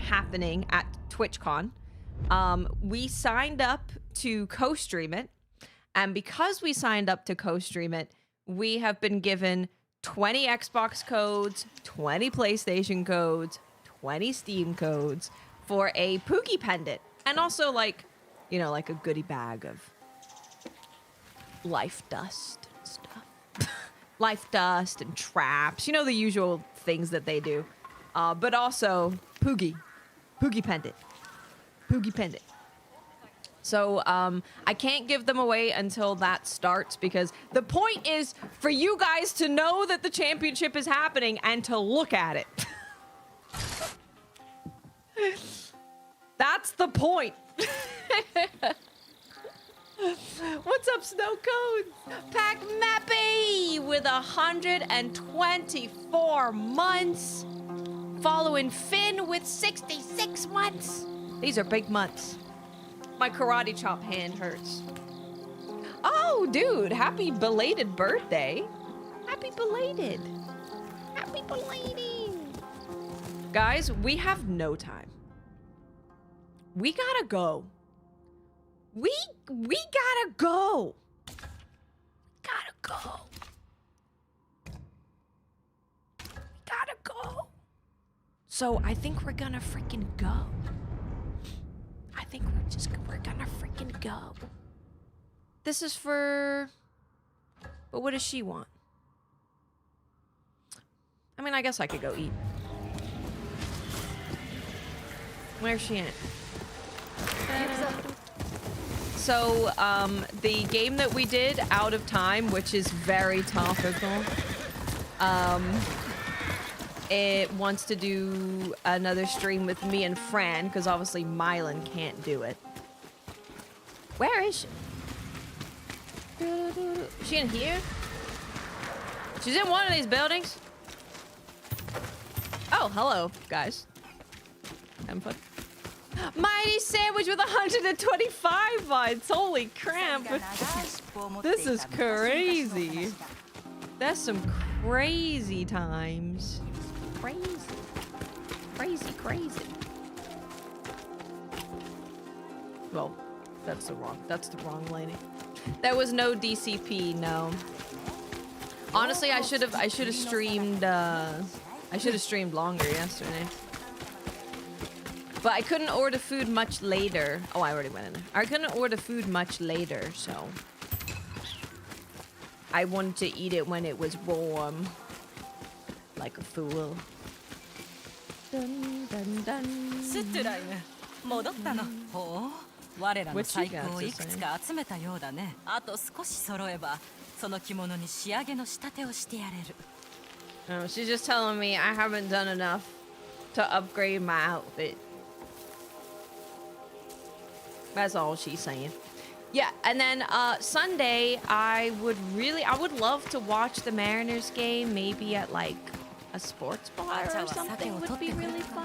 happening at TwitchCon. We signed up to co-stream it, and because we signed up to co-stream it, we have been given 20 Xbox codes, 20 PlayStation codes, 20 Steam codes for a Pookie pendant, and also like, you know, like a goodie bag of life dust and stuff. Life dust and traps, you know, the usual things that they do. But also Poogie pendant. Poogie pendant. So I can't give them away until that starts, because the point is for you guys to know that the championship is happening and to look at it. That's the point. What's up, Snow Cone? Pack Mappy with 124 months. Following Finn with 66 months. These are big months. My karate chop hand hurts. Oh, dude, happy belated birthday. Happy belated. Happy belated. Guys, we have no time. We gotta go. We gotta go. Gotta go. Gotta go. So I think we're gonna freaking go. I think we're gonna freaking go. This is for... But what does she want? I mean, I guess I could go eat. Where's she at? So, the game that we did, Out of Time, which is very topical, it wants to do another stream with me and Fran, because obviously Mylan can't do it. Where is she? Is she in here? She's in one of these buildings. Oh, hello, guys. Having fun? Mighty Sandwich with 125 months. Holy crap. This is crazy. That's some crazy times. Crazy. Crazy, crazy. Well, that's the wrong lady. There was no DCP, no. Honestly, I should have streamed longer yesterday. But I couldn't order food much later. Oh, I already went in there. I couldn't order food much later, so I wanted to eat it when it was warm. Like a fool. Dun, dun, dun. What you got to say? Oh, she's just telling me I haven't done enough to upgrade my outfit. That's all she's saying. Yeah, and then Sunday, I would love to watch the Mariners game, maybe at like a sports bar or something would be really fun.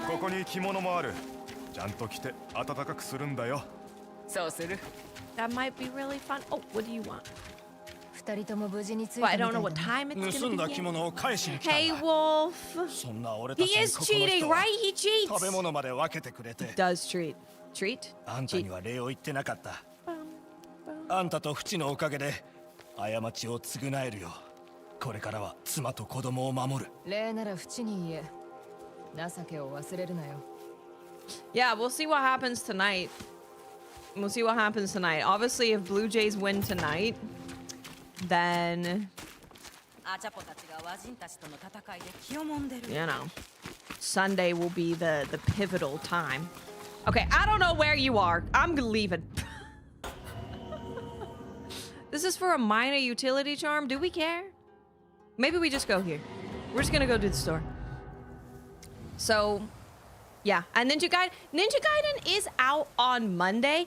That might be really fun. Oh, what do you want? Well, I don't know what time it's gonna be. Hey, Wolf. He is cheating, right? He cheats. He does treat. Treat? Cheat. Yeah, we'll see what happens tonight. Obviously, if Blue Jays win tonight, then, you know, Sunday will be the pivotal time. Okay, I don't know where you are. I'm leaving. This is for a minor utility charm. Do we care? Maybe we just go here. We're just gonna go to the store. So, yeah. And Ninja Gaiden is out on Monday,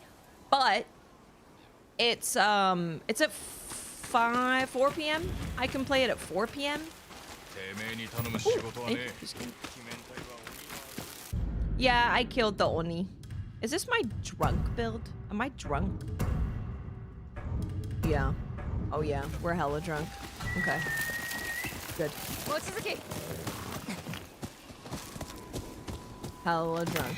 but it's at 4 p.m. I can play it at 4 p.m. Ooh, yeah, I killed the Oni. Is this my drunk build? Am I drunk? Yeah. Oh yeah, we're hella drunk. Okay. Good. hella drunk.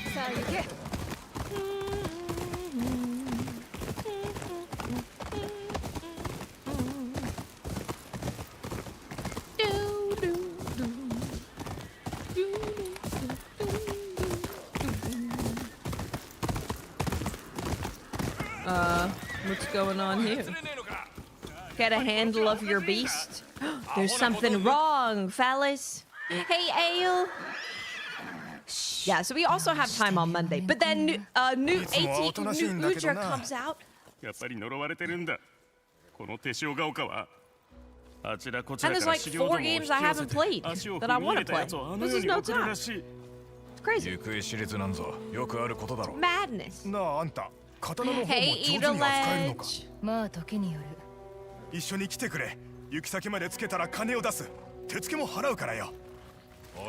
What's going on here? Get a handle of your beast. There's something wrong, fellas. Hey, Ale. Yeah, so we also have time on Monday, but then new 18 new Udra comes out. And there's like 4 games I haven't played that I want to play. This is no time. It's crazy. It's madness. Hey, eat a ledge.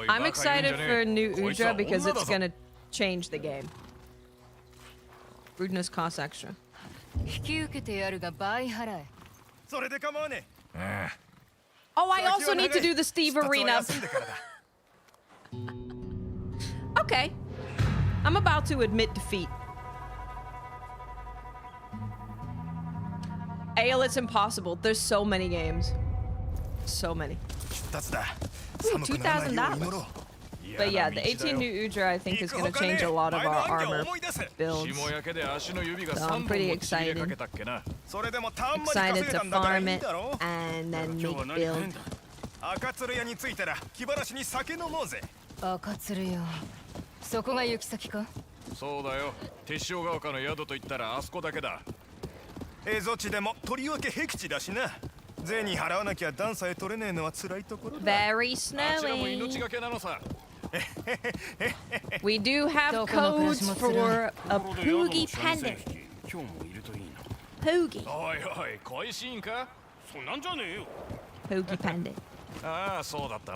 I'm excited for new Udra because it's gonna change the game. Rudeness costs extra. Oh, I also need to do the Steve Arena. Okay. I'm about to admit defeat. Ale, it's impossible. There's so many games. So many. Ooh, $2,000. But yeah, the 18 new Udra I think is going to change a lot of our armor builds. So I'm pretty excited. Excited to farm it and then make build. Very snowy. We do have codes for a Poogie pendant. Poogie. Poogie pendant.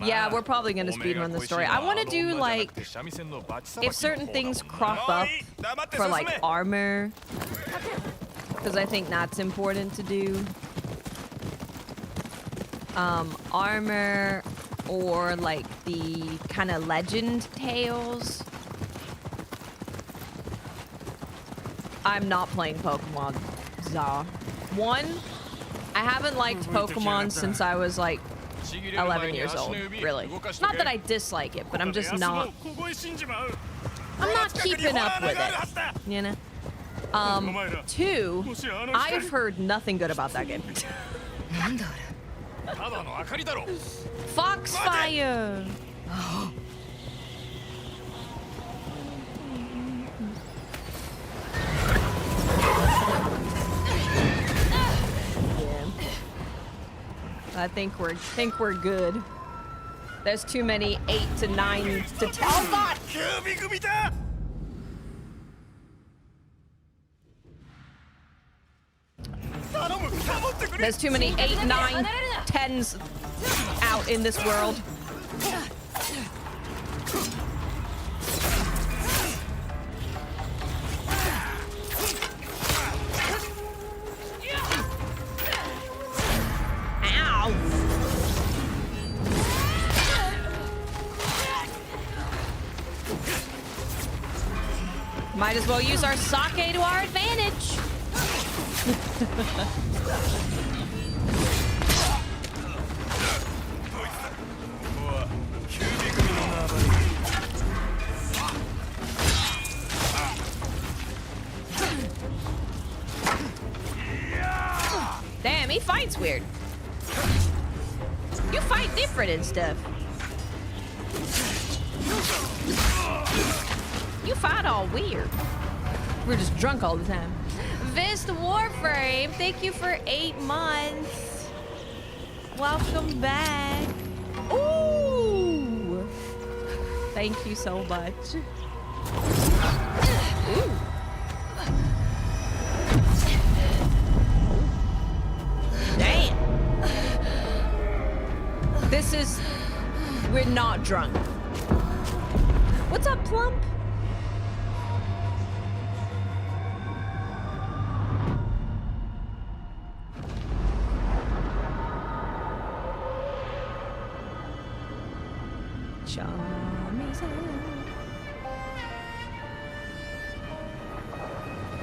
Yeah, we're probably gonna speedrun the story. I want to do like if certain things crop up for like armor, because I think that's important to do. Armor or like the kind of legend tales. I'm not playing Pokemon Za. One, I haven't liked Pokemon since I was like 11 years old, really. Not that I dislike it, but I'm just not. I'm not keeping up with it, you know? Two, I've heard nothing good about that game. Foxfire! I think we're good. There's too many 8 to 9 to 10. Oh God! There's too many 8, 9, 10s out in this world. Ow! Might as well use our sake to our advantage. Damn, he fights weird. You fight different and stuff. You fight all weird. We're just drunk all the time. Vist Warframe, thank you for 8 months. Welcome back. Ooh. Thank you so much. Ooh. Damn. This is... We're not drunk. What's up, Plump?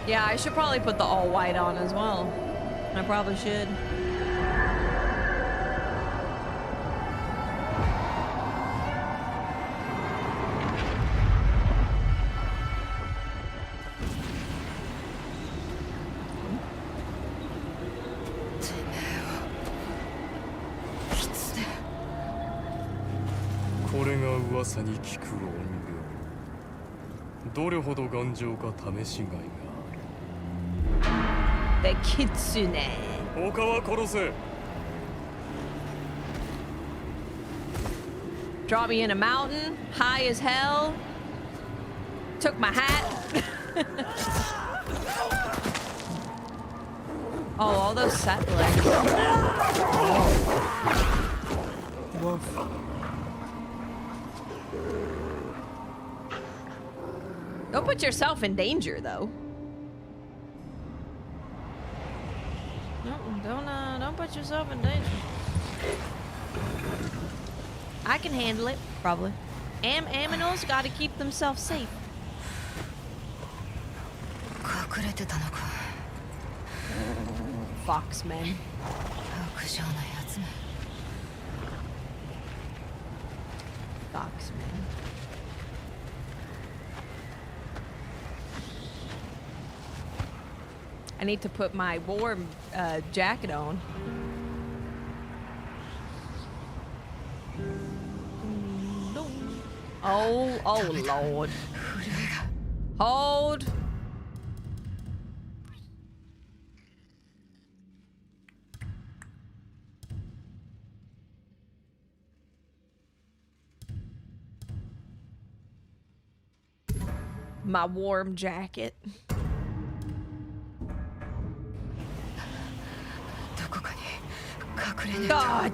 Yeah, I should probably put the all white on as well. I probably should. The kitsune. Dropped me in a mountain, high as hell. Took my hat. Oh, all those settlers. Woof. Don't put yourself in danger, though. No, don't put yourself in danger. I can handle it, probably. Aminals gotta keep themselves safe. Foxmen. Foxmen. I need to put my warm jacket on. Oh Lord. Hold. My warm jacket. God.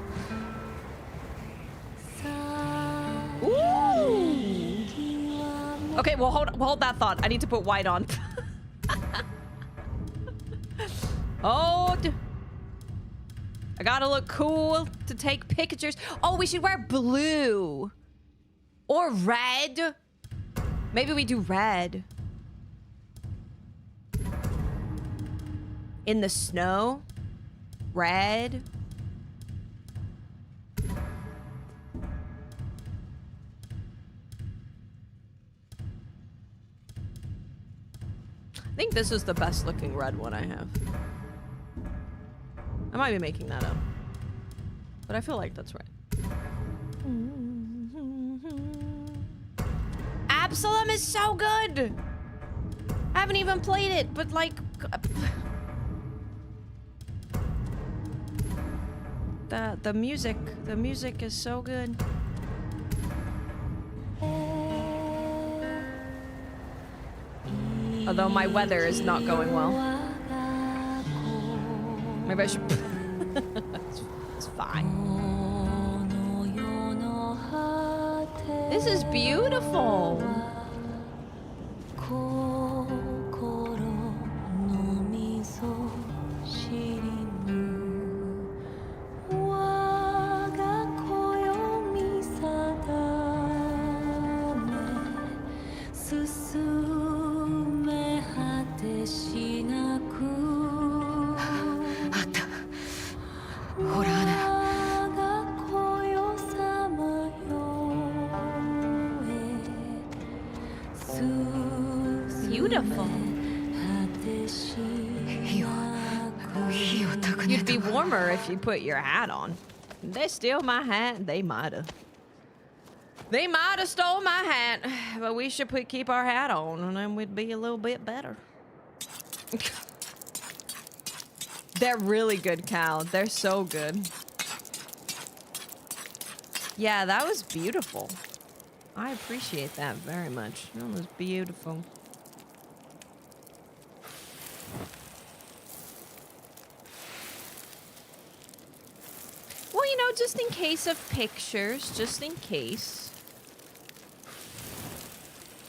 Ooh. Okay, well hold that thought. I need to put white on. Hold. I gotta look cool to take pictures. Oh, we should wear blue or red. Maybe we do red. In the snow. Red. I think this is the best looking red one I have. I might be making that up, but I feel like that's right. Absalom is so good. I haven't even played it, but like the music is so good. Although my weather is not going well. Maybe I should... it's fine. This is beautiful. Beautiful. You'd be warmer if you put your hat on. They steal my hat. They might have. They might have stole my hat, but we should keep our hat on, and then we'd be a little bit better. They're really good, Cal. They're so good. Yeah, that was beautiful. I appreciate that very much. That was beautiful. Well, you know, just in case of pictures, just in case.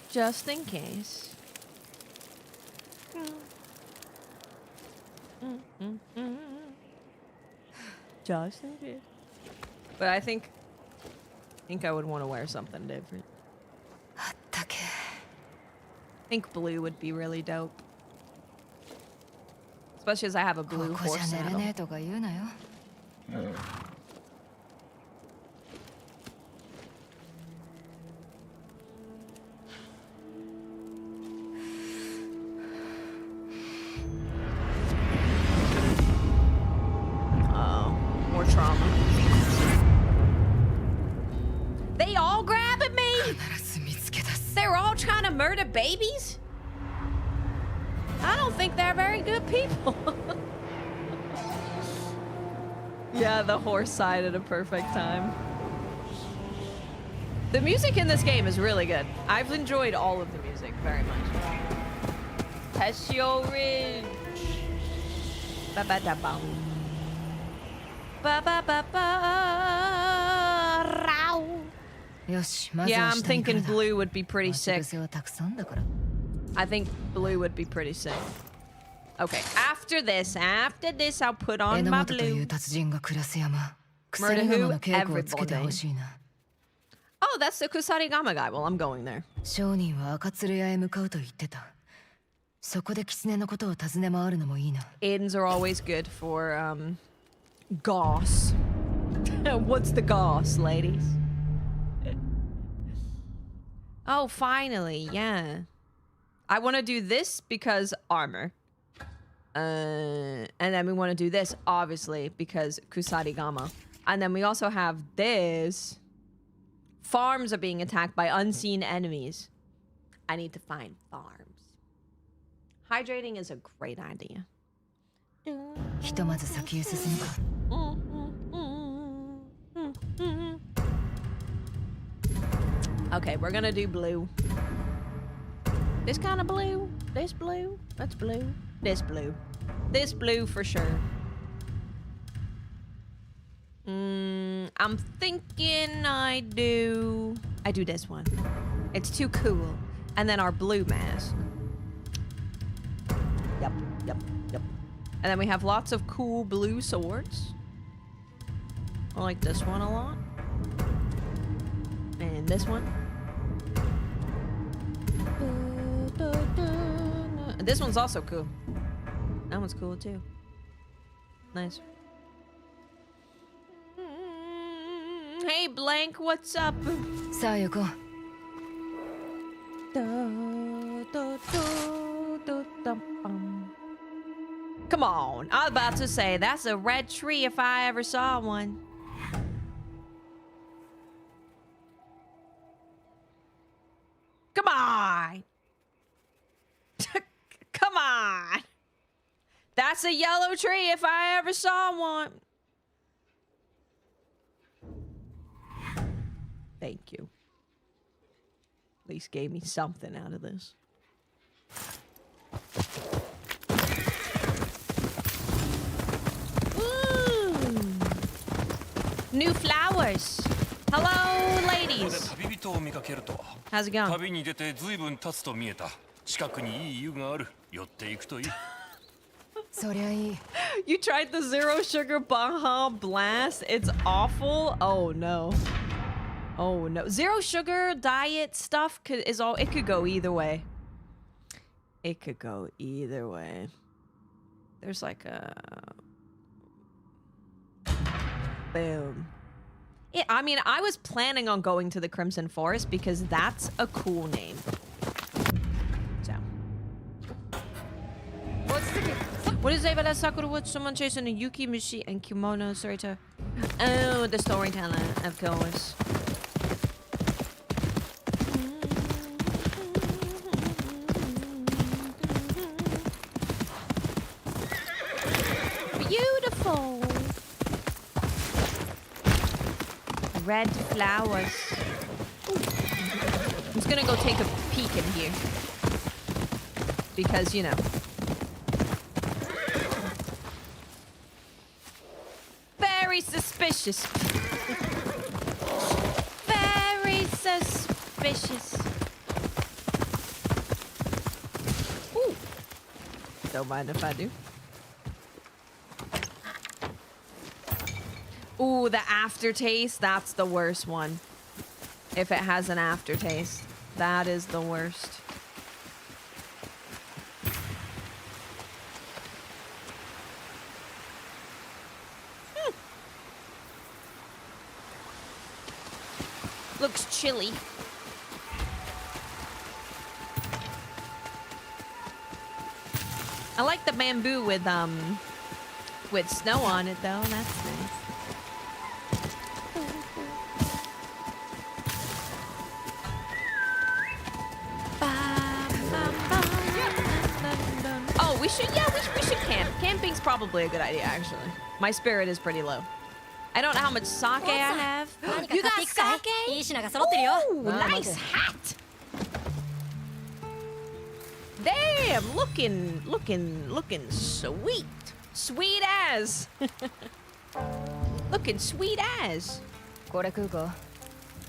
Just in case. Just in case. But I think I would want to wear something different. I think blue would be really dope. Especially as I have a blue ここじゃ horse 寝れ saddle. ねえとか言うなよ。Oh, more trauma. They all grabbing me? 必ず見つけ出す。 They're all trying to murder babies? I don't think they're very good people. Yeah, the horse side at a perfect time. The music in this game is really good. I've enjoyed all of the music very much. Tessio Ridge. Ba-ba-da-bum. Ba-ba-ba-ba. Yeah, I'm thinking blue would be pretty sick. I think blue would be pretty sick. Okay, after this, I'll put on my blue. Murder who? Everybody. Oh, that's the Kusarigama guy. Well, I'm going there. 商人は赤鶴屋へ向かうと言ってた。そこで狐のことを尋ね回るのもいいな。Inns are always good for, goss. What's the goss, ladies? Oh, finally, yeah. I want to do this because armor. And then we want to do this, obviously, because Kusarigama. And then we also have this. Farms are being attacked by unseen enemies. I need to find farms. Hydrating is a great idea. ひとまず先へ進むか。Okay, we're gonna do blue. This kind of blue. This blue. That's blue. This blue. This blue for sure. I'm thinking I do this one. It's too cool. And then our blue mask. Yep. And then we have lots of cool blue swords. I like this one a lot. And this one. This one's also cool. That one's cool too. Nice. Hey, Blank, what's up? さあ行こう。Come on. I was about to say, that's a red tree if I ever saw one. Come on. Come on. That's a yellow tree if I ever saw one. Thank you. At least gave me something out of this. Ooh. New flowers. Hello, ladies. How's it going? 旅に出てずいぶん経つと見えた。近くにいい湯がある。寄っていくといい。そりゃいい。You tried the zero sugar Baja Blast? It's awful. Oh no. Oh no. Zero sugar diet stuff it could go either way. It could go either way. There's like a boom. I mean, I was planning on going to the Crimson Forest because that's a cool name. So. What is Eva Sakura with someone chasing a Yuki Mishi and kimono storyteller? Oh, the storyteller, of course. Beautiful. Red flowers. I'm just gonna go take a peek in here. Because, you know. Very suspicious. Very suspicious. Ooh. Don't mind if I do. Ooh, the aftertaste, that's the worst one. If it has an aftertaste, that is the worst. Looks chilly. I like the bamboo with snow on it though. That's nice. Oh, we should camp. Camping's probably a good idea actually. My spirit is pretty low. I don't know how much sake I have. You got sake? Ooh, nice hat. Damn, looking sweet. Sweet as. Looking sweet as. これ食うか？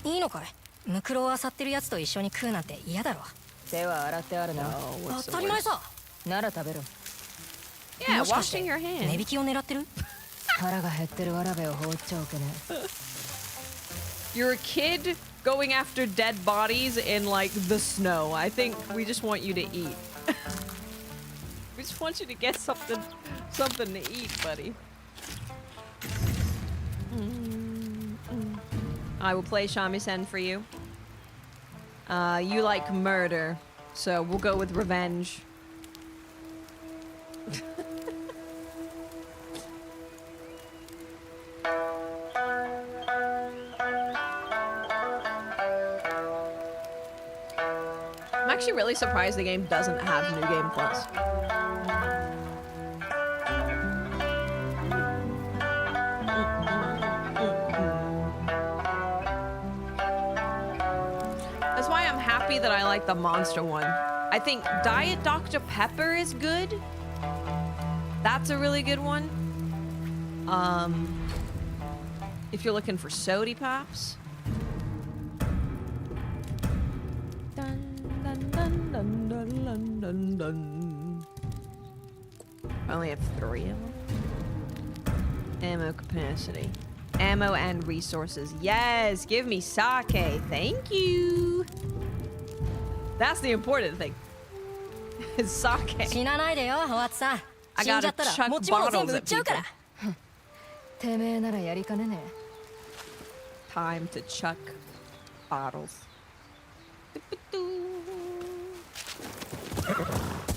いいのかい？ムクロを漁ってるやつと一緒に食うなんて嫌だろ。手は洗ってあるな。当たり前さ。なら食べろ。Yeah, もしかして washing your 値 hands. 引きを狙ってる？腹が減ってるわらべを放っちゃおけね。You're a kid going after dead bodies in like the snow. I think we just want you to eat. We just want you to get something to eat, buddy. I will play shamisen for you. You like murder, so we'll go with revenge. I'm actually really surprised the game doesn't have New Game Plus. That's why I'm happy that I like the monster one. I think Diet Dr. Pepper is good. That's a really good one. If you're looking for sody pops. Dun. I only have 3 of them. Ammo capacity. Ammo and resources. Yes, give me sake. Thank you. That's the important thing. It's sake. 死なないでよ、おわつさん。 I 死んじ gotta ゃったら chuck 持ち物全 bottles 部売っ at ちゃうから。 people. てめえならやりかねね Time to chuck bottles.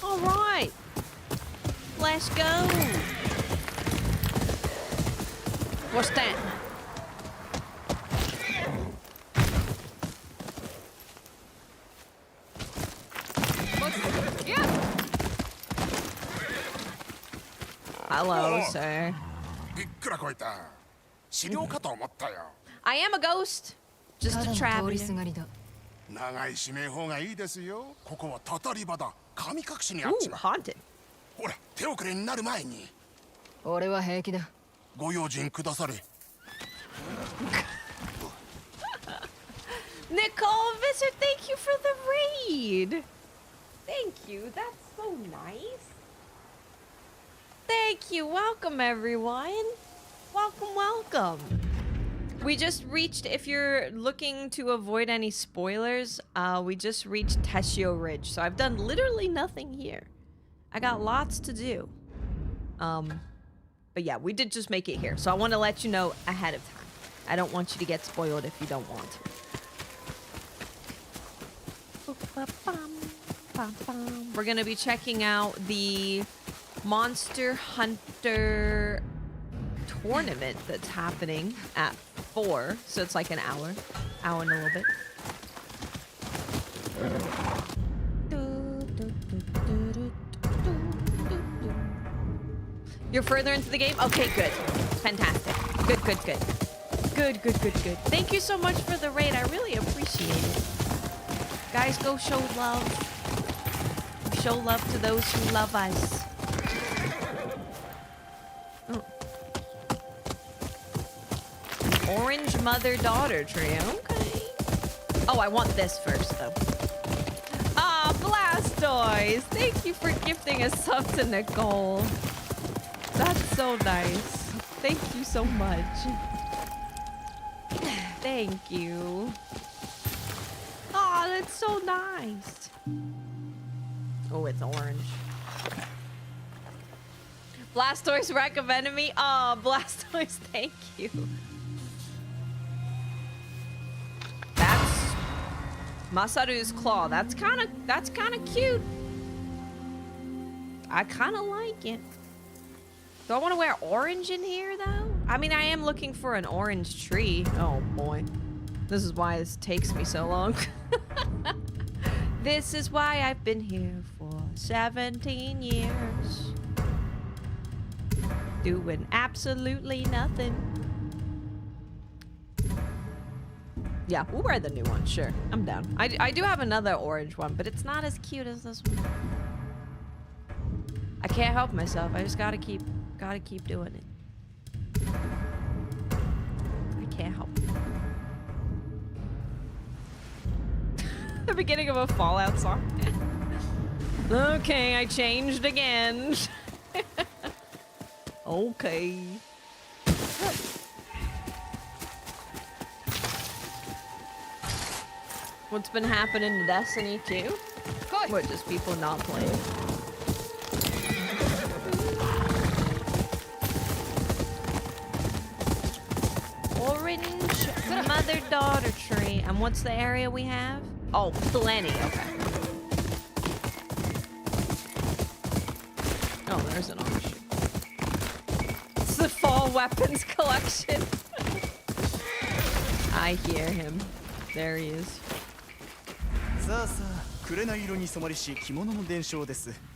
All right. Let's go. What's that? Yeah. Hello, sir. びっくらこいた。資料かと思ったよ。 I am a ghost. た Just だ a の通 traveler. りすがりだ長い指名法がいいですよ。ここはたたり場だ。神隠しにあっ Ooh, ちまう。 haunted. ほら、手遅れになる前に。俺は平気だご用心くだされ。 Nicole Visser, thank you for the raid. Thank you. That's so nice. Thank you. Welcome, everyone. Welcome, welcome. We just reached, if you're looking to avoid any spoilers, we just reached Teshio Ridge. So I've done literally nothing here. I got lots to do. But yeah, we did just make it here. So I want to let you know ahead of time. I don't want you to get spoiled if you don't want to. We're going to be checking out the Monster Hunter tournament that's happening at 4. So it's like an hour and a little bit. You're further into the game? Okay, good. Fantastic. Good. Good. Thank you so much for the raid. I really appreciate it. Guys, go show love. Show love to those who love us. Oh. Orange mother-daughter tree. Okay. Oh, I want this first, though. Ah, Blastoise! Thank you for gifting a sub to Nicole. That's so nice. Thank you so much. Thank you. Oh, that's so nice. Oh, it's orange. Blastoise recommended me. Oh, Blastoise, thank you. Masaru's claw. That's kind of cute. I kind of like it. Do I want to wear orange in here though? I mean, I am looking for an orange tree. Oh boy. This is why this takes me so long. This is why I've been here for 17 years. Doing absolutely nothing. Yeah, we'll wear the new one, sure. I'm down. I do have another orange one, but it's not as cute as this one. I can't help myself. I just gotta keep doing it. I can't help it. The beginning of a Fallout song. Okay, I changed again. Okay. What's been happening to Destiny 2? What, just people not playing? Orange mother-daughter tree. And what's the area we have? Oh, plenty. Okay. Oh, there's an orange. It's the fall weapons collection. I hear him. There he is.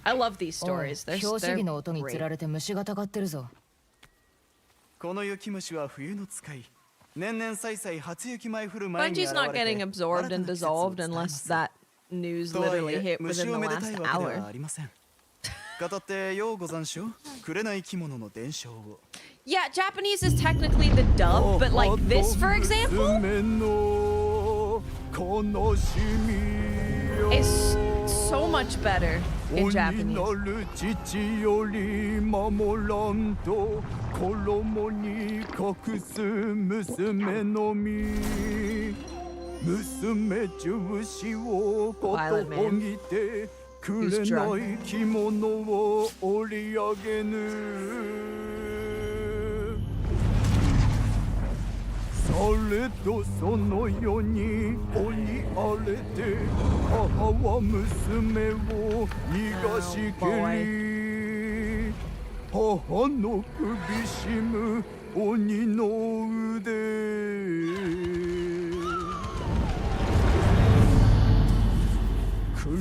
I love these stories. They're great. この雪虫は冬の使い。年々さいさい初雪舞降る前に Bungie's 現 not れて getting absorbed and dissolved unless that news とはい literally え hit 虫 within を the めでた last いわけでは hour. ありません。語ってようござんしょ。紅生き物の伝承を。 Yeah, Japanese is technically the dub, but like this, for example, 娘の悲しみよ is so much better in 鬼な Japanese. る父より守らんと衣に隠す娘の身娘重視をことほぎて紅い着物を織り上げぬされどその世に鬼荒れて母は娘を逃がし蹴り母の首絞む鬼の腕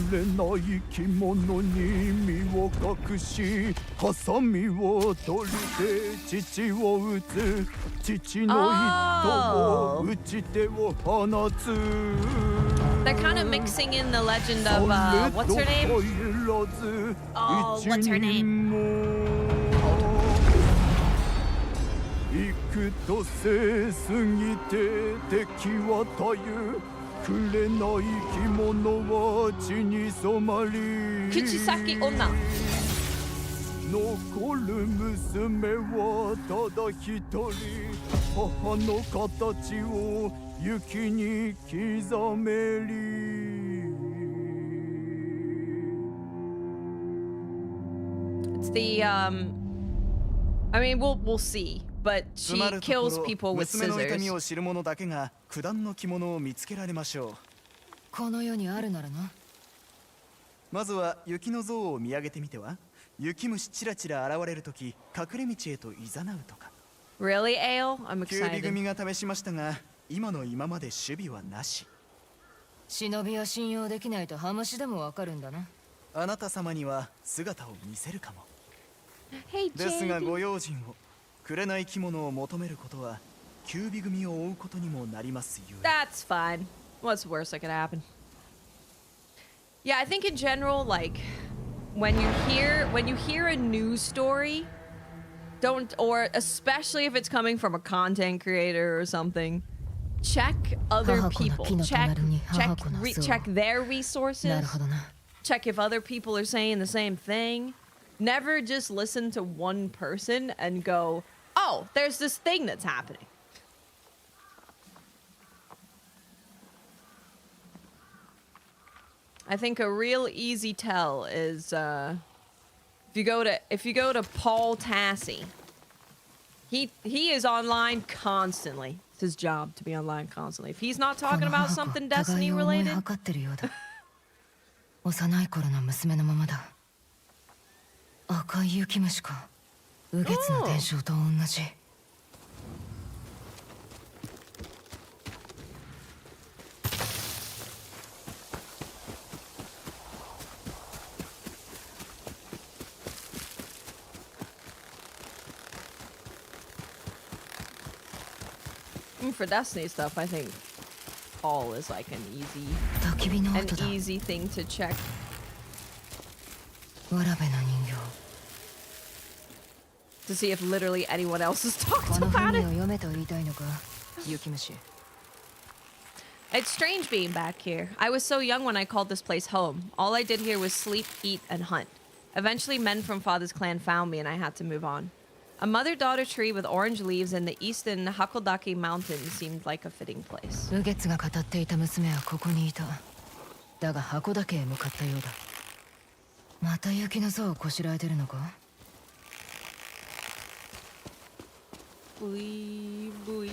紅着物に身を隠しハサミを取りて父を撃つ父の一頭を撃ち手を放つ They're kind of mixing in the legend of what's her name? Oh, what's her name? 幾とせ過ぎて敵はたゆ紅着物は血に染まり Kuchisaki Onna. 残る娘はただ一人母の形を雪に刻めり It's the I mean, we'll see, but she kills people with 娘の痛み scissors. を知る者だけが九段の着物を見つけられましょうこの世にあるならなまずは雪の像を見上げてみては雪虫チラチラ現れるとき隠れ道へと誘うとか Really, Ale? I'm 九尾 excited. 組が試しましたが今の今まで守備はなし忍びは信用できないとハムシでもわかるんだなあなた様には姿を見せるかも Hey, ですが JD. ご用心を紅着物を求めることは九尾組を追うことにもなりますゆえ That's fine. What's the worst that could happen? Yeah, I think in general, like when you hear a news story, don't, or especially if it's coming from a content creator or something, check other people. Check their なる resources. ほどな Check if other people are saying the same thing. Never just listen to one person and go, "Oh, there's this thing that's happening." I think a real easy tell is if you go to Paul Tassi. He is online constantly. It's his job to be online constantly. If he's not talking about something Destiny related. 測ってるようだ。幼い頃の娘のままだ。赤い雪虫か。雨月の伝承と同じ。For Destiny stuff, I think all is like an easy thing to check. わらべの人形。 To see if literally anyone else has talked この about 文 it. を読めと言いたいのか、雪虫。 It's strange being back here. I was so young when I called this place home. All I did here was sleep, eat, and hunt. Eventually, men from Father's clan found me and I had to move on. A mother-daughter tree with orange leaves in the eastern Hakodake Mountains seemed like a fitting place. 雨月が語っていた娘はここにいた。だが函館へ向かったようだ。また雪の像をこしらえてるのか？ Blee, blee.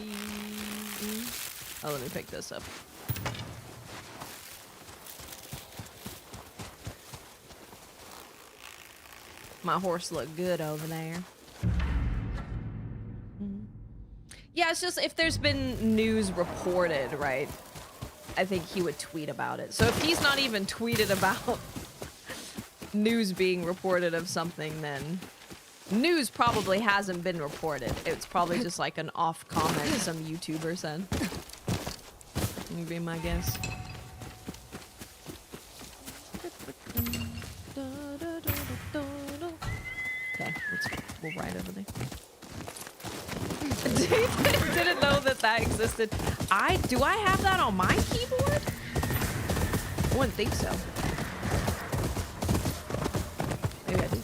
Oh, let me pick this up. My horse looked good over there. Yeah, it's just if there's been news reported, right? I think he would tweet about it. So if he's not even tweeted about news being reported of something, then news probably hasn't been reported. It's probably just like an off comment some YouTuber said. Would be my guess. Okay, we'll ride over there. Didn't know that existed. Do I have that on my keyboard? I wouldn't think so. Maybe I do.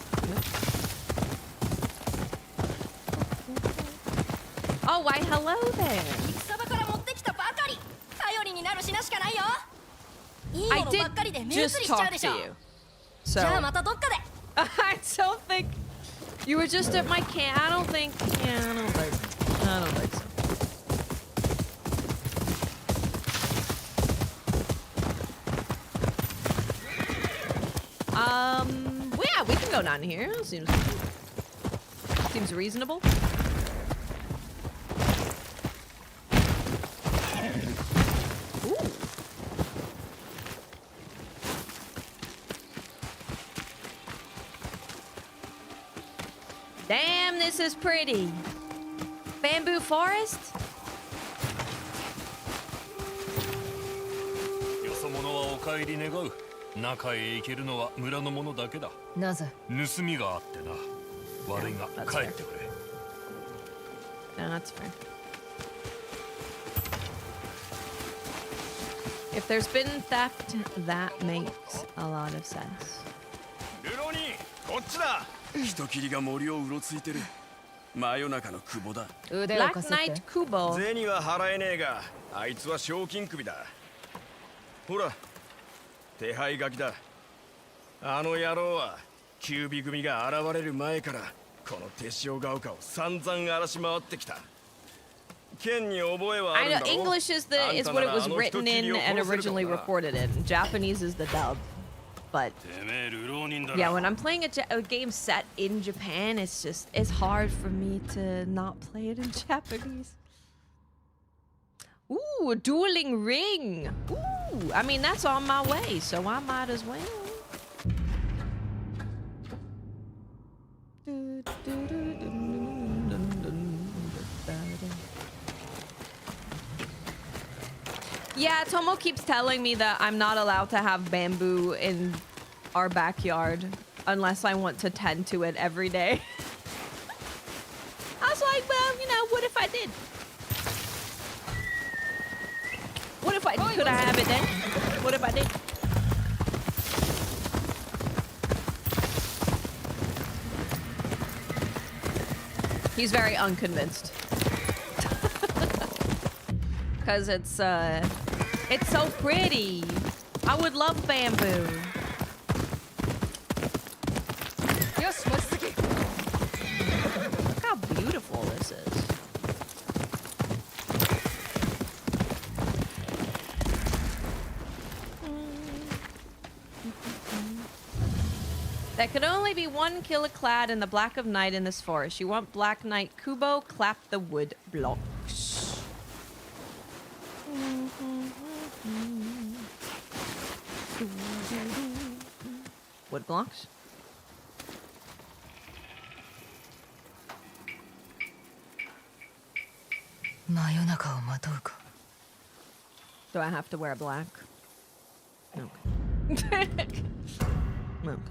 Oh, why hello there. I did just talk to you. So I don't think you were just at my camp. I don't think so. Well, yeah, we can go down here. Seems reasonable. Ooh. Damn, this is pretty. Bamboo forest? よそ者はお帰り願う。中へ行けるのは村の者だけだ。なぜ？盗みがあってな。悪いが帰ってくれ。No, that's fair. If there's been theft, that makes a lot of sense. ルロニー、こっちだ。人斬りが森をうろついてる。真夜中の久保だ。 Black Knight Kubo. 銭は払えねえが、あいつは賞金首だ。ほら、手配書きだ。あの野郎はキュービ組が現れる前からこの手塩が丘を散々荒らし回ってきた。剣に覚えはあるんだろ。 I know English is what it was written in and originally reported in. Japanese is the dub. But yeah, when I'm playing a game set in Japan, it's hard for me to not play it in Japanese. Ooh, a dueling ring. Ooh, I mean, that's on my way, so I might as well. Yeah, Tomo keeps telling me that I'm not allowed to have bamboo in our backyard unless I want to tend to it every day. I was like, well, you know, what if I did? What if I did? Could I have it then? What if I did? He's very unconvinced. Because it's so pretty. I would love bamboo. Look how beautiful this is. There could only be one killer clad in the black of night in this forest. You want Black Knight Kubo? Clap the wood blocks. Wood blocks? Do I have to wear black? Okay. Okay.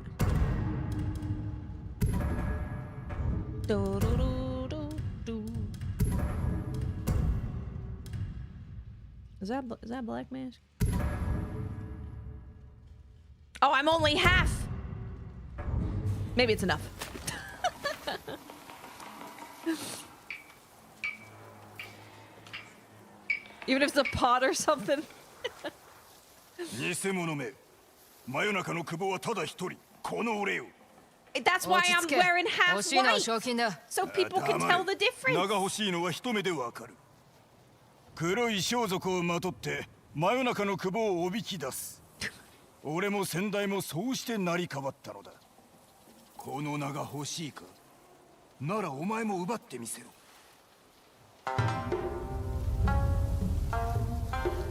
Is that black mask? Oh, I'm only half. Maybe it's enough. Even if it's a pot or something. 偽物め真夜中の久保はただ一人この俺よ That's why I'm wearing half white. So people can tell the 名 difference. が欲しいのは一目でわかる黒い装束をまとって真夜中の久保をおびき出す俺も先代もそうして成り代わったのだこの名が欲しいかならお前も奪ってみせろ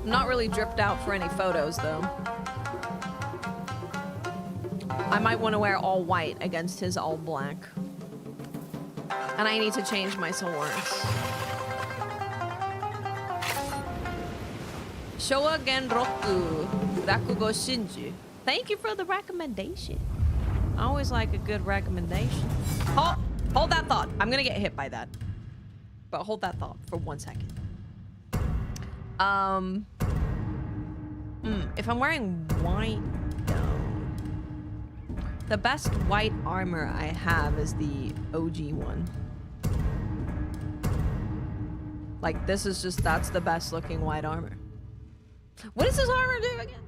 Not really dripped out for any photos, though. I might want to wear all white against his all black. And I need to change my swords. Showa Genroku Rakugo Shinju. Thank you for the recommendation. I always like a good recommendation. Hold that thought. I'm gonna get hit by that. But hold that thought for 1 second. If I'm wearing white, though, the best white armor I have is the OG one. Like, this is just, that's the best looking white armor. What does this armor do again?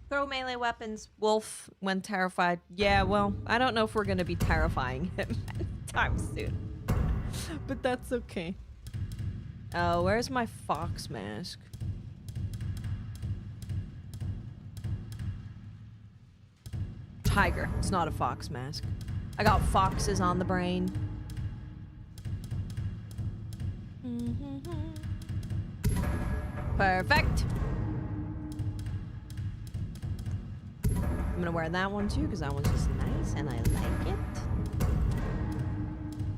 Throw melee weapons, wolf when terrified. Yeah, well, I don't know if we're gonna be terrifying him anytime soon. But that's okay. Oh, where's my fox mask? Tiger. It's not a fox mask. I got foxes on the brain. Perfect. I'm gonna wear that one too because that one's just nice and I like it.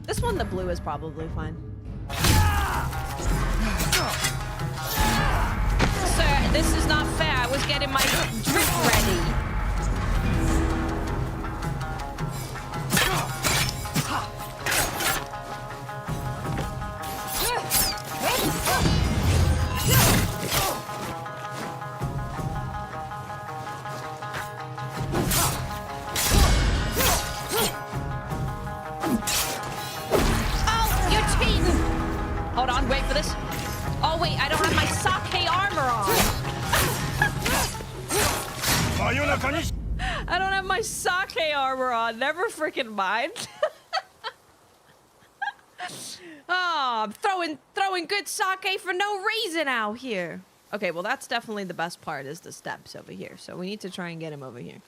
This one, the blue, is probably fine. Sir, this is not fair. I was getting my drip ready. Hold on, wait for this. Oh wait, I don't have my sake armor on. I don't have my sake armor on. Never freaking mind. Oh, I'm throwing good sake for no reason out here. Okay, well that's definitely the best part is the steps over here. So we need to try and get him over here.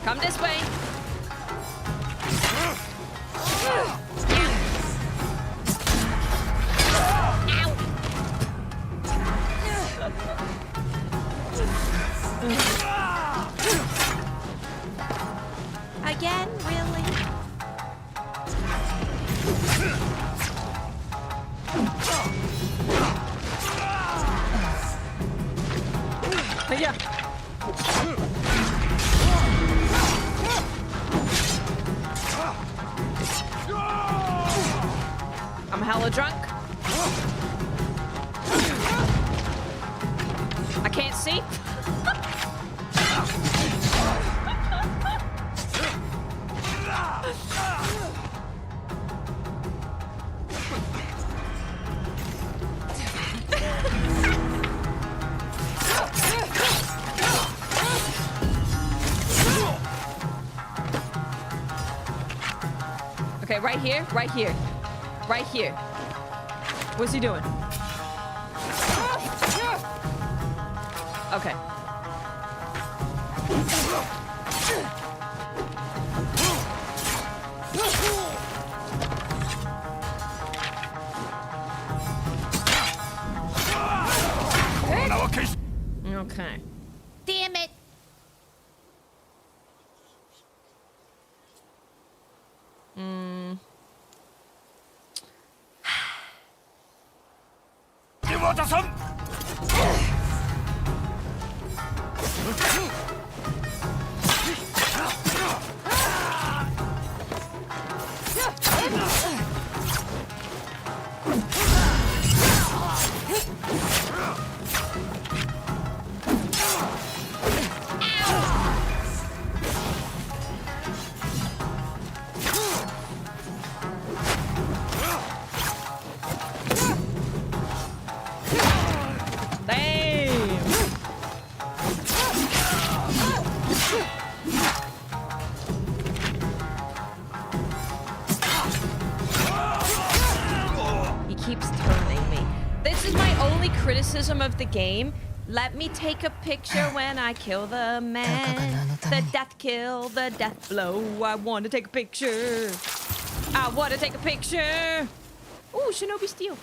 Come this way. Ow. Again, really? Yeah. I'm hella drunk. I can't see. Okay, right here, right here. Right here. What's he doing? Okay. Okay. Damn it! Hmm. 手渡さん。He keeps turning me. This is my only criticism of the game. Let me take a picture when I kill the man. The death kill, the death blow. I want to take a picture. I want to take a picture. Ooh, Shinobi Steel.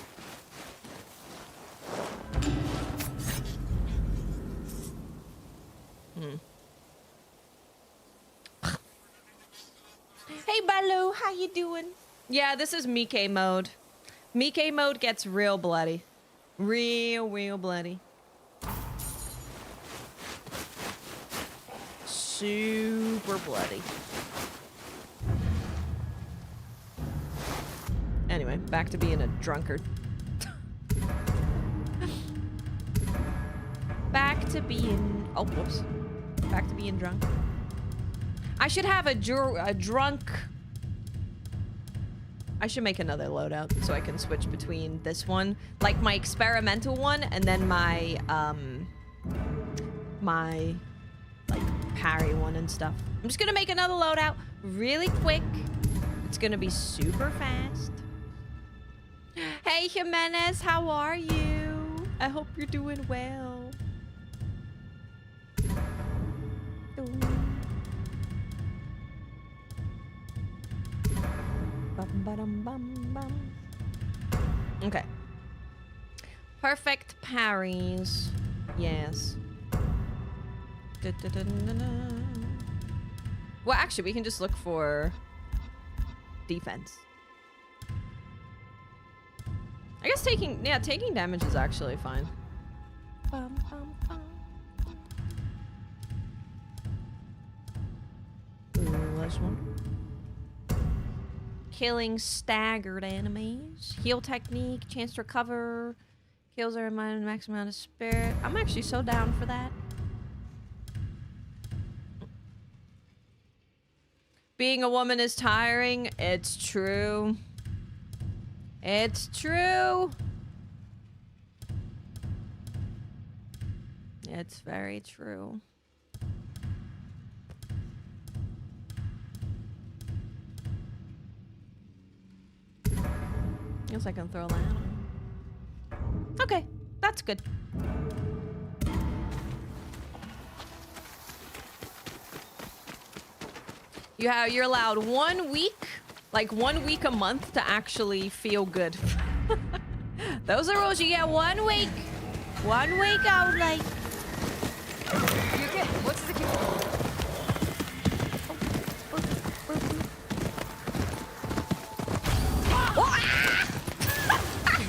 Hey, Baloo, how you doing? Yeah, this is Mike mode. Mike mode gets real bloody. Real bloody. Super bloody. Anyway, back to being a drunkard. Back to being... Oh, whoops. Back to being drunk. I should have a drunk... I should make another loadout so I can switch between this one, like my experimental one, and then my, my, like, parry one and stuff. I'm just gonna make another loadout really quick. It's gonna be super fast. Hey, Jimenez, how are you? I hope you're doing well. Ooh. Okay. Perfect parries. Yes. Well, actually, we can just look for defense. I guess taking damage is actually fine. Ooh, this one. Killing staggered enemies. Heal technique, chance to recover. Kills are in max amount of spirit. I'm actually so down for that. Being a woman is tiring. It's true. It's true. It's very true. Guess I can throw that on. Okay, that's good. You're allowed 1 week, like 1 week a month to actually feel good. Those are rules. You get 1 week. 1 week only.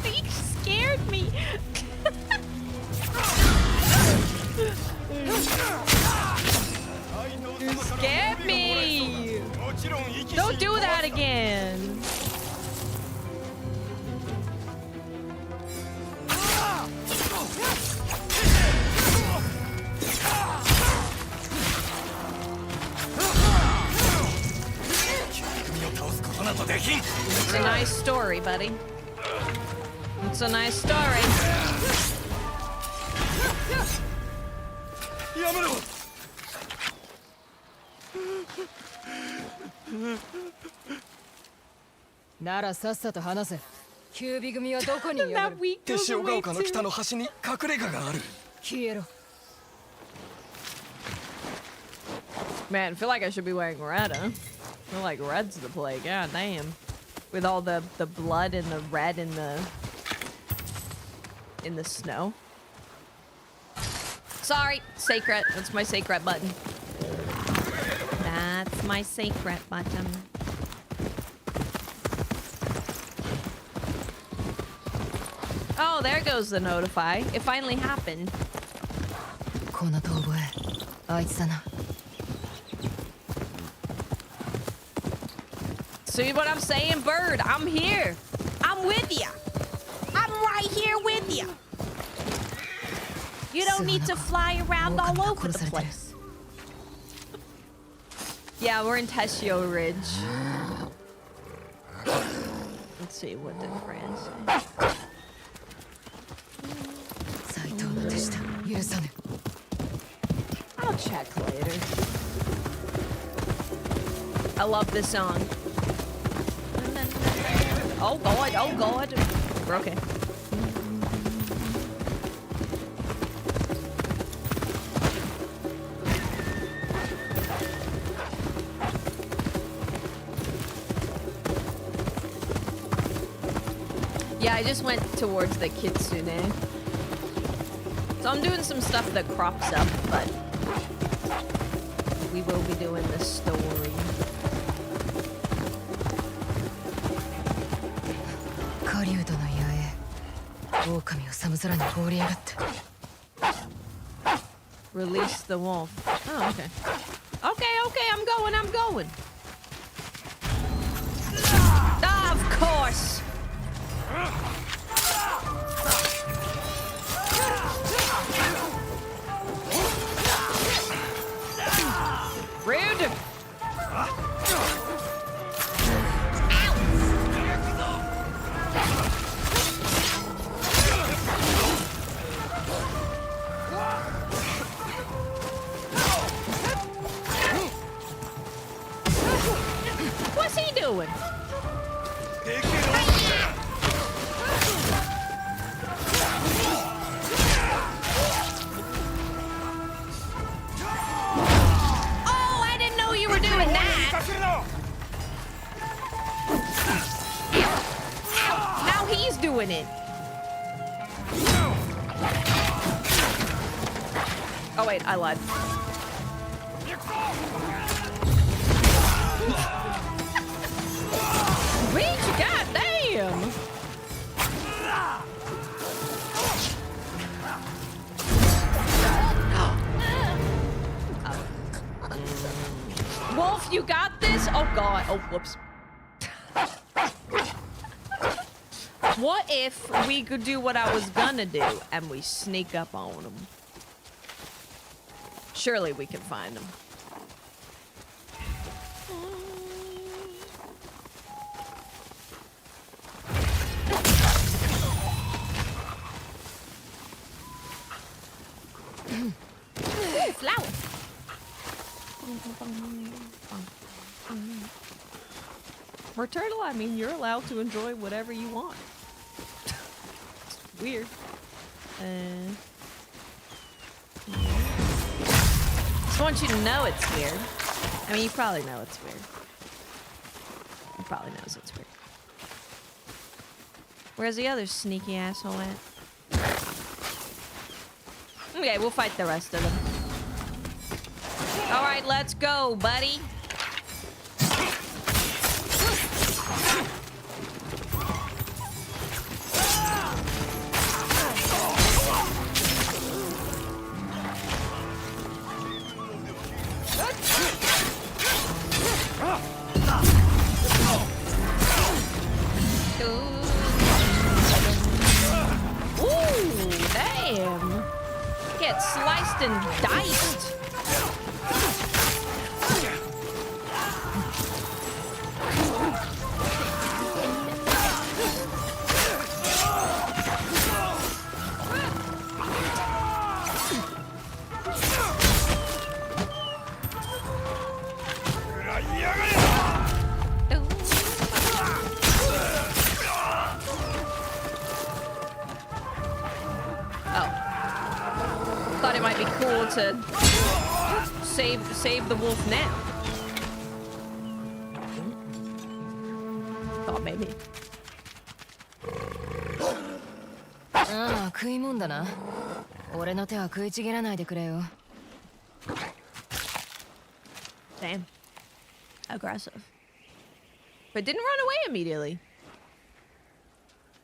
He scared me. You scared me. Don't do that again. It's a nice story, buddy. It's a nice story. That week goes away too. Man, I feel like I should be wearing red, huh? I feel like red's the play. God damn. With all the blood and the red in the snow. Sorry, sacred. That's my sacred button. That's my sacred button. Oh, there goes the notify. It finally happened. この遠吠えあいつだな See what I'm saying, bird? I'm here. I'm with ya. I'm right here with ya. You don't need to fly around all over the place. Yeah, we're in Tessio Ridge. Let's see, what did Fran say? 斎藤の手下許さぬ I'll check later. I love this song. Oh god, oh god. We're okay. Yeah, I just went towards the kitsune. So I'm doing some stuff that crops up, but we will be doing the story. 狩人の野営狼を寒空に放りやがった Release the wolf. Oh, okay. Okay, I'm going. Ah, of course. Rude. What's he doing? Oh, I didn't know you were doing that. Now he's doing it. Oh wait, I lied. Reach, goddamn! Wolf, you got this? Oh god. Oh, whoops. What if we could do what I was gonna do and we sneak up on them? Surely we can find them. Ooh, flower. For turtle, I mean, you're allowed to enjoy whatever you want. It's weird. Just want you to know it's weird. I mean, you probably know it's weird. You probably knows it's weird. Where's the other sneaky asshole at? Okay, we'll fight the rest of them. All right, let's go, buddy. Ooh, damn. Get sliced and diced. save the wolf now. Thought maybe. ああ、食いもんだな。俺の手は食いちぎらないでくれよ。Damn. Aggressive. But didn't run away immediately.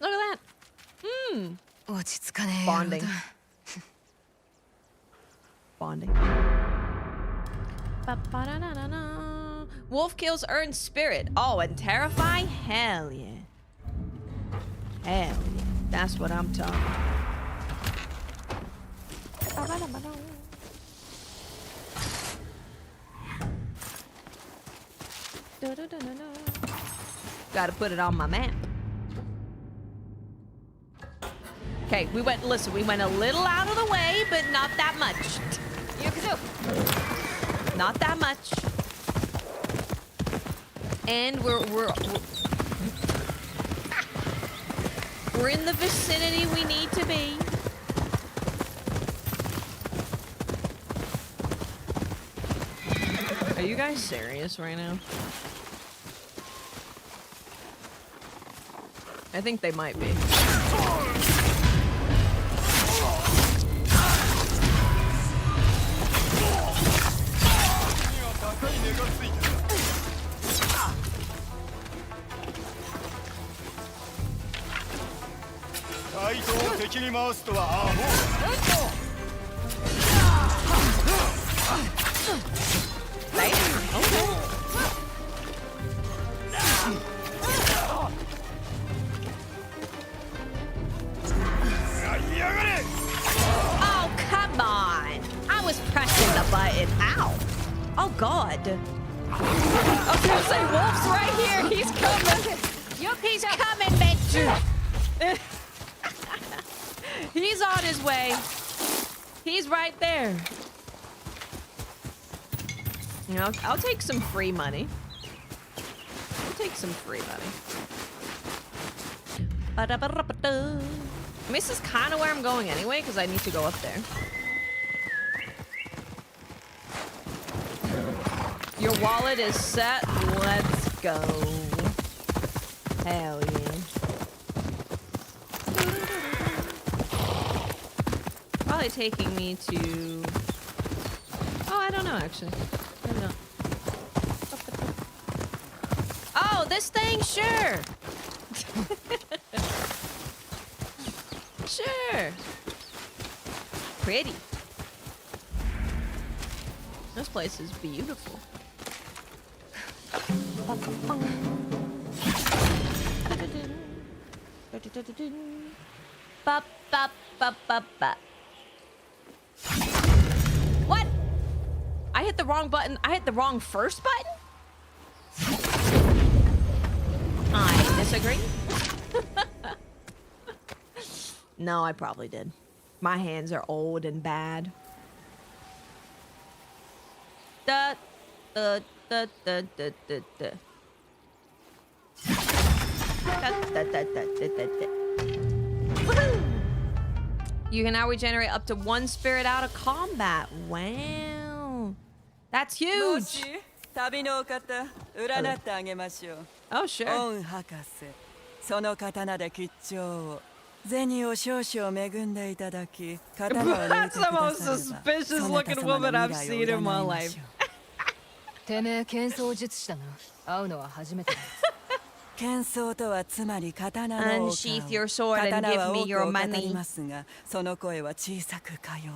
Look at that. Hmm. 落ち着かねえ Bonding. Bonding. Ba-ba-da-da-da-da. Wolf kills earn spirit. Oh, and terrify? Hell yeah. Hell yeah. That's what I'm talking about. Gotta put it on my map. Okay, we went a little out of the way, but not that much. Not that much. And we're in the vicinity we need to be. Are you guys serious right now? I think they might be. Oh, come on! I was pressing the button. Ow! Oh, God. I was gonna say, Wolf's right here. He's coming. He's coming, bitch. He's on his way. He's right there. You know, I'll take some free money. I'll take some free money. Ba-da-ba-da-ba-da. I mean, this is kind of where I'm going anyway, because I need to go up there. Your wallet is set. Let's go. Hell yeah. Probably taking me to... Oh, I don't know, actually. I don't know. Oh, this thing? Sure. Sure. Pretty. This place is beautiful. What? I hit the wrong button. I hit the wrong first button? I disagree. No, I probably did. My hands are old and bad. Da, da, da, da, da, da, da. Da, da, da, da, da, da, da. Woohoo! You can now regenerate up to 1 spirit out of combat. Wow. That's huge. 旅のお方、占ってあげましょう。Oh, sure. オン博士、その刀で吉兆を、銭を少々恵んでいただき、刀を抜いてくだされば、 That's the most suspicious looking woman I've seen in my life. てめえ剣創術師だな。会うのは初めてだ。剣創とはつまり刀の王 Unsheath your sword and 刀 give は me 多 your くを語り money. ますが、その声は小さくか弱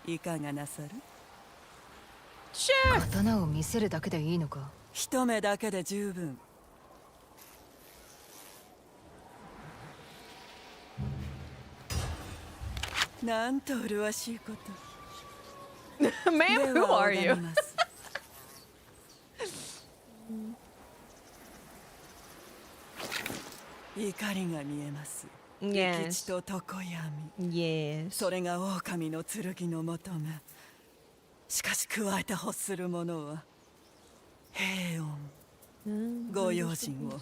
い。いかがなさる？ Sure. 刀を見せるだけでいいのか。一目だけで十分。なんと麗しいこと。 Ma'am, who are you? 怒りが見えます。 Yes. 生き地と常闇。 Yes. それが狼の剣の求め。しかし加えて欲する者は平穏。ご用心を。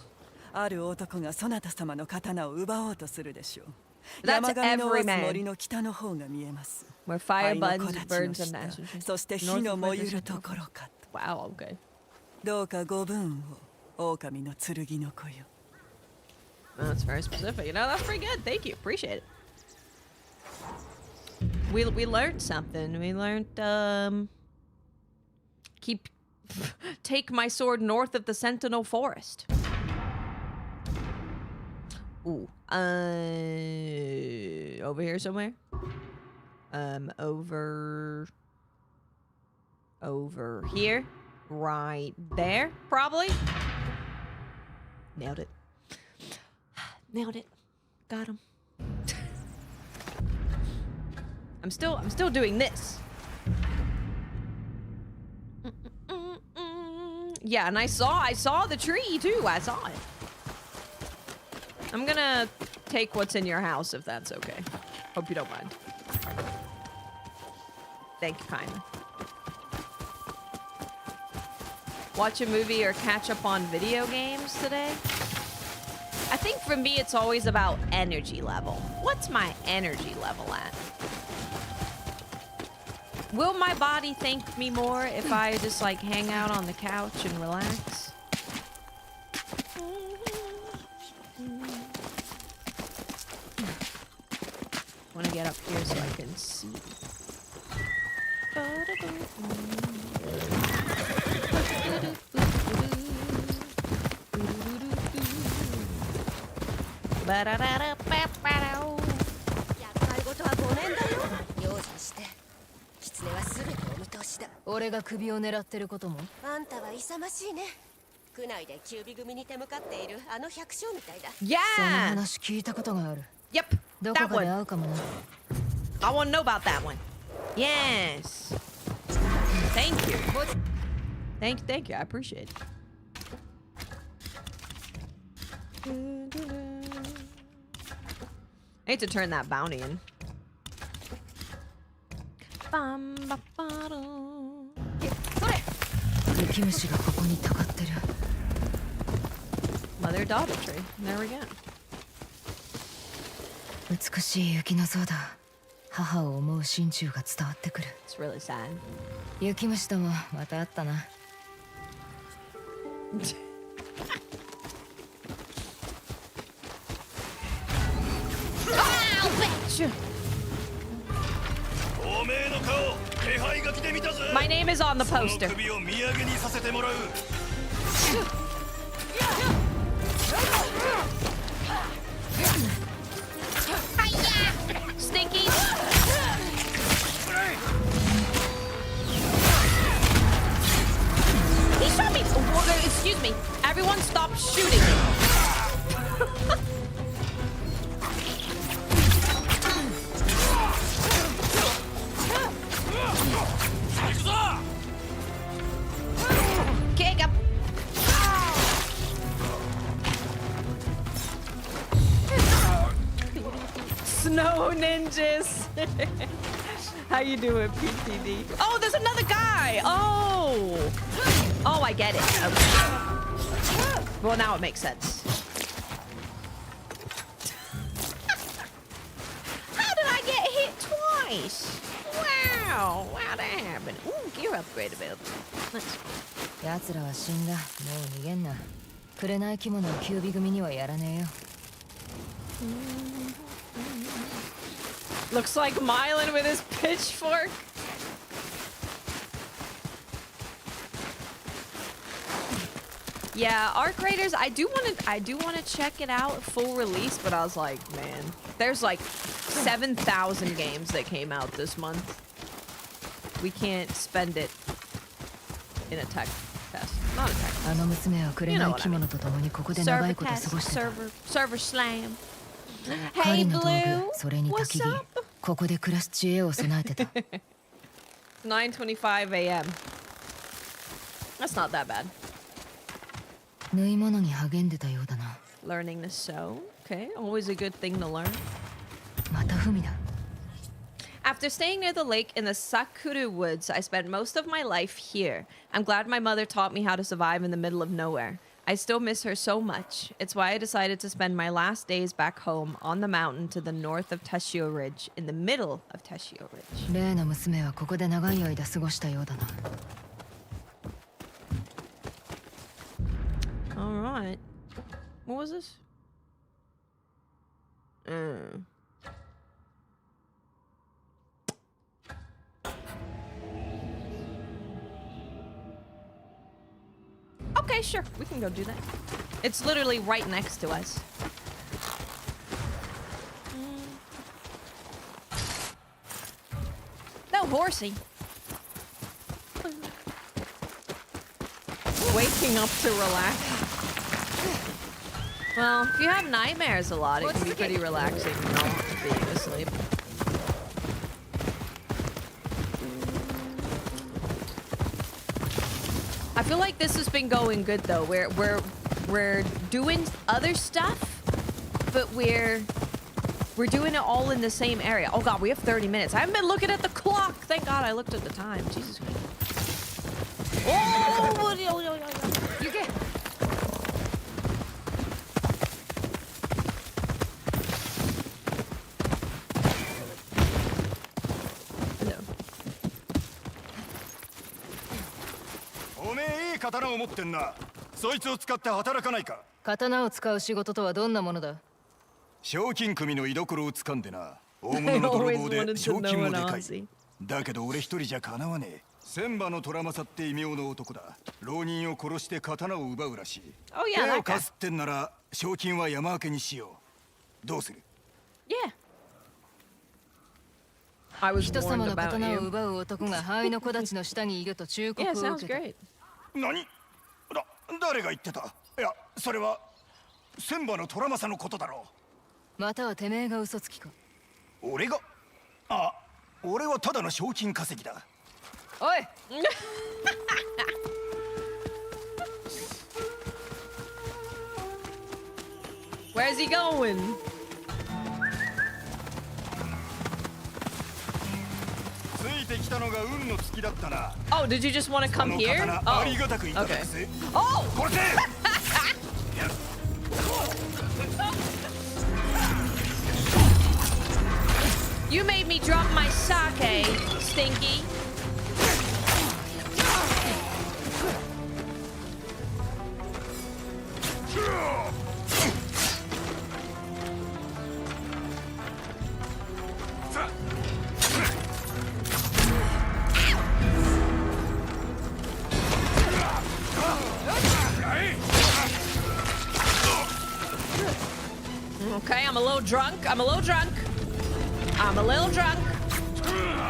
ある男がそなた様の刀を奪おうとするでしょう。That's 山上の every オアス森 man. の北の方が見えます Where fire 灰の burns, 木立 burns の and 下 ashes. そして火 North の of 燃 Fire ゆる Desert. ところかと Wow, okay. どうかご分を狼の剣の子よ Well, that's very specific. You know, that's pretty good. Thank you. Appreciate it. We learned something. We learned keep take my sword north of the Sentinel Forest. Ooh. Over here somewhere? Over here? Right there, probably? Nailed it. Nailed it. Got him. I'm still doing this. Yeah, and I saw the tree too. I saw it. I'm gonna take what's in your house if that's okay. Hope you don't mind. Thank you kindly. Watch a movie or catch up on video games today? I think for me it's always about energy level. What's my energy level at? Will my body thank me more if I just like hang out on the couch and relax? I want to get up here so I can see. Yeah! Yep, that one. I want to know about that one. Yes. Thank you. Thank you. I appreciate it. I need to turn that bounty in. Mother-daughter tree. There we go. 美しい雪の像だ。母を思う心中が伝わってくる。 It's really sad. 雪虫ともまた会ったな。My name is on the poster. Stinky. He shot me. Excuse me. Everyone stop shooting me. Kick him. Snow ninjas. How you doing, PTD? Oh, there's another guy. Oh, I get it. Okay. Well, now it makes sense. How did I get hit twice? Wow, that happened. Ooh, gear upgrade available. Nice. 奴らは死んだ。もう逃げんな。紅着物をキュービ組にはやらねえよ。Looks like Mylan with his pitchfork. Yeah, Arc Raiders, I do want to check it out full release, but I was like, man, there's like 7,000 games that came out this month. We can't spend it in a tech test. Not a tech test. あの娘は紅着物と共にここで長 Server いこと過ご test, してた。 server slam. 狩 Hey りの道 Blue, 具、それに焚 what's き火。 up? ここで暮らす知恵を備えてた。 9:25 a.m. That's not that bad. 縫い物に励んでたようだな。 Learning to sew. Okay, always a good thing to learn. また文だ。 After staying near the lake in the Sakura woods, I spent most of my life here. I'm glad my mother taught me how to survive in the middle of nowhere. I still miss her so much. It's why I decided to spend my last days back home on the mountain to the north of Teshio Ridge, in the middle of Teshio Ridge. 例の娘はここで長い間過ごしたようだな。All right. What was this? Okay, sure. We can go do that. It's literally right next to us. No, horsey. Waking up to relax. Well, if you have nightmares a lot, it can be pretty relaxing not being asleep. I feel like this has been going good though. We're doing other stuff, but we're doing it all in the same area. Oh god, we have 30 minutes. I haven't been looking at the clock. Thank God I looked at the time. Jesus Christ. Oh, you get. Hello. おめえいい刀を持ってんな。そいつを使って働かないか。刀を使う仕事とはどんなものだ。賞金組の居所を掴んでな。大物の泥棒で賞金もでかい。だけど俺一人じゃかなわねえ。千葉の虎政って異名の男だ。浪人を殺して刀を奪うらしい。Oh yeah, 手 that を guy. 貸すってんなら賞金は山分けにしよう。どうする？ Yeah. I was 人様 warned の about 刀を you. 奪う男が灰の子たちの下にいると忠告 Yeah, を sounds 受けた。 great. 何？誰が言ってた？いや、それは千葉の虎政のことだろう。またはてめえが嘘つきか。俺が？あ、俺はただの賞金稼ぎだ。おいWhere's he going? ついてきたのが運の尽きだったな。 Oh, did you just want to こ come の here? 刀 Oh, ありがたくいただ okay. くぜ。 Oh! 殺せ！ You made me drop my sake, Stinky. Okay, I'm a little drunk. I'm a little drunk. I'm a little drunk. Ow.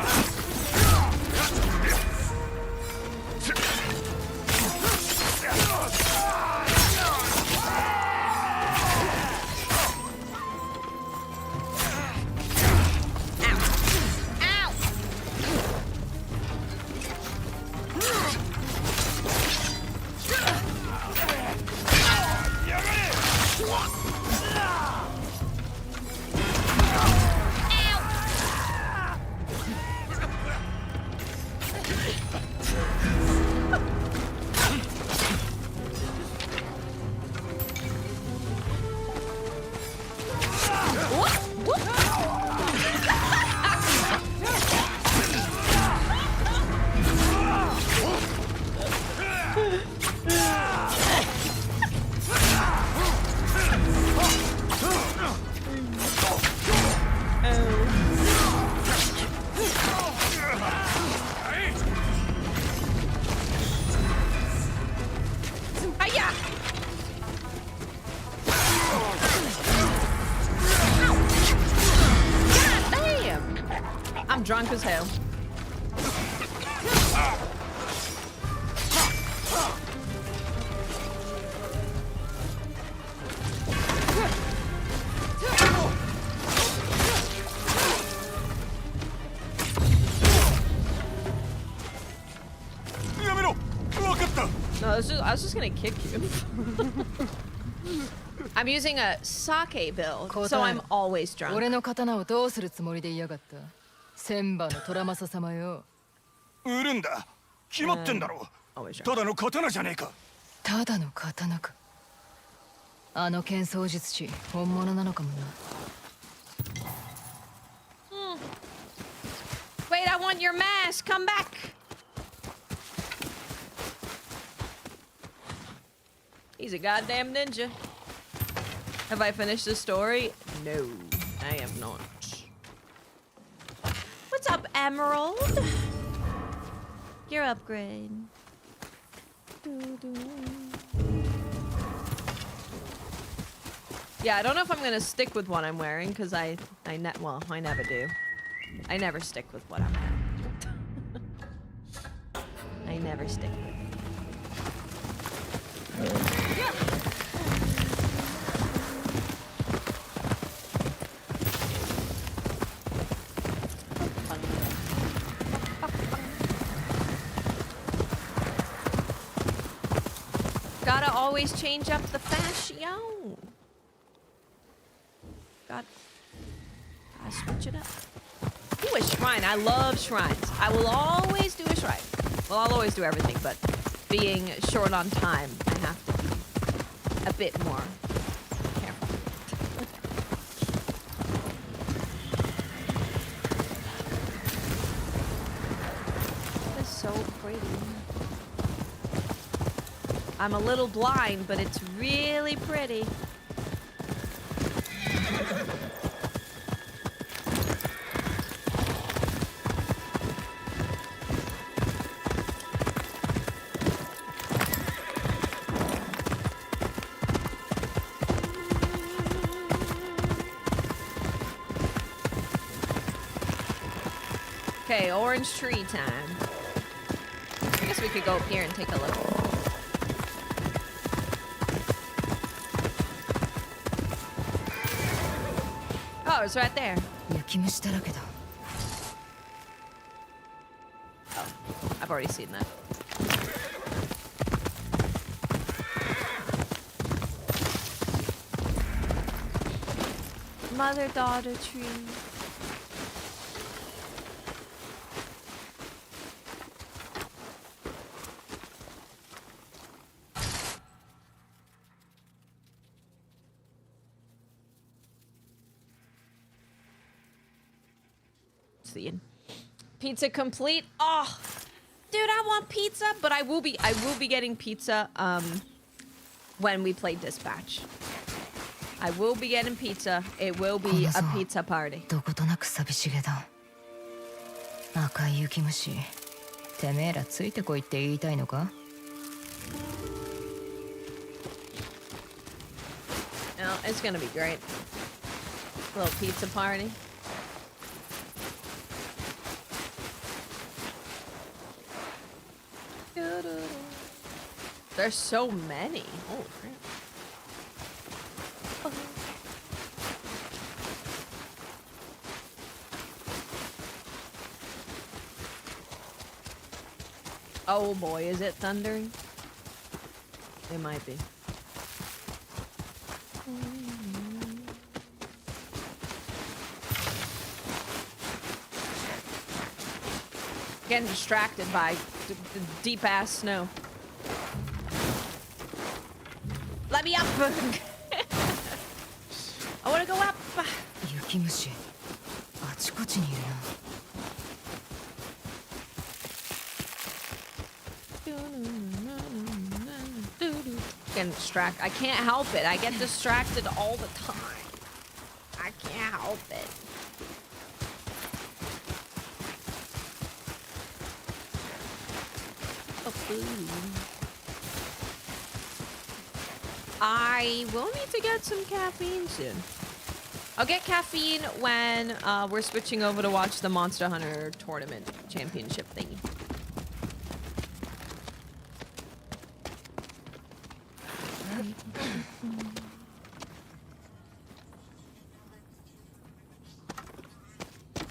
Hiya! God damn! I'm drunk as hell. No, I was just gonna kick you. I'm using a sake bill, so I'm always drunk. 俺の刀をどうするつもりでいやがった。千葉の虎政様よ。売るんだ。決まってんだろう。ただの刀じゃねえか。ただの刀か。あの剣創術師本物なのかもな。Wait, I want your mask. Come back. He's a goddamn ninja. Have I finished the story? No, I have not. What's up, Emerald? Your upgrade. Yeah, I don't know if I'm gonna stick with what I'm wearing because I never do. I never stick with what I'm wearing. I never stick with it. Gotta always change up the fashion. Gotta switch it up. Do a shrine. I love shrines. I will always do a shrine. Well, I'll always do everything, but being short on time, I have to be a bit more careful. It's so pretty. I'm a little blind, but it's really pretty. Okay, orange tree time. I guess we could go up here and take a look. Oh, it's right there. 雪虫だらけだ。 Oh, I've already seen that. Mother-daughter tree. Seeing pizza complete. Oh, dude, I want pizza, but I will be getting pizza when we play Dispatch. I will be getting pizza. It will be a pizza party. どことなく寂しげだ。赤い雪虫、てめえらついてこいって言いたいのか? No, it's gonna be great. A little pizza party. There's so many. Holy crap. Oh boy, is it thundering? It might be. Getting distracted by the deep ass snow. Let me up! I wanna go up! 雪虫、あちこちにいるな。 Getting distracted. I can't help it. I get distracted all the time. I can't help it. I will need to get some caffeine soon. I'll get caffeine when we're switching over to watch the Monster Hunter Tournament Championship thingy.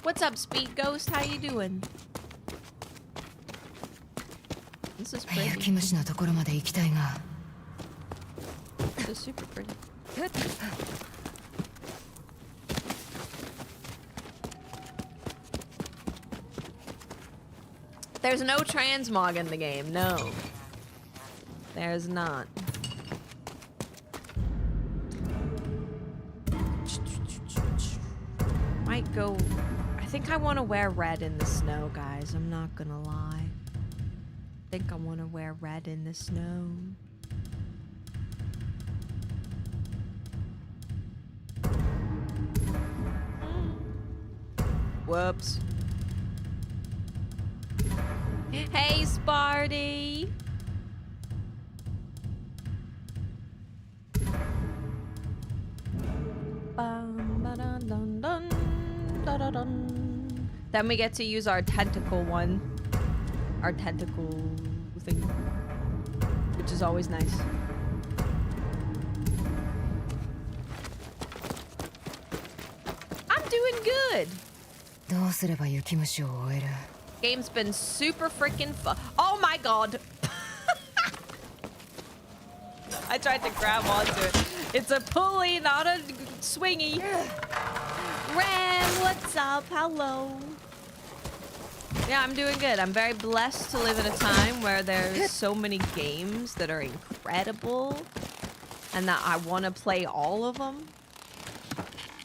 What's up, Speed Ghost? How you doing? This is pretty. 雪虫のところまで行きたいが。 This is super pretty. There's no transmog in the game. No. There's not. go... I think I want to wear red in the snow, guys. I'm not gonna lie. I think I want to wear red in the snow. Whoops. Hey, Sparty! Then we get to use our tentacle one. Our tentacle thing. Which is always nice. I'm doing good! どうすれば雪虫を終える? Game's been super freaking fun. Oh my god! I tried to grab onto it. It's a pulley, not a swingy. Ren, what's up? Hello. Yeah, I'm doing good. I'm very blessed to live in a time where there's so many games that are incredible and that I want to play all of them.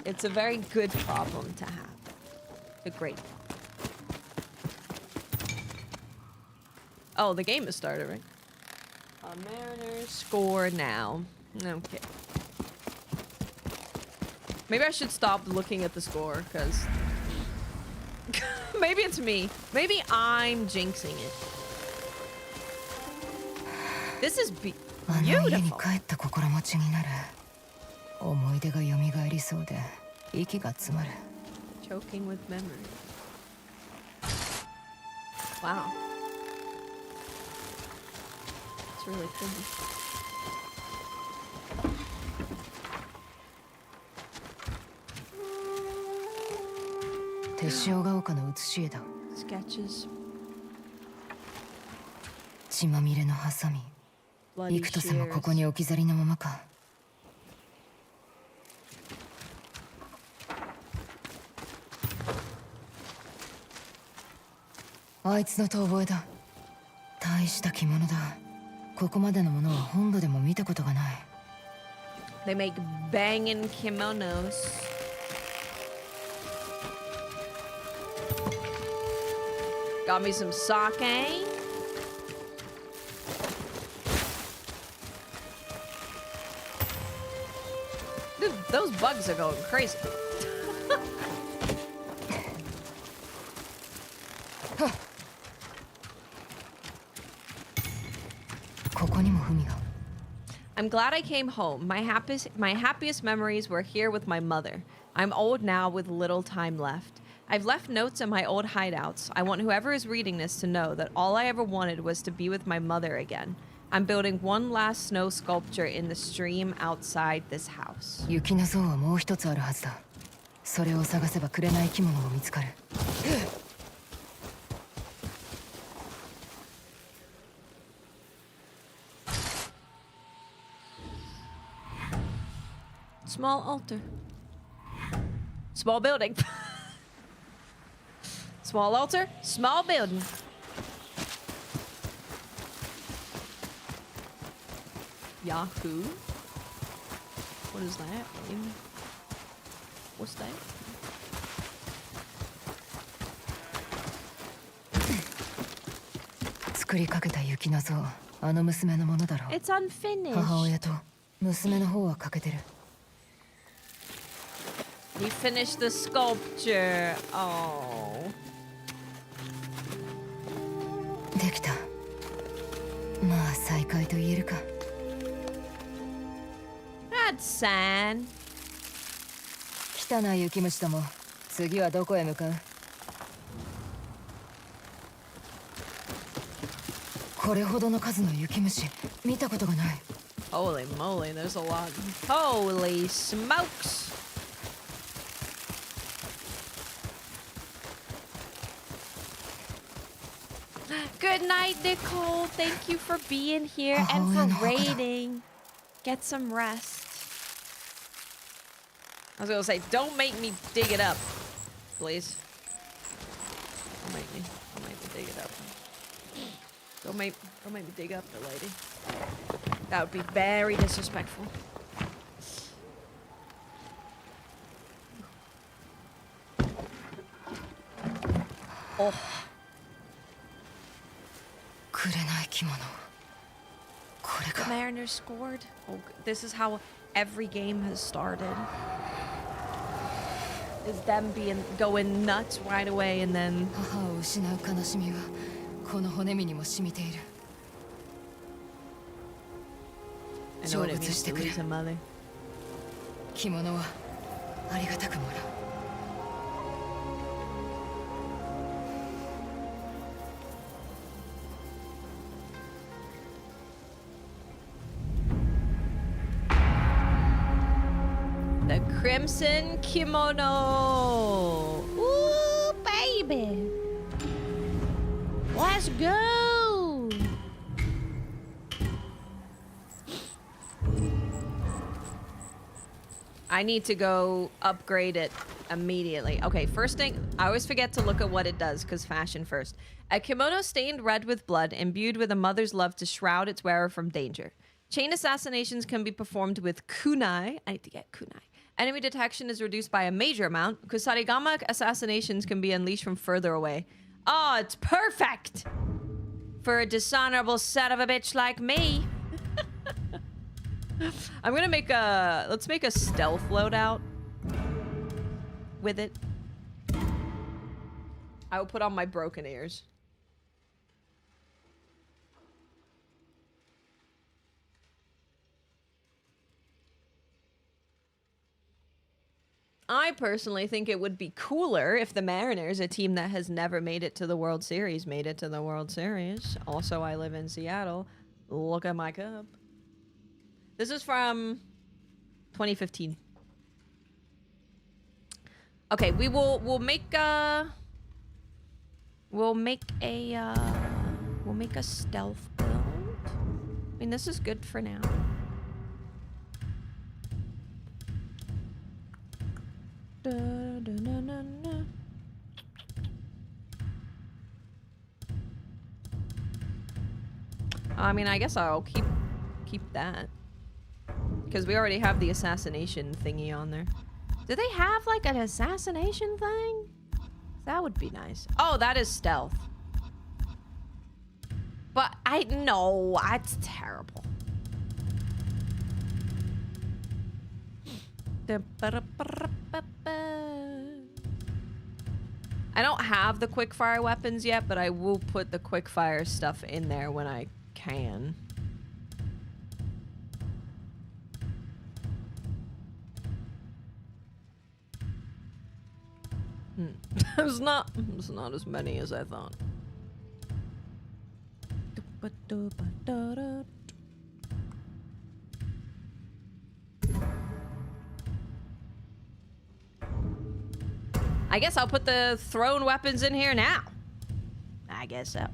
It's a very good problem to have. A great problem. Oh, the game has started, right? Mariners score now. Okay. Maybe I should stop looking at the score, because... maybe it's me. Maybe I'm jinxing it. This is beautiful. あの家に帰った心持ちになる。思い出が蘇りそうで息が詰まる。 Choking with memory. Wow. It's really pretty. Sketches. 血まみれのハサミ。 Bloody 幾年も shears. ここに置き去りのままか。あいつの遠吠えだ。大した着物だ。ここまでのものは本土でも見たことがない。 They make banging kimonos. Got me some sake. Dude, those bugs are going crazy. I'm glad I came home. My happiest memories were here with my mother. I'm old now with little time left. I've left notes in my old hideouts. I want whoever is reading this to know that all I ever wanted was to be with my mother again. I'm building one last snow sculpture in the stream outside this house. 雪の像はもう一つあるはずだ。それを探せばくれない生き物も見つかる。 Small altar. Small building. Small altar, small building. Yahoo? What is that? What's that? It's unfinished. 母親と娘の方は欠けてる。 He finished the sculpture. Oh. できた。まあ再会と言えるか。 That's sad. 汚い雪虫ども、次はどこへ向かう？これほどの数の雪虫、見たことがない。 Holy moly, there's a lot. Holy smokes. Good night, Nicole. Thank you for being here and for raiding. Get some rest. I was gonna say, don't make me dig it up, please. Don't make me dig it up. Don't make me dig up the lady. That would be very disrespectful. Oh. くれない着物をこれ The か Mariners scored. Oh, this is how every game has started. Is them going nuts right away and then 母を失う悲しみはこの骨身にも染みている I know what it 成仏 means して to くれ lose a mother. 着物はありがたくもらう The Crimson Kimono. Ooh, baby. Let's go. I need to go upgrade it immediately. Okay, first thing, I always forget to look at what it does because fashion first. A kimono stained red with blood, imbued with a mother's love to shroud its wearer from danger. Chain assassinations can be performed with kunai. I need to get kunai. Enemy detection is reduced by a major amount. Kusarigama assassinations can be unleashed from further away. Oh, it's perfect! For a dishonorable son of a bitch like me. I'm gonna make a... Let's make a stealth loadout. With it. I will put on my broken ears. I personally think it would be cooler if the Mariners, a team that has never made it to the World Series, made it to the World Series. Also, I live in Seattle. Look at my cup. This is from 2015. Okay, we'll make a stealth build. I mean, this is good for now. I mean, I guess I'll keep that. Because we already have the assassination thingy on there. Do they have, like, an assassination thing? That would be nice. Oh, that is stealth. But no, that's terrible. I don't have the quickfire weapons yet, but I will put the quickfire stuff in there when I can. It's not as many as I thought. I guess I'll put the thrown weapons in here now. I guess so.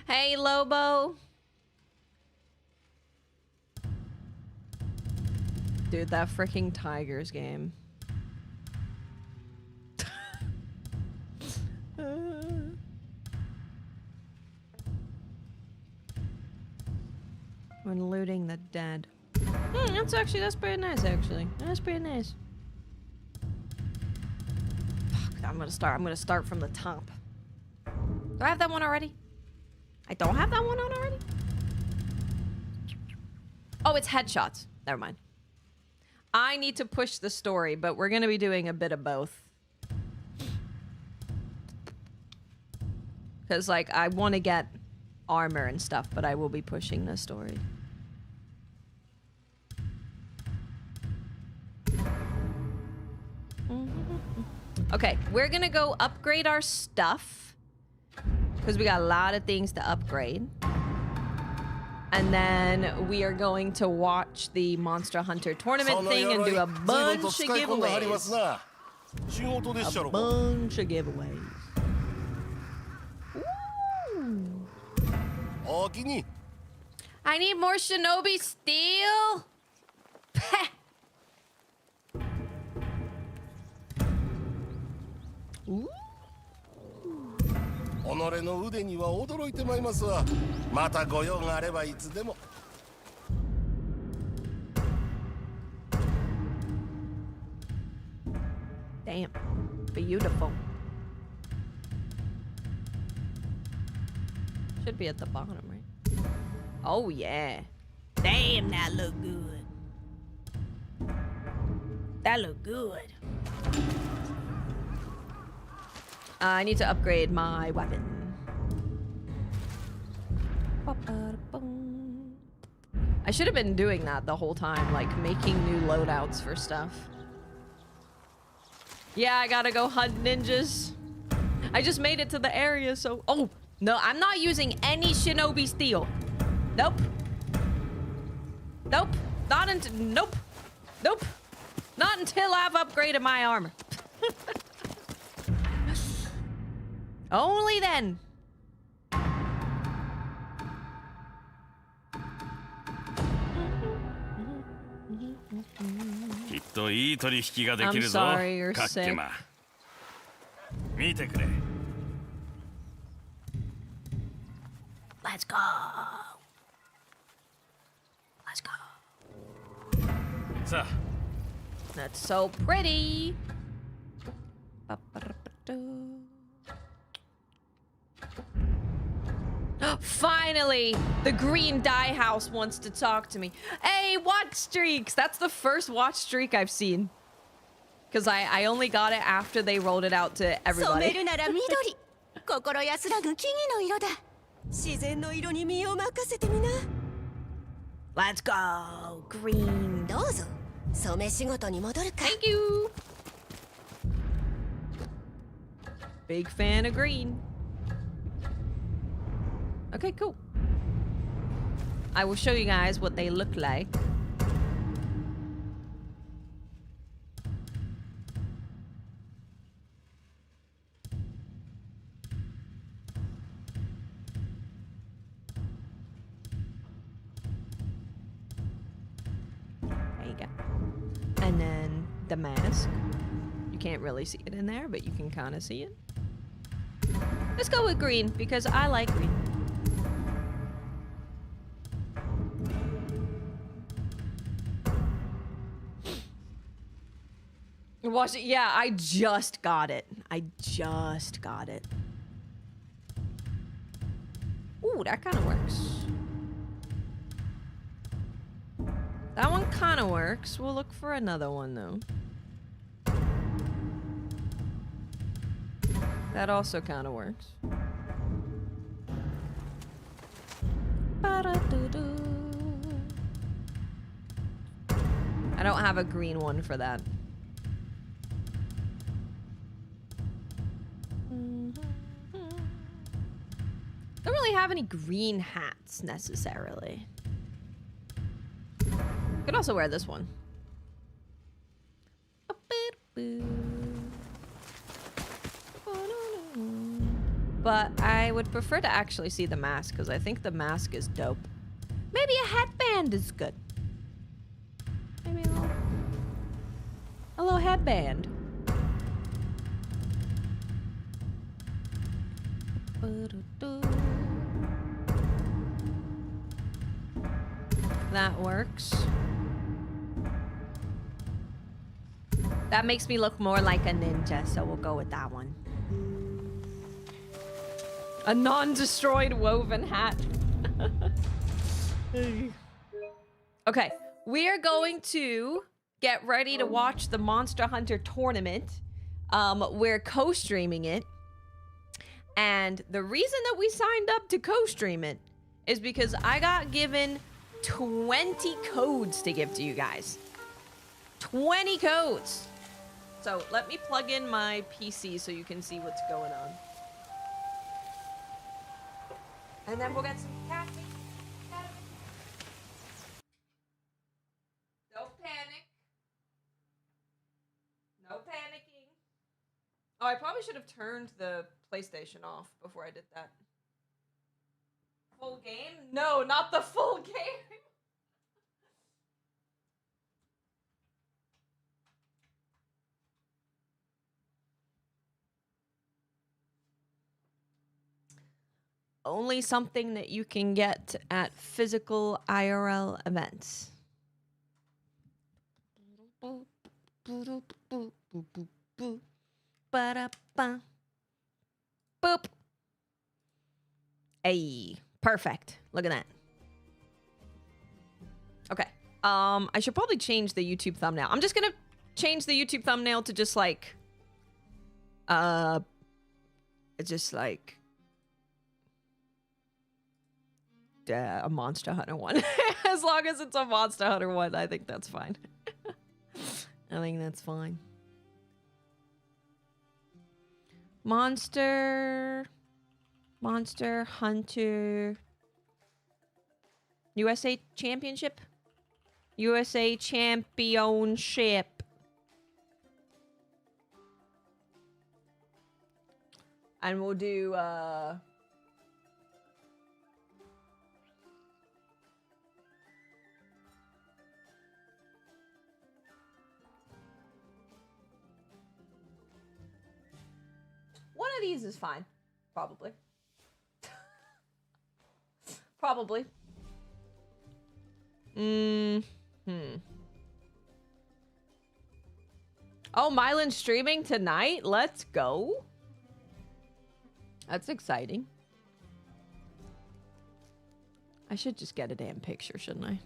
Hey, Lobo. Dude, that freaking Tigers game. When looting the dead. That's pretty nice, actually. That's pretty nice. Fuck, I'm gonna start from the top. Do I have that one already? I don't have that one on already? Oh, it's headshots. Never mind. I need to push the story, but we're gonna be doing a bit of both. Because, like, I want to get armor and stuff, but I will be pushing the story. Okay, we're gonna go upgrade our stuff. Because we got a lot of things to upgrade. And then we are going to watch the Monster Hunter tournament thing and do a bunch of giveaways. A bunch of giveaways. Ooh. I need more Shinobi steel. Ooh. 己の腕には驚いてまいりますわ。またご用があればいつでも。Beautiful. Should be at the bottom, right? Oh, yeah. Damn, that look good. That look good. I need to upgrade my weapon. I should have been doing that the whole time, like making new loadouts for stuff. Yeah, I gotta go hunt ninjas. I just made it to the area, so... Oh, no, I'm not using any shinobi steel. Nope. Nope. Not until... Nope. Nope. Not until I've upgraded my armor. Only then. きっといい取引ができるぞ。 I'm sorry, you're カッケマ。見てくれ。Let's go. Let's go. さあ。 That's so pretty. Finally, the green dye house wants to talk to me. Hey, watch streaks. That's the first watch streak I've seen. Because I only got it after they rolled it out to everybody. 心安らぐ木々の色だ。自然の色に身を任せてみな。Let's go, green. どうぞ。染め仕事に戻るか。Thank you. Big fan of green. Okay, cool. I will show you guys what they look like. There you go. And then the mask. You can't really see it in there, but you can kind of see it. Let's go with green because I like green. Watch it. Yeah, I just got it. I just got it. Ooh, that kind of works. That one kind of works. We'll look for another one, though. That also kind of works. I don't have a green one for that. Don't really have any green hats necessarily. Could also wear this one. But I would prefer to actually see the mask because I think the mask is dope. Maybe a headband is good. Maybe a little headband. That works. That makes me look more like a ninja, so we'll go with that one. A non-destroyed woven hat. Okay, we are going to get ready to watch the Monster Hunter tournament. We're co-streaming it. And the reason that we signed up to co-stream it is because I got given 20 codes to give to you guys. 20 codes. So let me plug in my PC so you can see what's going on. And then we'll get some caffeine. Don't panic. No panicking. Oh, I probably should have turned the PlayStation off before I did that. Full game? No, not the full game. Only something that you can get at physical IRL events. Ba-da-ba. Boop. Hey, perfect. Look at that. Okay. I should probably change the YouTube thumbnail. I'm just gonna change the YouTube thumbnail to just like, a Monster Hunter one. As long as it's a Monster Hunter one, I think that's fine. I think that's fine. Monster Hunter USA Championship. USA Championship. And we'll do one of these is fine. Probably. Probably. Oh, Mylan's streaming tonight? Let's go. That's exciting. I should just get a damn picture, shouldn't I?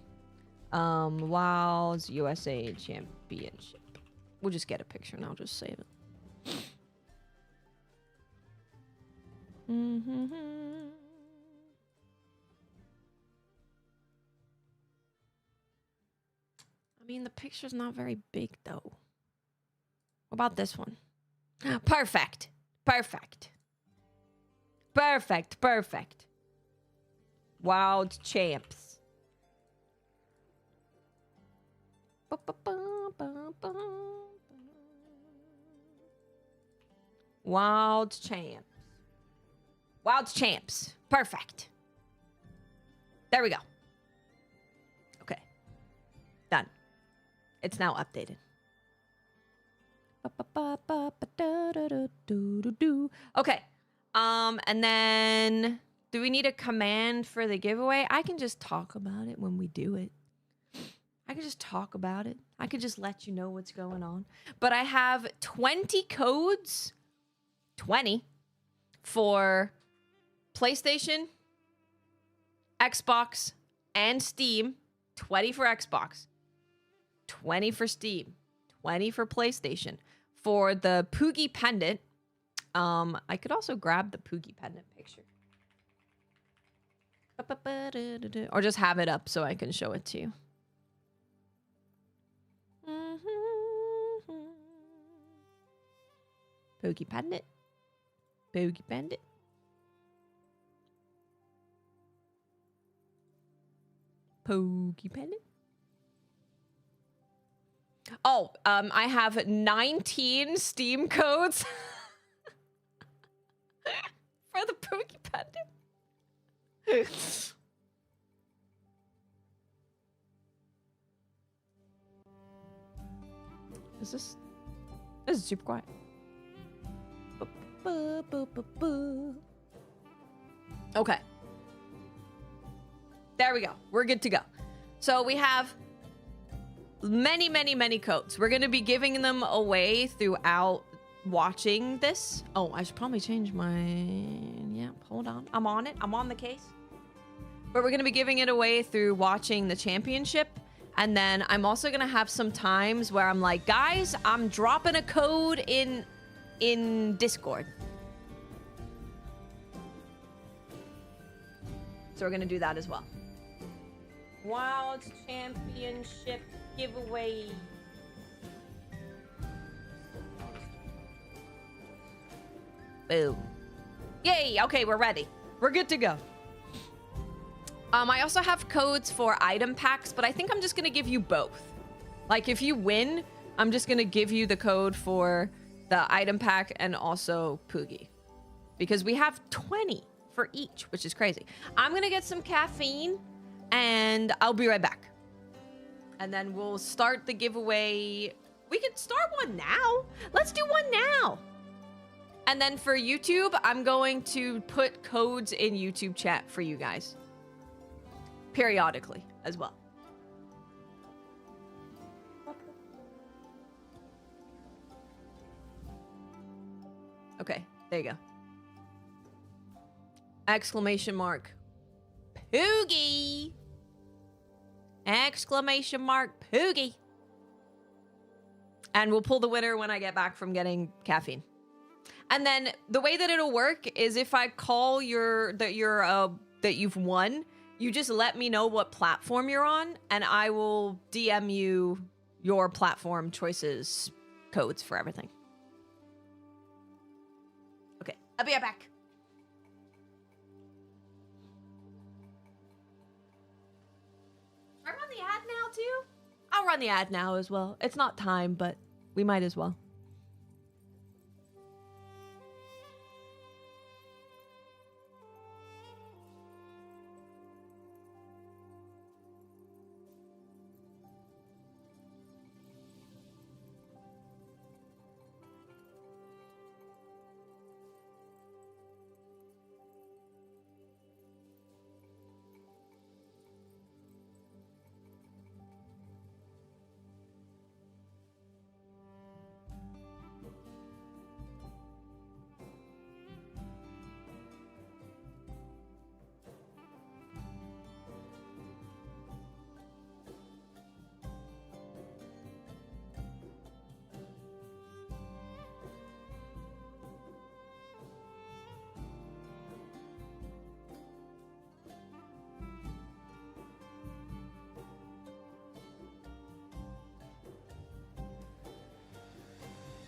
WoW's USA Championship. We'll just get a picture and I'll just save it. I mean, the picture's not very big, though. What about this one? Perfect. Perfect. Perfect. Perfect. Wild champs. Wild champs. Wild champs. Perfect. There we go. Okay. Done. It's now updated. Okay. And then do we need a command for the giveaway? I can just talk about it when we do it. I can just talk about it. I could just let you know what's going on. But I have 20 codes. 20 for PlayStation, Xbox, and Steam. 20 for Xbox. 20 for Steam. 20 for PlayStation. For the Poogie pendant, I could also grab the Poogie pendant picture. Or just have it up so I can show it to you. Poogie pendant. Poogie pendant. Poogie pendant. Oh, I have 19 Steam codes for the Poogie pendant. This is super quiet. Okay. There we go. We're good to go. So we have many, many, many codes. We're going to be giving them away throughout watching this. Oh, I should probably change my... Yeah, hold on. I'm on it. I'm on the case. But we're going to be giving it away through watching the championship. And then I'm also going to have some times where I'm like, guys, I'm dropping a code in Discord. So we're going to do that as well. Wild Championship giveaway. Boom. Yay! Okay, we're ready. We're good to go. I also have codes for item packs, but I think I'm just going to give you both. Like, if you win, I'm just going to give you the code for the item pack and also Poogie. Because we have 20 for each, which is crazy. I'm going to get some caffeine, and I'll be right back. And then we'll start the giveaway. We could start one now. Let's do one now. And then for YouTube, I'm going to put codes in YouTube chat for you guys. Periodically as well. Okay, there you go. Exclamation mark. Poogie! Exclamation mark Poogie. And we'll pull the winner when I get back from getting caffeine. And then the way that it'll work is if I call that you've won, you just let me know what platform you're on, and I will DM you your platform choices, codes for everything. Okay, I'll be right back. I run the ad now too? I'll run the ad now as well. It's not time, but we might as well.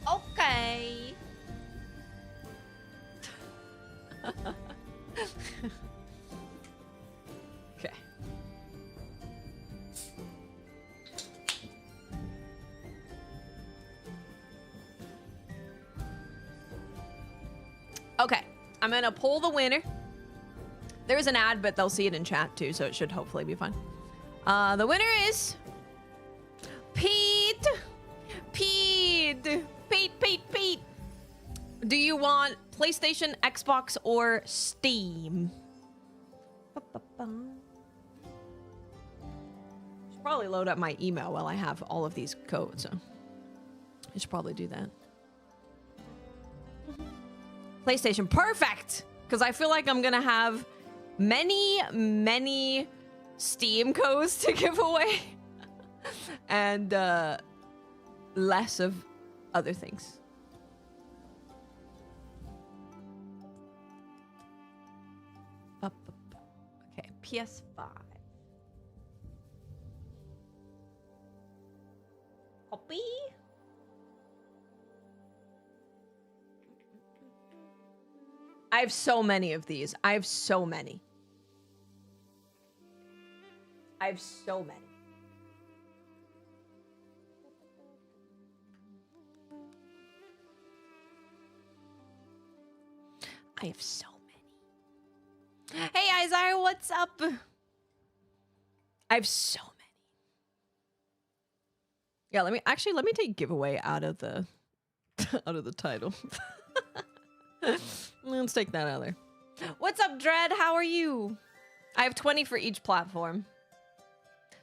Okay. Okay. Okay. I'm gonna pull the winner. There's an ad, but they'll see it in chat too, so it should hopefully be fun. The winner is Pete. Pete. Do you want PlayStation, Xbox, or Steam? Should probably load up my email while I have all of these codes. So I should probably do that. PlayStation, perfect! Because I feel like I'm gonna have many Steam codes to give away. And less of other things. Okay, PS5. Copy. I have so many of these. I have so many. I have so many. I have so many. Hey, Isaiah, what's up? I have so many. Yeah, let me take giveaway out of the title. Let's take that out of there. What's up, Dread? How are you? I have 20 for each platform.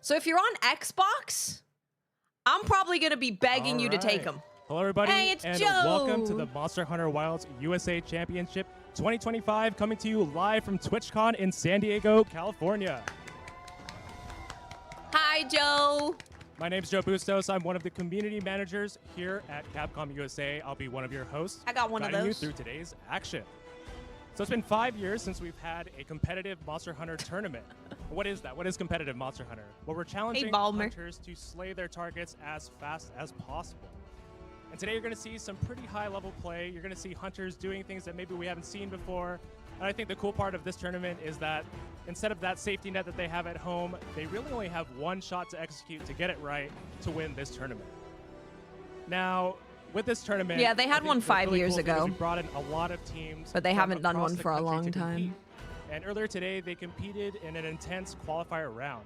So if you're on Xbox, I'm probably gonna be begging you to take them. Hello, everybody, hey, it's and Joe. Welcome to the Monster Hunter Wilds USA Championship 2025, coming to you live from TwitchCon in San Diego, California. Hi, Joe. My name's Joe Bustos. I'm one of the community managers here at Capcom USA. I'll be one of your hosts. I got one of guiding you those. through today's action. So it's been 5 years since we've had a competitive Monster Hunter tournament. What is that? What is competitive Monster Hunter? Well, we're challenging hunters to slay their targets as fast as possible. And today you're going to see some pretty high-level play. You're going to see hunters doing things that maybe we haven't seen before. And I think the cool part of this tournament is that instead of that safety net that they have at home, they really only have one shot to execute to get it right to win this tournament. Now, with this tournament, yeah, they had one 5 years ago. We brought in a lot of teams, but they haven't done one for a long time. And earlier today, they competed in an intense qualifier round.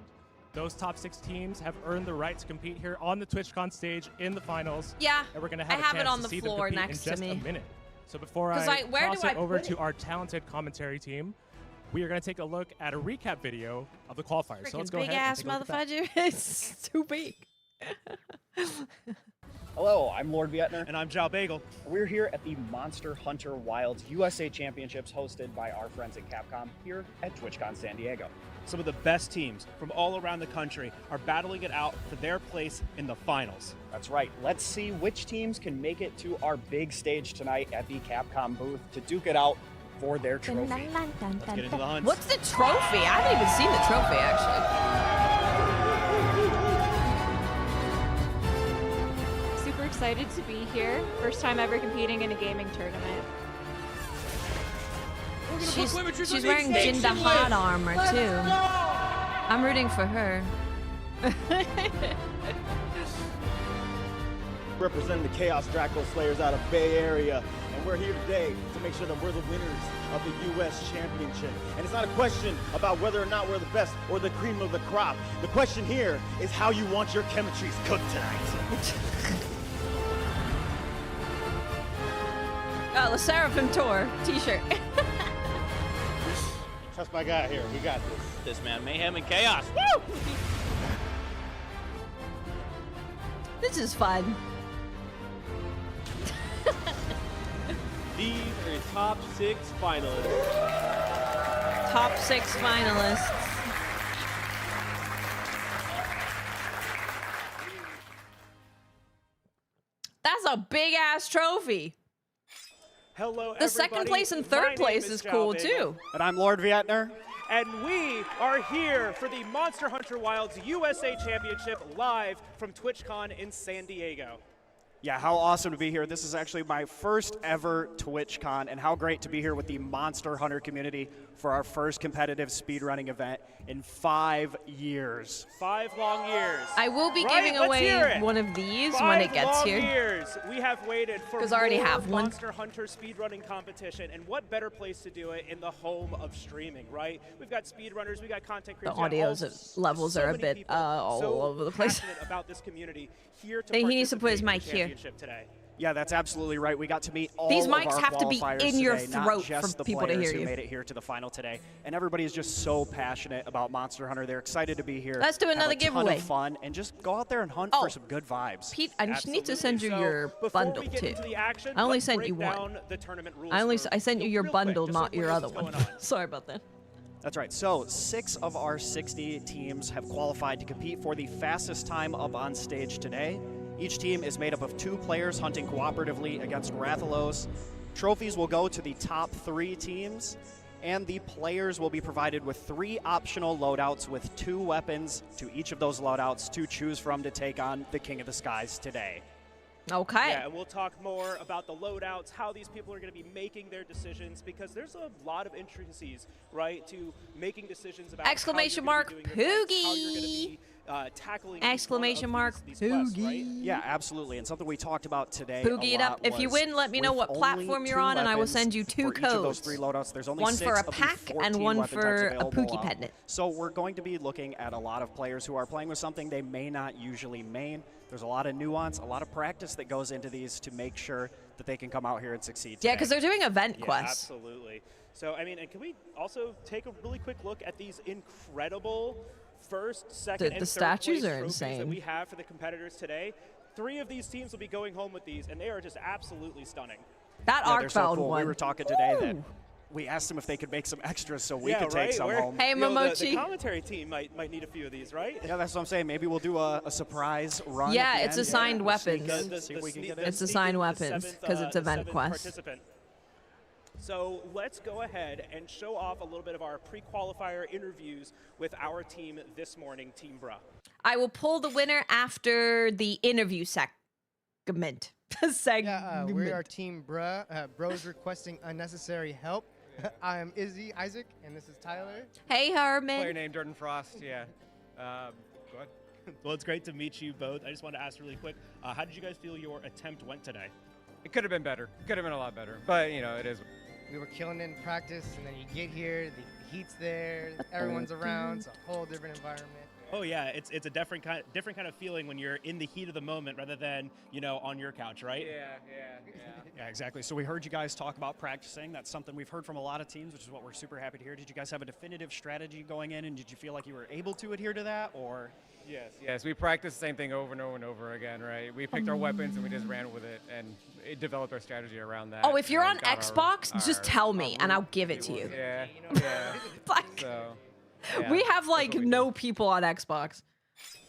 Those top 6 teams have earned the right to compete here on the TwitchCon stage in the finals. Yeah, and we're going to have I have a chance it on to the see floor them compete next in just to me. a minute. So before I toss it over to our talented commentary team, we are going to take a look at a recap video of the qualifiers. So let's go ahead and take a look at that. Big ass motherfucker. It's too big. Hello, I'm Lord Vietner. And I'm Zhao Bagel. We're here at the Monster Hunter Wilds USA Championships hosted by our friends at Capcom here at TwitchCon San Diego. Some of the best teams from all around the country are battling it out for their place in the finals. That's right. Let's see which teams can make it to our big stage tonight at the Capcom booth to duke it out for their trophy. Let's get into the hunt. What's the trophy? I haven't even seen the trophy, actually. Super excited to be here. First time ever competing in a gaming tournament. She's wearing Jinda hot armor, too. I'm rooting for her. Representing the Chaos Draco Slayers out of Bay Area, and we're here today to make sure that we're the winners of the U.S. Championship. And it's not a question about whether or not we're the best or the cream of the crop. The question here is how you want your chemistries cooked tonight. The Seraphim Tour t-shirt. Trust my guy here. We got this. This man, mayhem and chaos. Woo! This is fun. These are your top 6 finalists. Top 6 finalists. That's a big ass trophy. Hello, The second place and third place is cool too. And I'm Lord Vietner. And we are here for the Monster Hunter Wilds USA Championship live from TwitchCon in San Diego. Yeah, how awesome to be here. This is actually my first ever TwitchCon, and how great to be here with the Monster Hunter community for our first competitive speedrunning event in 5 years. 5 long years. I will be giving away one of these when it gets here. 5 long years. We have waited for I already have one. Monster Hunter speedrunning competition, and what better place to do it in the home of streaming, right? We've got speedrunners, we got content The creators. audio levels are a bit all over the place. About this community here to He needs to put his mic participate in the here. championship today. Yeah, that's absolutely right. We got to meet all These of mics our have to be qualifiers in your today, not throat just for the people to players hear who you. made it here to the final today. And everybody is just so passionate about Monster Hunter. They're excited to be here. Let's do another have a ton giveaway. of fun and just go out there and hunt for some good vibes. Pete, I just need to send you So, your before bundle we get too. into the action, I only let's sent break you one. down the tournament rules I sent you your real quick, bundle, just so not your everyone other knows what's one. going on. Sorry about that. That's right. So 6 of our 60 teams have qualified to compete for the fastest time up on stage today. Each team is made up of 2 players hunting cooperatively against Rathalos. Trophies will go to the top 3 teams, and the players will be provided with 3 optional loadouts with 2 weapons to each of those loadouts to choose from to take on the King of the Skies today. Okay. Yeah, and we'll talk more about the loadouts, how these people are going to be making their decisions, because there's a lot of intricacies, right, to making decisions about Exclamation how you're mark, gonna be doing your fights, how you're Poogie. gonna be, tackling Exclamation mark, these quests, right? Poogie. Yeah, absolutely. And something we talked about today Poogie a it up. lot If you was win, let me know with what only platform you're 2 on, and I will weapons send you 2 for each of those codes. 3 loadouts. There's only One 6 for a of the pack and 14 one weapon types for a available Poogie up. pendant. So we're going to be looking at a lot of players who are playing with something they may not usually main. There's a lot of nuance, a lot of practice that goes into these to make sure that they can come out here and succeed today. Yeah, because they're doing event Yeah, quests. absolutely. So, I mean, and can we also take a really quick look at these incredible first, second, and The third statues place are trophies that insane. we have for the competitors today? 3 of these teams will be going home with these, and they are just absolutely stunning. That Yeah, they're so Arkfeld cool. one. We were talking today that we asked them if they could make some extras so we could take some home. Hey, You know, the Momochi. commentary team might need a few of these, right? Yeah, that's what I'm saying. Maybe we'll do a surprise run. Yeah, at the it's end. assigned We'll sneak weapons. in, see if we can get It's it. assigned weapons because it's event seventh quest. participant. So let's go ahead and show off a little bit of our pre-qualifier interviews with our team this morning, Team Bruh. I will pull the winner after the interview segment. Yeah, we are Team Bruh. Bro's requesting unnecessary help. I am Izzy Isaac, and this is Tyler. Hey, Herman. Player name Jordan Frost. Yeah. Go ahead. Well, it's great to meet you both. I just want to ask really quick, how did you guys feel your attempt went today? It could have been better. Could have been a lot better. But, you know, it is. We were killing it in practice, and then you get here, the heat's there, everyone's around, it's a whole different environment. Oh yeah, it's a different kind of feeling when you're in the heat of the moment rather than, you know, on your couch, right? Yeah, exactly. So we heard you guys talk about practicing. That's something we've heard from a lot of teams, which is what we're super happy to hear. Did you guys have a definitive strategy going in, and did you feel like you were able to adhere to that, or? Yes, we practiced the same thing over and over and over again, right? We picked our weapons and we just ran with it, and it developed our strategy around that. Oh, if you're on and got Xbox, just tell me and I'll give it to you. Yeah. Like, So, we have like no people on Xbox.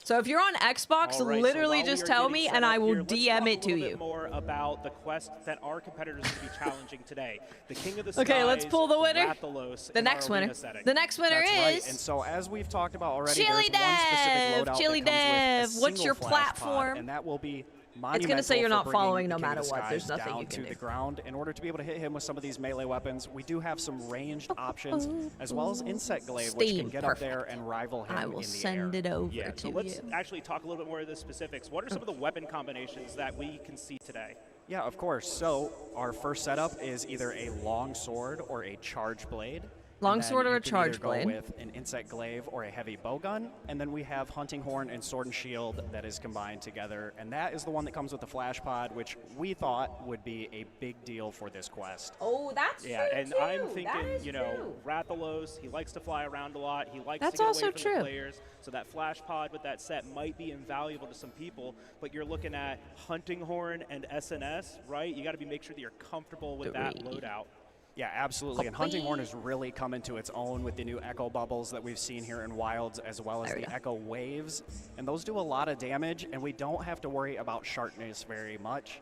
So if you're on Xbox, All right, literally so while just we are tell getting me set and up I will here, let's DM talk it to a little bit you. more about the quest that our competitors will be challenging today. The King of the Skies. Okay, let's pull the winner. Rathalos The in next our arena winner. setting. The next winner That's is right. And so as we've talked about already, Chili there's one specific Dev. loadout Chili that comes with Dev. a What's single your flash platform? pod, and that will be It's gonna say you're not monumental for bringing following the no King of matter the what. There's Skies nothing down you can to do. the ground. In order to be able to hit him with some of these melee weapons, we do have some ranged options, as well as Insect Glaive, which can get up there and rival him I will in the send air. it over Yeah, to so let's you. actually talk a little bit more of the specifics. What are some of the weapon combinations that we can see today? Yeah, of course. So our first setup is either a long sword or a charge blade. Long And then sword or you a can charge either go blade. with an insect glaive or a heavy bowgun, and then we have hunting horn and sword and shield that is combined together, and that is the one that comes with the flash pod, which we thought would be a big deal for this quest. Oh, that's Yeah, true and too. I'm That thinking, is you know, true. Rathalos, he likes to fly around a lot. He likes That's to get also away from true. the players. So that flash pod with that set might be invaluable to some people, but you're looking at hunting horn and SNS, right? You got to make sure that you're comfortable with that loadout. Yeah, absolutely. And Hunting Horn has really come into its own with the new Echo Bubbles that we've seen here in Wilds, as well as the Echo Waves. And those do a lot of damage, and we don't have to worry about sharpness very much.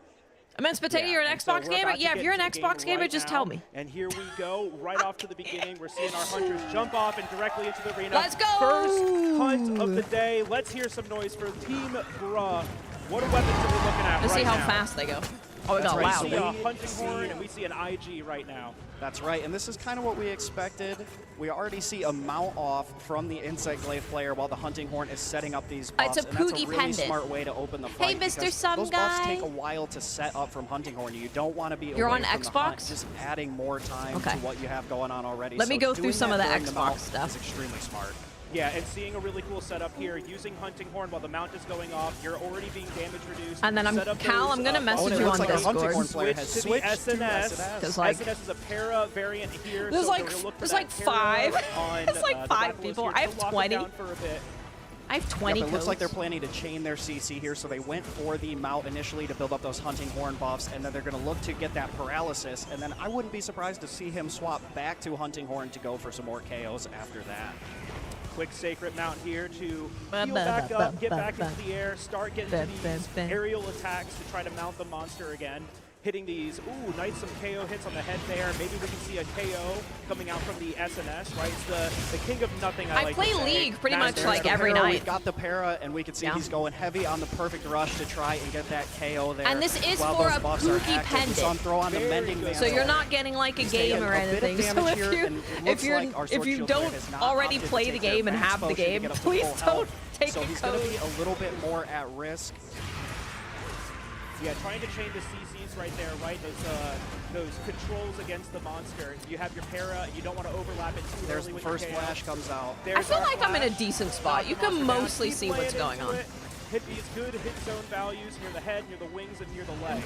Immense Potato, you're an and so Xbox we're gamer? about to Yeah, if get you're an into the game Xbox gamer, right just now. tell me. And here we go, right off to the beginning. We're seeing our hunters jump off and directly into the arena. Let's go! First hunt of the day. Let's hear some noise for Team Bruh. What weapons are we looking at Let's right see how now? fast they go. Oh, it That's got right. loud. We see a hunting horn and we see an IG right now. That's right, and this is kind of what we expected. We already see a mount off from the Insect Glaive player while the Hunting Horn is setting up these buffs, It's a and that's a Poogie really pendant. smart way to open the Hey, fight. Mr. because Some those buffs Guy. take a while to set up from Hunting Horn. You don't want to be You're away on from the hunt, Xbox? just adding more time Okay. to what you have going on already. Let me So go through doing some that of the during Xbox mount stuff. is extremely smart. Yeah, and seeing a really cool setup here, using hunting horn while the mount is going off, you're already being damage reduced. And then Set up Cal, those, I'm gonna message it you looks on like our Hunting Horn Discord. player has Switch switched to the to SNS. Because, like, SNS is a para variant here. There's so like- we're gonna look for there's that like para five. on, There's like the 5 Rathalos people. here I to have lock it 20. down for a bit. I have 20 Yep, it looks like they're codes. planning to chain their CC here, so they went for the mount initially to build up those Hunting Horn buffs, and then they're going to look to get that paralysis, and then I wouldn't be surprised to see him swap back to Hunting Horn to go for some more KOs after that. Quick sacred mount here to heal back up, get back into the air, start getting to these aerial attacks to try to mount the monster again. Hitting these, ooh, nice some KO hits on the head there. Maybe we can see a KO coming out from the SNS, right? It's the king of nothing, I like play to say. League pretty much Master. like every Para, night. We've got the para, and we can see he's going heavy on the perfect rush to try and get that KO there. And this is while for those a buffs are Poogie active. We saw him throw on the Very mending good. So mantle. you're not getting like a He's game taking or a bit of anything. So damage if here, you and it looks like our Sword Shield player don't has not already opted to play the take their game and max have the potion to game, get up to please full don't health. take So a he's going to code. be a little bit more at risk. Yeah, trying to chain the CCs right there, right? Those controls against the monster. You have your para, you don't want to overlap it too There's early the with first your KO. flash comes out. I There's feel our like I'm in a flash. decent spot. Knock You the can monster down. mostly Keep see what's playing going into on. it. Hit these good hit zone values near the head, near the wings, and near the leg.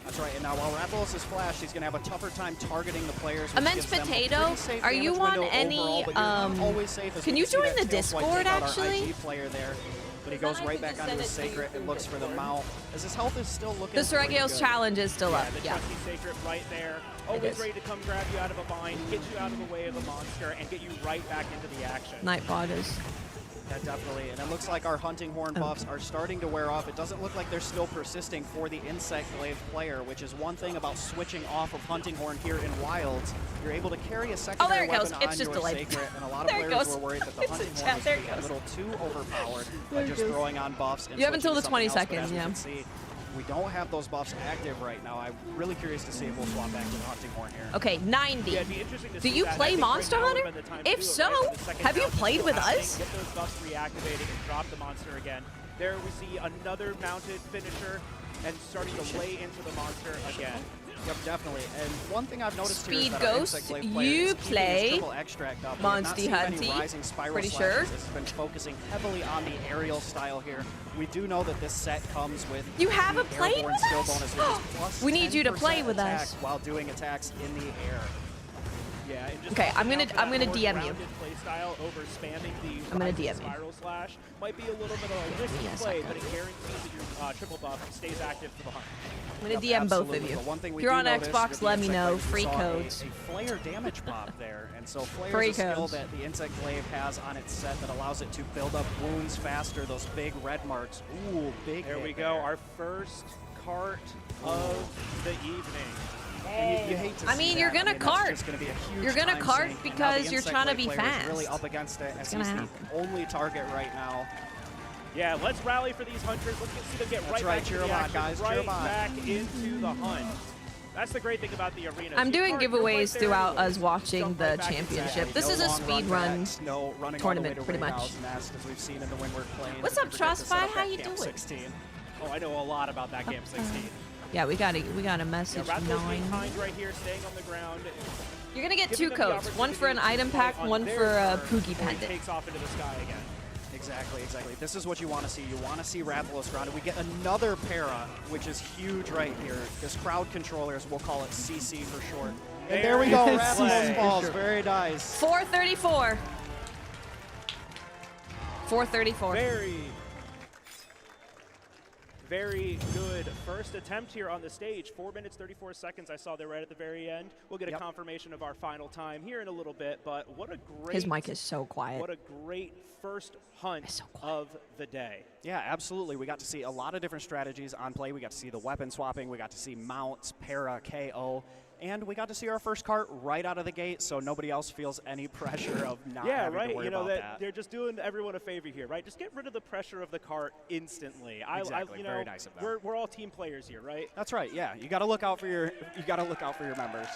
That's right, and now while Rathalos is flashed, he's going to have a tougher time targeting the players. which Immense gives them a Potato, pretty safe are you damage on window any, overall, but you're not always safe, as can we you see join that the tail swipe Discord, take out our actually? IG player there, but he Then goes I right can back just onto send his it to you Sacred and through looks for the Discord. mount, as his health is still looking The pretty Surregios good. challenge is still up. The Yeah. trusty sacred right there. Always ready to come grab you out of a bind, get you out of the way of the monster, and get you right back into the action. Nightbot is. Yeah, definitely. And it looks like our Hunting Horn buffs are starting to wear off. It doesn't look like they're still persisting for the Insect Glaive player, which is one thing about switching off of Hunting Horn here in Wilds. You're able to carry a secondary there it goes. weapon It's on just your delayed. Sacred, and a lot of There it players goes. were worried that the It's Hunting in Horn chat. was There being it a goes. little too overpowered There by it just goes. throwing on buffs and You have switching until to the 20 something else, seconds, but as we yeah. can see, we don't have those buffs active right now. I'm really curious to see if we'll swap back to the Hunting Horn here. Okay, 90. Yeah, it'd be interesting to Do see you that. I play think right Monster now Hunter? would've been the time to If do it, so, right? The second have you mount is played still with happening. us? Get those buffs reactivating and drop the monster again. There we see another mounted finisher and starting to lay into the monster again. Yep, definitely. And one thing I've noticed Speed here is that Ghost, our Insect Glaive player you is keeping play his triple extract up. Monster We have not seen Hunty, any rising spiral pretty slashes. sure. This has been focusing heavily on the aerial style here. We do know that this set comes with You haven't the played airborne with skill us? bonus, which is plus We need you to 10% play with attack us. while doing attacks in the air. Yeah, and just Okay, I'm gonna opting out for that more DM you. grounded play style over spamming the I'm gonna rising DM you. spiral slash might be a little bit of a risky Yes, play, okay. but it guarantees that your triple buff stays active for the hunt. I'm gonna DM both of you. If you're on Xbox, let me know. Free codes. A flare damage pop there, and so flare Free is a skill codes. that the Insect Glaive has on its set that allows it to build up wounds faster. Those big red marks. Ooh, big. There hit we go, our first cart of the evening. And you hate to I see mean, that. you're gonna that's cart. just gonna be a huge You're gonna time cart sink, and now because the you're Insect trying to Glaive be player is fast. really up against it, as gonna he's happen. the only target right now. Yeah, let's rally for these hunters. Let's see them get That's right right, back cheer to the 'em on, action, guys, cheer right 'em on. back into the hunt. That's the great thing about the arena. I'm So doing you're right giveaways there throughout anyways. us watching Jump the right back into championship. that. This is a long speed run run backs, no running all the way tournament, to pretty much. Ringhouse Nest, as we've seen in the Windward Plains. What's Don't up, forget to set Trustfy? up How that you Camp doing? 16. Oh, I know a lot about that Camp 16. Yeah, we got a message. Yeah, Rattlers being 9. kind right here, staying on the ground. You're gonna get Giving two them the codes. One for an opportunity item to pack, fight on one their for a turn Poogie before he Pendant. takes off into the sky again. Exactly, exactly. This is what you want to see. You want to see Rathalos grounded. We get another para, which is huge right here. This crowd controllers, we'll call it CC for short. And there we go, Rathalos falls. Very nice. 434. 434. Very good first attempt here on the stage. 4 minutes, 34 seconds. I saw there right at the very end. We'll get a confirmation of our final time here in a little bit, but what a great... His mic is so quiet. What a great first hunt of the day. Yeah, absolutely. We got to see a lot of different strategies on play. We got to see the weapon swapping. We got to see mounts, para, KO. And we got to see our first cart right out of the gate, so nobody else feels any pressure of not having to worry about that. They're just doing everyone a favor here, right? Just get rid of the pressure of the cart instantly. Exactly. Very nice of them. We're all team players here, right? That's right. Yeah, you got to look out for your members.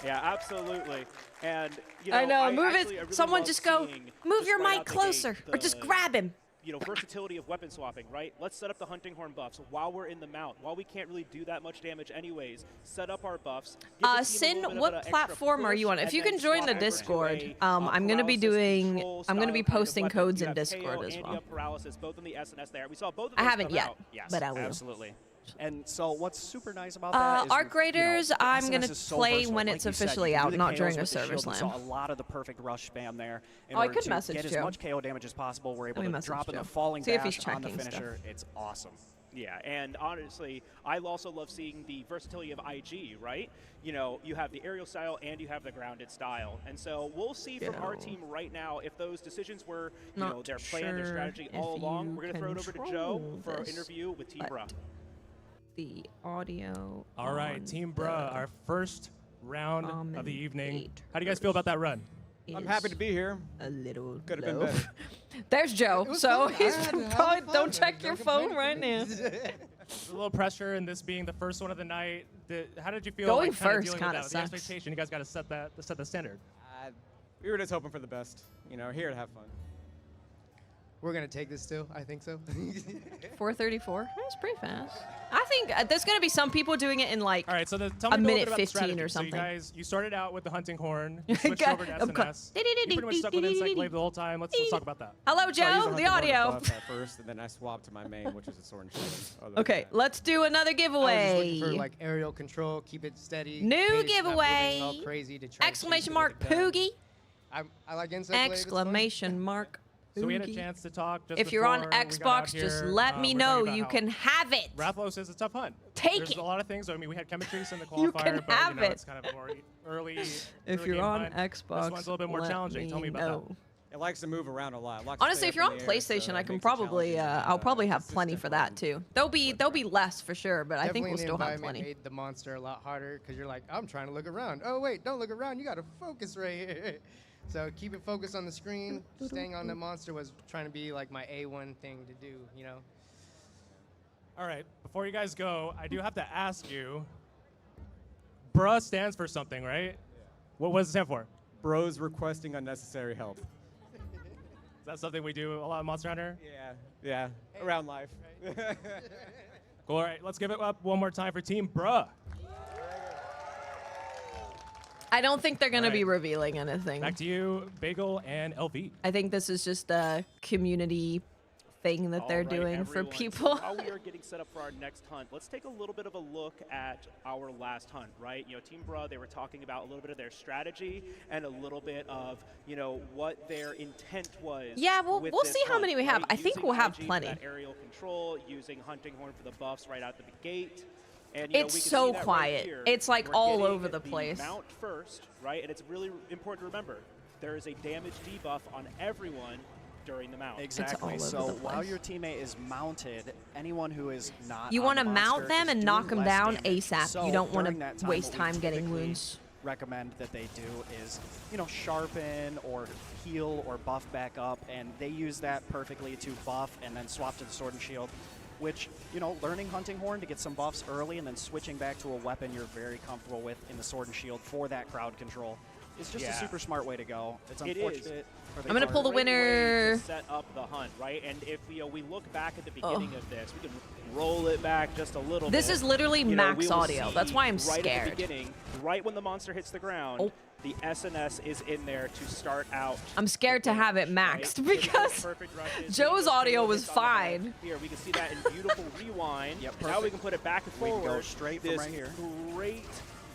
Yeah, absolutely. And you know, I know. Move actually, I it. really Someone love just go. seeing Move just your right mic out the closer, gate, or just grab him. You know, versatility of weapon swapping, right? Let's set up the hunting horn buffs while we're in the mount. While we can't really do that much damage anyways, set up our buffs. Sin, what platform are you on? If you can join the Discord, I'm gonna be posting codes in Discord as well. Paralysis, both on the SNS there. We saw both of I those haven't come yet, out. Yes, but I will. Absolutely. And so what's super nice about that is, Arc Raiders, I'm SNS gonna is so play versatile. when Like it's you said, officially you can out, do the not KOs during a with the server shield. We slam. saw a lot of the perfect rush spam there. In Oh, I order could to message get as Joe. much KO damage as possible. We're able Let me to message drop in Joe. the falling See if he's dash on the checking stuff. finisher. It's awesome. Yeah, and honestly, I also love seeing the versatility of IG, right? You know, you have the aerial style and you have the grounded style. And so we'll see from our team right now if those decisions were, you know, their plan, their strategy all along. We're going to throw it over to Joe for our interview with Team Bruh. The audio. All right, Team Bruh, our first round of the evening. How do you guys feel about that run? I'm happy to be here. A little Could have been low. better. There's Joe. was So fun. he's I had probably fun, don't man. check your Don't phone complain. right now. A little pressure in this being the first one of the night. How did you feel? Going like, kinda first dealing with kinda that? The sucks. expectation. You guys got to set the standard. We were just hoping for the best. You know, here to have fun. We're gonna take this still. I think so. 434. That's pretty fast. I think there's gonna be some people doing it in like All right, so tell a me minute little bit about the 15 strategy. or something. So you guys, you started out with the hunting horn. You switched over to Of SNS. You pretty much stuck with Insect Glaive the whole time. Let's talk about that. Hello, So I used Joe. hunting The horn to audio. buff at first, and then I swapped to my main, which is a sword and shield. Okay, let's do another I was giveaway. just looking for like aerial control, keep it steady. New pace, not moving giveaway. all crazy to try to Exclamation chase it mark with a gun. Poogie. I like Insect Glaive, it's fun. Exclamation mark. So we had a Poogie. chance to talk just If you're on before we got out Xbox, just here. let me We're know. talking about You how can have it. Rathalos is a tough hunt. Take There's it. a lot of things. I mean, we had chemistries in the You qualifier, can but have you know, it. it's kind of more early. If early you're game on hunt. Xbox, this one's a little bit more let challenging. Tell me about know. that. It likes to move around a lot. Likes to Honestly, stay if you're up on in the air, PlayStation, so I it can makes it probably, challenging, I'll probably have consistent plenty for that too. There'll be less for sure, but I think Definitely we'll still the have environment plenty. made the monster a lot harder because you're like, I'm trying to look around. Oh wait, don't look around. You got to focus right here. So keep it focused on the screen. Staying on the monster was trying to be like my A1 thing to do, you know. All right, before you guys go, I do have to ask you. Bruh stands for something, right? What does it stand for? Bros requesting unnecessary help. Is that something we do a lot in Monster Hunter? Yeah, around life. Cool. All right, let's give it up one more time for Team Bruh. I don't think they're gonna be revealing anything. Back to you, Bagel and LV. I think this is just a community thing that they're doing for people. So while we are getting set up for our next hunt, let's take a little bit of a look at our last hunt, right? You know, Team Bruh, they were talking about a little bit of their strategy and a little bit of, you know, what their intent was. Yeah, we'll see how many we have. I think we'll have plenty. That aerial control, using Hunting Horn for the buffs right out the gate. And, you know, It's so quiet. Right, it's like we're all getting over the place. Mount first, right? And it's really important to remember there is a damage debuff on everyone during the mount. Exactly. So while your teammate is mounted, anyone who is not, you want to mount monster them and is knock doing them less down damage. ASAP. So you don't want during that to waste what we time getting typically wounds. Recommend that they do is, you know, sharpen or heal or buff back up, and they use that perfectly to buff and then swap to the sword and shield. Which, you know, learning Hunting Horn to get some buffs early and then switching back to a weapon you're very comfortable with in the sword and shield for that crowd control is just a super smart way to go. It's unfortunate. I'm gonna pull the winner. To set up the hunt, right? And if we look back at the beginning of this, we can roll it back just a little bit. This is literally max audio. That's why I'm right scared. At the beginning, right when the monster hits the ground, the SNS is in there to start out. I'm scared to have it maxed because Joe's audio was fine. Here, we can see that in beautiful rewind. Yep, now we can put it back and forward. We can go straight from right here. Great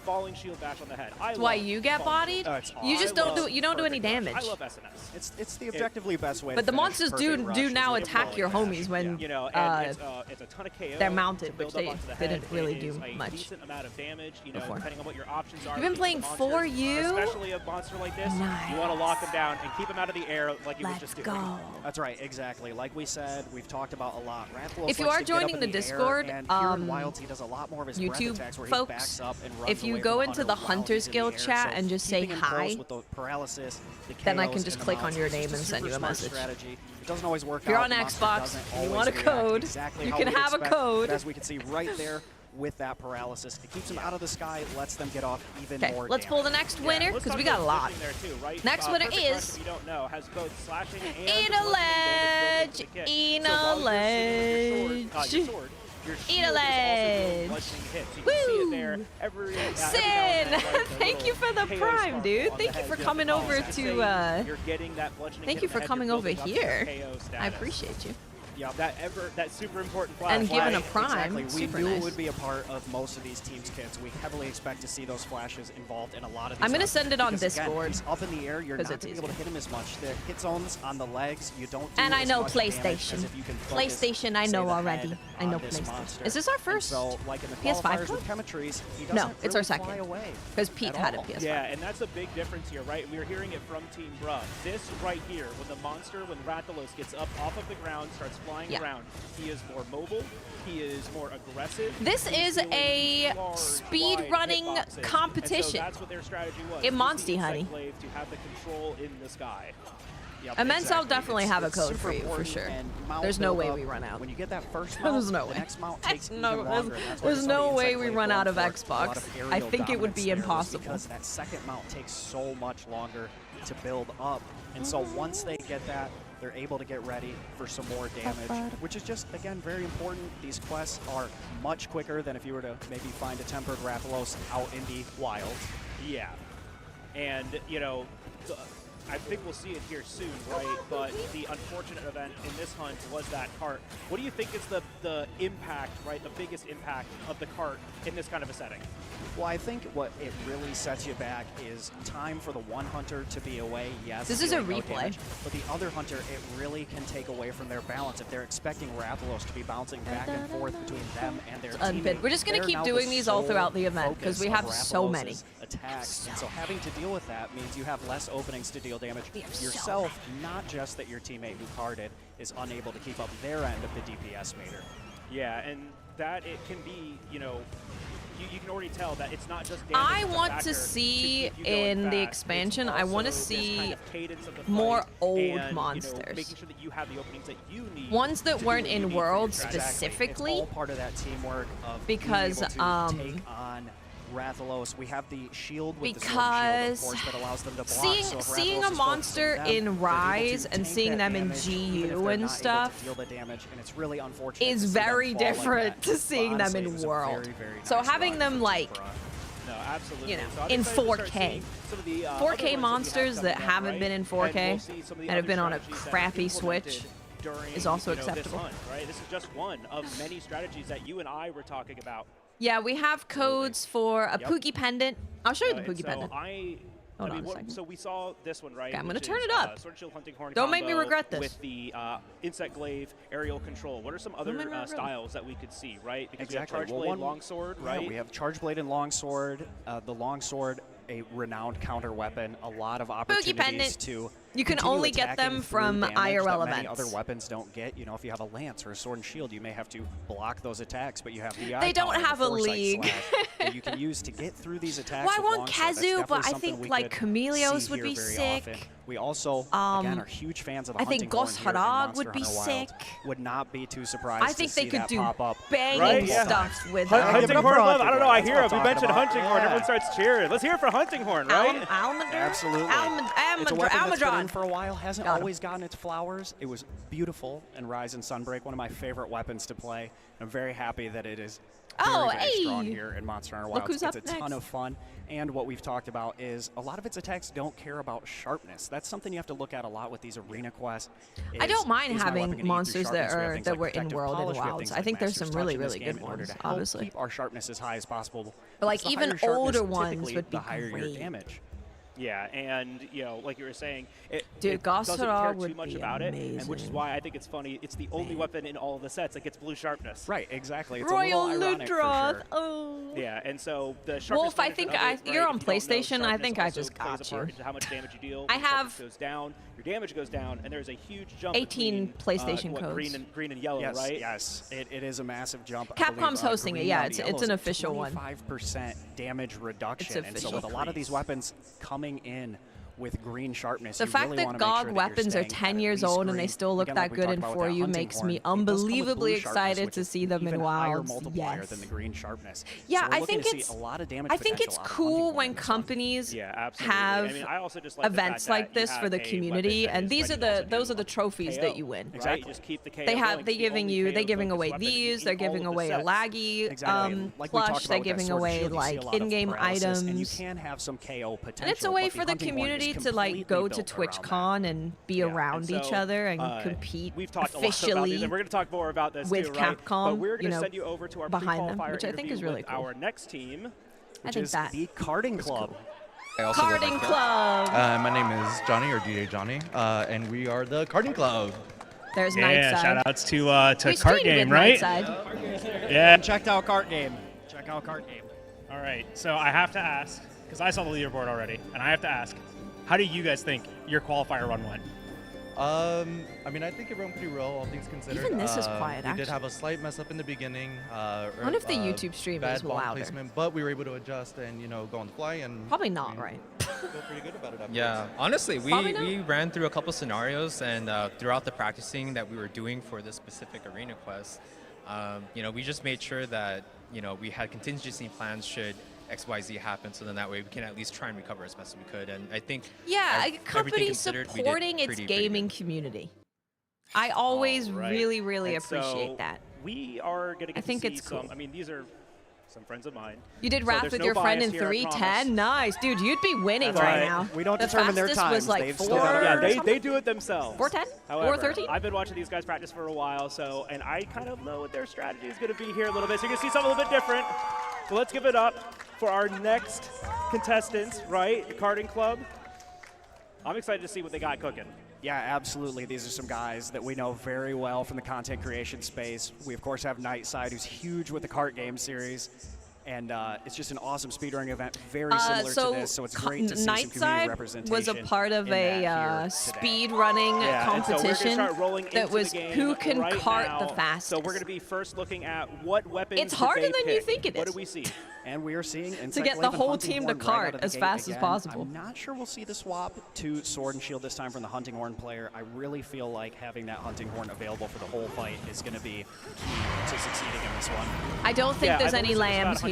falling shield bash on the head. That's why you get bodied. You just don't do any damage. I love SNS. It's the objectively best way. But the monsters do now attack your homies when you know, and it's a ton of KO. they're mounted, which they didn't really do a much. Decent amount of damage, you know, before. depending on what your options are. You've been playing for you, especially a monster like this. Nice. You want to lock them down and keep them out of the air, like you was just doing. Go. That's right, exactly. Like we said, we've talked about a lot. Rathalos if you likes are to get up joining in the air, Discord, and here in Wilds, he does a lot more of his breath YouTube attacks where he folks, backs up and runs if you away go from into hunter the while Hunters he's in Guild the air. chat So and just say keeping him close hi, with the paralysis, the then I KOs, can just and the click on mounts your is name just and send super you a smart message. strategy. It doesn't always work If you're out. on The monster Xbox doesn't and you always want a react code, exactly you how can we'd have a expect, code. but as we can see right there, with that paralysis, it keeps them out of the sky, lets them get off even more let's pull the next winner because we got a lot. Next winner is you don't know, has both slashing and Eat a ledge, eat a ledge, eat a ledge. Woo! Sin, thank you for the prime, dude. Thank you for coming over to. Thank you for coming over here. I appreciate you. Yeah, that super important flash. And given a prime, exactly. We super knew nice. it would be a part of most of these teams' kits. We heavily expect to see those flashes involved in a lot of these. I'm gonna runs send it on because, Discord. Again, he's up in the air. You're not going to be able to hit him as much. The hit zones on the legs, you don't. Do And I as know much damage PlayStation. as if you can focus, PlayStation, I say, know the already. head I know on this PlayStation. monster. Is this our first And so, like in the PS5 qualifiers one? with Chemetries, he No, doesn't it's our really second. fly away Because Pete at had a all. PS5. Yeah, and that's a big difference here, right? We were hearing it from Team Bruh. This right here, when the monster, when Rathalos gets up off of the ground, starts flying around, he is more mobile, he is more aggressive. This is a speed running competition. And so that's what their strategy was. In Monty, honey. To have the control in the sky. Yep, Immense, I'll definitely have a it's code super for you, for important, sure. and mount There's no way build-up, we run out. When you get that first mount, There's no the way. next mount takes even No, longer. and that's why there's we saw no the way insect we wave run going out of for a lot Xbox. of I aerial think it would dominance be there, impossible. because that second mount takes so much longer to build up. And so once they get that, they're able to get ready for some more damage, which is just, again, very important. These quests are much quicker than if you were to maybe find a tempered Rathalos out in the wild. Yeah. And, you know, I think we'll see it here soon, right? But the unfortunate event in this hunt was that cart. What do you think is the impact, right, the biggest impact of the cart in this kind of a setting? Well, I think what it really sets you back is time for the one hunter to be away, yes. This is a dealing no replay. damage, but the other hunter, it really can take away from their balance. If they're expecting Rathalos to be bouncing back and forth between them and their Unbid. teammate, We're just going to they're keep now doing the these all sole throughout the event because we focus have of so many. Rathalos' attacks. And so having to deal with that means you have less openings to deal damage yourself, not just that your teammate who carded is unable to keep up their end of the DPS meter. Yeah, and that it can be, you know, you can already tell that it's not just damage. I want to see in the expansion, I want to see more old monsters. You know, making sure that you have the openings that you need. Ones that weren't in World Exactly. specifically. It's all part of that teamwork of because being able to take on Rathalos. We have the shield with the sword shield, of course, that allows them to block. So if seeing Rathalos a is monster focusing in them, they're able Rise to and tank seeing that them in damage, even if GU they're and not able to stuff deal the damage, and it's really unfortunate is to see them very fall like different that. to seeing But them honestly, it in was a World. very, very So nice having run them from like Team Bruh. No, absolutely. you know, So I'm in excited to start 4K. seeing some of the, 4K monsters that haven't been in 4K and we'll see some of the and have other been on a strategies that crappy implemented Switch during, is also this acceptable. hunt, right? This is just one of many strategies that you and I were talking about. Yeah, we have codes for a Poogie pendant. I'll show you the Poogie So pendant. Hold on a second. So we saw this one, right? Okay, I'm gonna which turn is, it up. Sword and Shield Hunting Horn Don't make me combo regret this. With the Insect Glaive aerial control. What are some other styles that we could see, right? Because Exactly. we have Charge Blade, Longsword, right? Yeah, we have Charge Blade and Longsword. The Longsword, a renowned counter weapon. A lot of opportunities to. You can continue only get attacking them through from damage IRL that many events. other weapons don't get. You know, if you have a lance or a sword and shield, you may have to block those attacks, but you have the They don't have a league. that you can use to get through these attacks. Well, I with want Longsword. That's Kazu, but definitely I something think we like could Chameleos see would here be very sick. often. We also, again, are huge fans of the I think hunting horn Ghost here in Harag Monster would be Hunter Wild. sick. Would not be too surprised I think to they see could that do pop up. banging stuff with Hunting Horn love. I don't know. I hear it. We mentioned about. Hunting Horn. Everyone starts cheering. Let's hear it for Hunting Horn, right? Absolutely. It's a weapon that's been in Almudron. for a while. Hasn't Got him. always gotten its flowers. It was beautiful in Rise and Sunbreak. One of my favorite weapons to play. I'm very happy that it is very strong here in Monster Hunter Wilds. who's It's up a ton next. of fun. And what we've talked about is a lot of its attacks don't care about sharpness. That's something you have to look at a lot with these arena quests. I don't mind is my weapon having gonna monsters increase that sharpness? We have are things that like were in Protective World Polish, and we have Wilds. things I think like there's Master some really, Touch in this really game good in order ones, to help obviously. keep our sharpness as high as possible. But like Because the even higher sharpness, older ones typically, would be the higher your great. damage. Yeah, and like you were saying, it Dude, doesn't care Gossarar too would much be about it, and which is amazing. why I think it's funny. It's the only weapon in all of the sets that gets blue sharpness. Right, exactly. It's Royal a little ironic for Ludroth. sure. Oh. Yeah, and so the sharpness Wolf, I management think of it, right, you're on if you don't know, PlayStation. I think I sharpness just also plays got a part you. into how much damage you deal. I When sharpness have goes down, your damage goes down, and there's a huge jump 18 between, PlayStation what, codes. green and yellow, Yes, right? yes, it is a massive jump. I Capcom's believe, hosting it. green Yeah, on it's yellow an is a official one. 25% damage reduction, and so official. with a lot of these weapons coming in with green sharpness, The you fact really that wanna make GOG sure that you're weapons are staying 10 at years least old and they green. still look Again, that like we good talked in about with 4U that hunting makes horn, me it does come with unbelievably blue sharpness, excited which to is see them in even higher Wilds. multiplier Yes. than the green sharpness. Yeah, So we're I looking think to see it's a lot of damage I think it's potential out of cool hunting when horn in this one. companies Yeah, absolutely. have I mean, I also just like the events fact like that you this for have the a weapon community, that and is these are ready to also those do are the trophies KO, that you win. Exactly. You just keep the KO They have going. they're It's the giving only you they're KO giving focused away weapon these, in they're all giving of the away a sets. laggy Exactly. Like we talked plush, about they're with that giving Sword and away Shield, you see like a lot of in-game paralysis, and you items. can have some KO potential. And it's a way but for the hunting horn is community to like go to completely built TwitchCon and be around And each so, other and compete We've talked a lot about these, officially and we're going to talk more about this with too, right? Capcom, But we're you going to know, send you over to our behind them, pre-qualifier which I think is interview really with cool. our next team, I think is that the Karting Club. I also go by Karting that. Club. My name is Johnny, or DJ Johnny, and we are the Karting Club. There's Yeah, Nightside. shout outs to We Kart streamed Game, with right? Nightside. Yeah. Checked out Kart Game. Check out Kart Game. All right, so I have to ask, because I saw the leaderboard already, and I have to ask, how do you guys think your qualifier run went? I mean, I think it went pretty well, all things considered. Even this is quiet, We did actually. have a slight mess up in the beginning. What if the YouTube stream bad is bomb louder? placement, but we were able to adjust and, you know, go on the fly and... Probably not, right? Feel pretty good about it afterwards. Yeah, honestly, Probably not. we ran through a couple scenarios, and throughout the practicing that we were doing for this specific arena quest, you know, we just made sure that, you know, we had contingency plans should XYZ happen, so then that way we can at least try and recover as best as we could. And I think Yeah, a everything company considered, we did supporting its pretty gaming community. I always Right. really And appreciate so that. We are going to get I think to see it's cool. some, I mean, these are some friends of mine. You did So rap there's with no your friend bias in here, I promise. 310. Nice, dude. You'd be winning That's right right. now. We don't the determine their fastest was times. like They've 4. stood up. Yeah, or they something? do it themselves. 410? However, 413? I've been watching these guys practice for a while, so, and I kind of know what their strategy is going to be here a little bit. So you're going to see something a little bit different. So let's give it up for our next contestants, right? The Karting Club. I'm excited to see what they got cooking. Yeah, absolutely. These are some guys that we know very well from the content creation space. We, of course, have Nightside, who's huge with the Kart game series. And it's just an awesome speedrunning event, very similar to this, so it's great to see some community Nightside representation. was a part of a speed running Yeah, and so we're gonna competition start rolling that into was the game who can right cart now. the fastest. So we're going to be first looking at what weapons It's did harder they than you pick. think it What is. do we see? And we are seeing to get the whole team to cart as fast as possible. I'm not sure we'll see the swap to Sword and Shield this time from the Hunting Horn player. I really feel like having that Hunting Horn available for the whole fight is going to be key to succeeding in this one. I don't think there's any lambs Hunting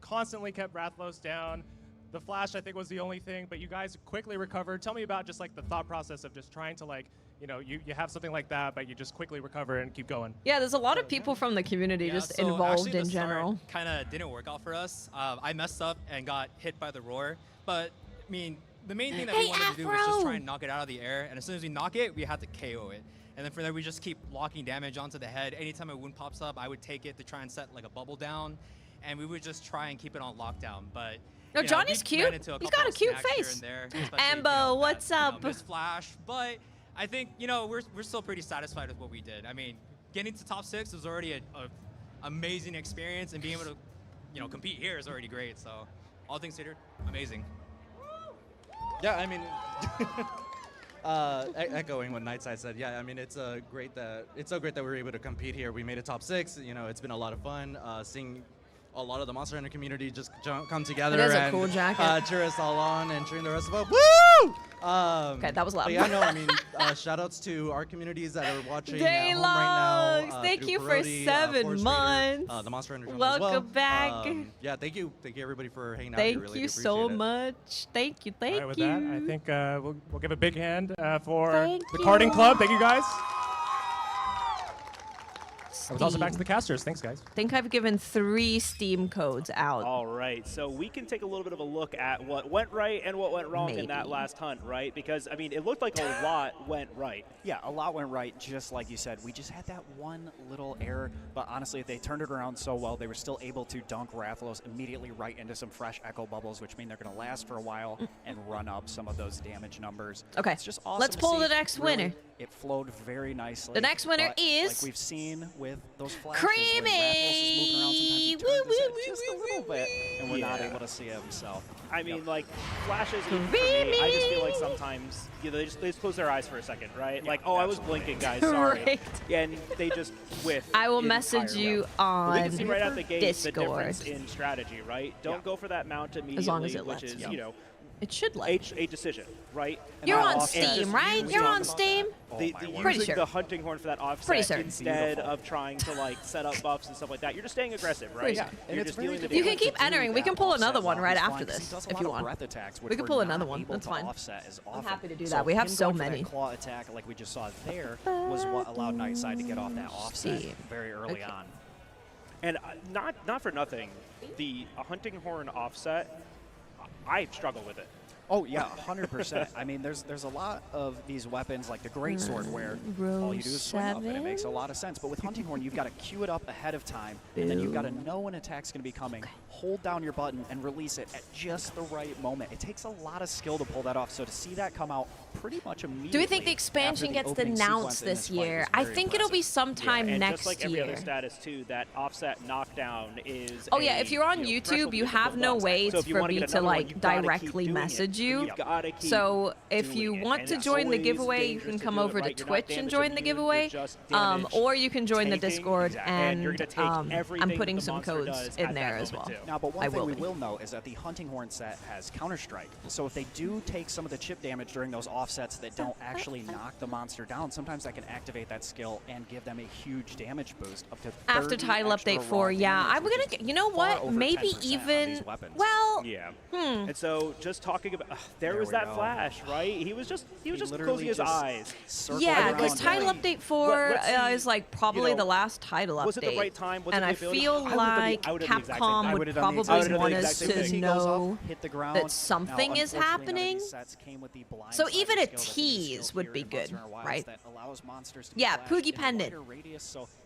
constantly kept Rathalos down. The flash, I think, was the only thing, but you guys quickly recovered. Tell me about just like the thought process of just trying to like, you know, you have something like that, but you just quickly recover and keep going. Yeah, there's a lot of people from the community just involved in general. Kind of didn't work out for us. I messed up and got hit by the roar, but I mean, the main thing that we wanted to do was just try and knock it out of the air, and as soon as we knock it, we had to KO it. And then from there, we just keep locking damage onto the head. Anytime a wound pops up, I would take it to try and set like a bubble down, and we would just try and keep it on lockdown. But no, Johnny's cute. He's got a cute face. Ambo, what's up? Miss Flash, but I think we're still pretty satisfied with what we did. I mean, getting to top 6 was already a amazing experience, and being able to compete here is already great. So all things considered, amazing. Yeah, I mean, echoing what Nightside said. Yeah, I mean, it's so great that we were able to compete here. We made it top 6. It's been a lot of fun seeing a lot of the Monster Hunter community just come together it is and a cool jacket. cheer us all on and cheering the rest of us. Woo! Okay, that was loud. But yeah, no, I mean, shout outs to our communities that are watching at home right now. Thank you for 7 months. The Monster Hunter channel Welcome as well. back. Yeah, thank you everybody for hanging out here. Thank Really you so much. Thank you. All right, with that, I think we'll give a big hand for Thank the you. Carding Club. Thank you guys. I was also back to the casters. Thanks, guys. I think I've given 3 Steam codes out. All right, so we can take a little bit of a look at what went right and what went wrong in that last hunt, right? Because, I mean, it looked like a lot went right. Yeah, a lot went right, just like you said. We just had that one little error, but honestly, they turned it around so well, they were still able to dunk Rathalos immediately right into some fresh Echo Bubbles, which mean they're going to last for a while and run up some of those damage numbers. Okay, it's just awesome let's to pull see. the next Really, winner. It flowed very nicely. The next winner but is like we've seen with those flashes, Creamy. when Rathalos is moving around, sometimes he turns his head just a little bit, and we're not able to see him. So, I mean, like, flashes, even for me, I just feel like sometimes they just close their eyes for a second, right? Like, oh, I was blinking, guys, sorry. Right. And they just whiff. I will message you on We can see right out the gate Discord. the difference in strategy, right? Don't go for that mount immediately, As long as it which lets is, you. It should let a decision, right? You're And on off- and Steam, just right? using- You're on Steam? Pretty using sure. the hunting horn for that offset Pretty certain. instead of trying to like set up buffs and stuff like that. You're just staying aggressive, right? Pretty Yeah. certain. You're just dealing the You can damage. keep entering. We can pull another one right after He this does a if lot you of want. breath attacks, which We can we're pull not another one. able That's to fine. offset as I'm often. happy to do So that. We have him so going for that many. claw attack, like we just saw there, was what allowed Nightside to get off that offset very early on. And not for nothing, the hunting horn offset, I struggle with it. Oh yeah, 100%. I mean, there's a lot of these weapons like the greatsword where all you do is swing up, and it makes a lot of sense. But with hunting horn, you've got to queue it up ahead of time, and then you've got to know when attack's going to be coming. Hold down your button and release it at just the right moment. It takes a lot of skill to pull that off. So to see that come out pretty much immediately. Do we think the expansion gets announced this year? I think it'll be sometime and next just like every year. other status too, that offset knockdown is. Oh yeah, if you're on YouTube, you have no way for me to like directly message you. So if you want to join the giveaway, you can come over to Twitch and join the giveaway, or you can join the Discord, and I'm putting some codes in there as well. Now, but one thing we will note is that the hunting horn set has Counter-Strike. So if they do take some of the chip damage during those offsets that don't actually knock the monster down, sometimes that can activate that skill and give them a huge damage boost up to 30 After title extra update 4, raw yeah, damage, I'm which gonna is get, you know far what? over Maybe 10% on even these weapons. well. Yeah. Hmm. And so just talking about there was we that go. flash, right? He was just literally closing his just eyes. Yeah, because title update 4 let's see, is like probably the last title update. was it the right time? Was and it I the ability? feel like Capcom would probably want us to know that something is happening. So even a tease would be good, right? Yeah, Poogie Pendant.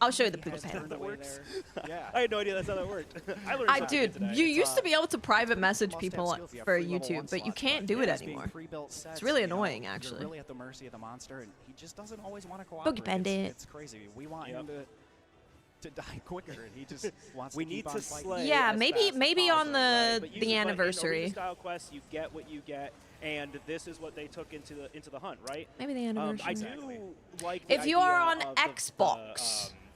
I'll show you the Poogie Pendant. I had no idea that's how that worked. I learned something Dude, today. you used to be able to private message people for YouTube, but you can't do it anymore. It's really annoying, actually. You're really at the mercy of the monster, and he just doesn't always want to cooperate. Poogie Pendant. It's crazy. We want him to die quicker, and he just wants we to need keep to on slay. Yeah, as maybe fast as on possible, right? the anniversary. In style quests, you get what you get, and this is what they took into the hunt, right? Maybe the anniversary. I do like. If you are on Xbox,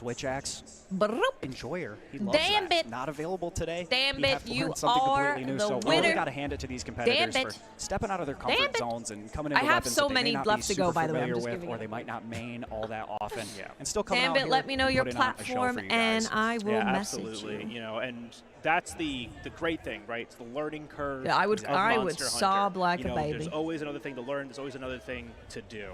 switch axe. Broop. Enjoyer. He loves Damn that. it. Not available today. Damn You it, have to you learn something are completely new. the So winner. we got to hand it to these competitors Damn for it. stepping out of their Damn comfort it. zones and coming I into have weapons so that they may many not left be to go, super by the way. I'm familiar just with. with, or they might not main all that often. And still come out Gambit, here let me know and your put it on a show platform, for you and guys. I will message absolutely. you. You know, and that's the great thing, right? It's the learning curve. Yeah, I would of I would Monster Hunter. sob like You a know, baby. There's always another thing to learn. There's always another thing to do.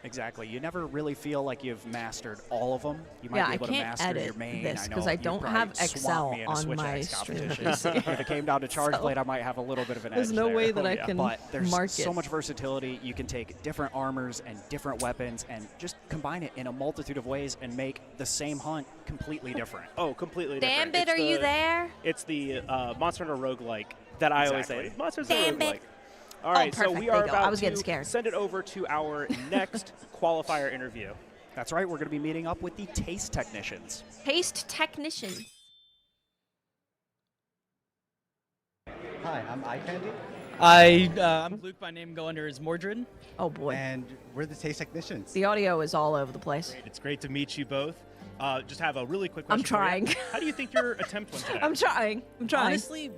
Exactly. You never really feel like you've mastered all of them. You might Yeah, be I able can't to master edit your main. this I 'cause know I you'd don't probably have swamp Excel me in a on Switch my X streamer competition. PC. If it came down to charge So- blade, I might have a little bit of an There's edge no there. way that I can But there's mark so it. much versatility. You can take different armors and different weapons and just combine it in a multitude of ways and make the same hunt completely different. Oh, completely different. Gambit, are you there? It's the Monster Hunter roguelike that I always say. Monster Hunter Gambit. roguelike. All right, so perfect. we There are you go. I about was getting to scared. send it over to our next qualifier interview. That's right. We're going to be meeting up with the taste technicians. Taste technician. Hi, I'm Eye Candy. I'm Luke. My name go under is Mordred. Oh boy. And we're the taste technicians. The audio is all over the place. It's great to meet you both. Just have a really quick I'm question. trying. For you. How do you think your attempt went today? I'm trying. Honestly,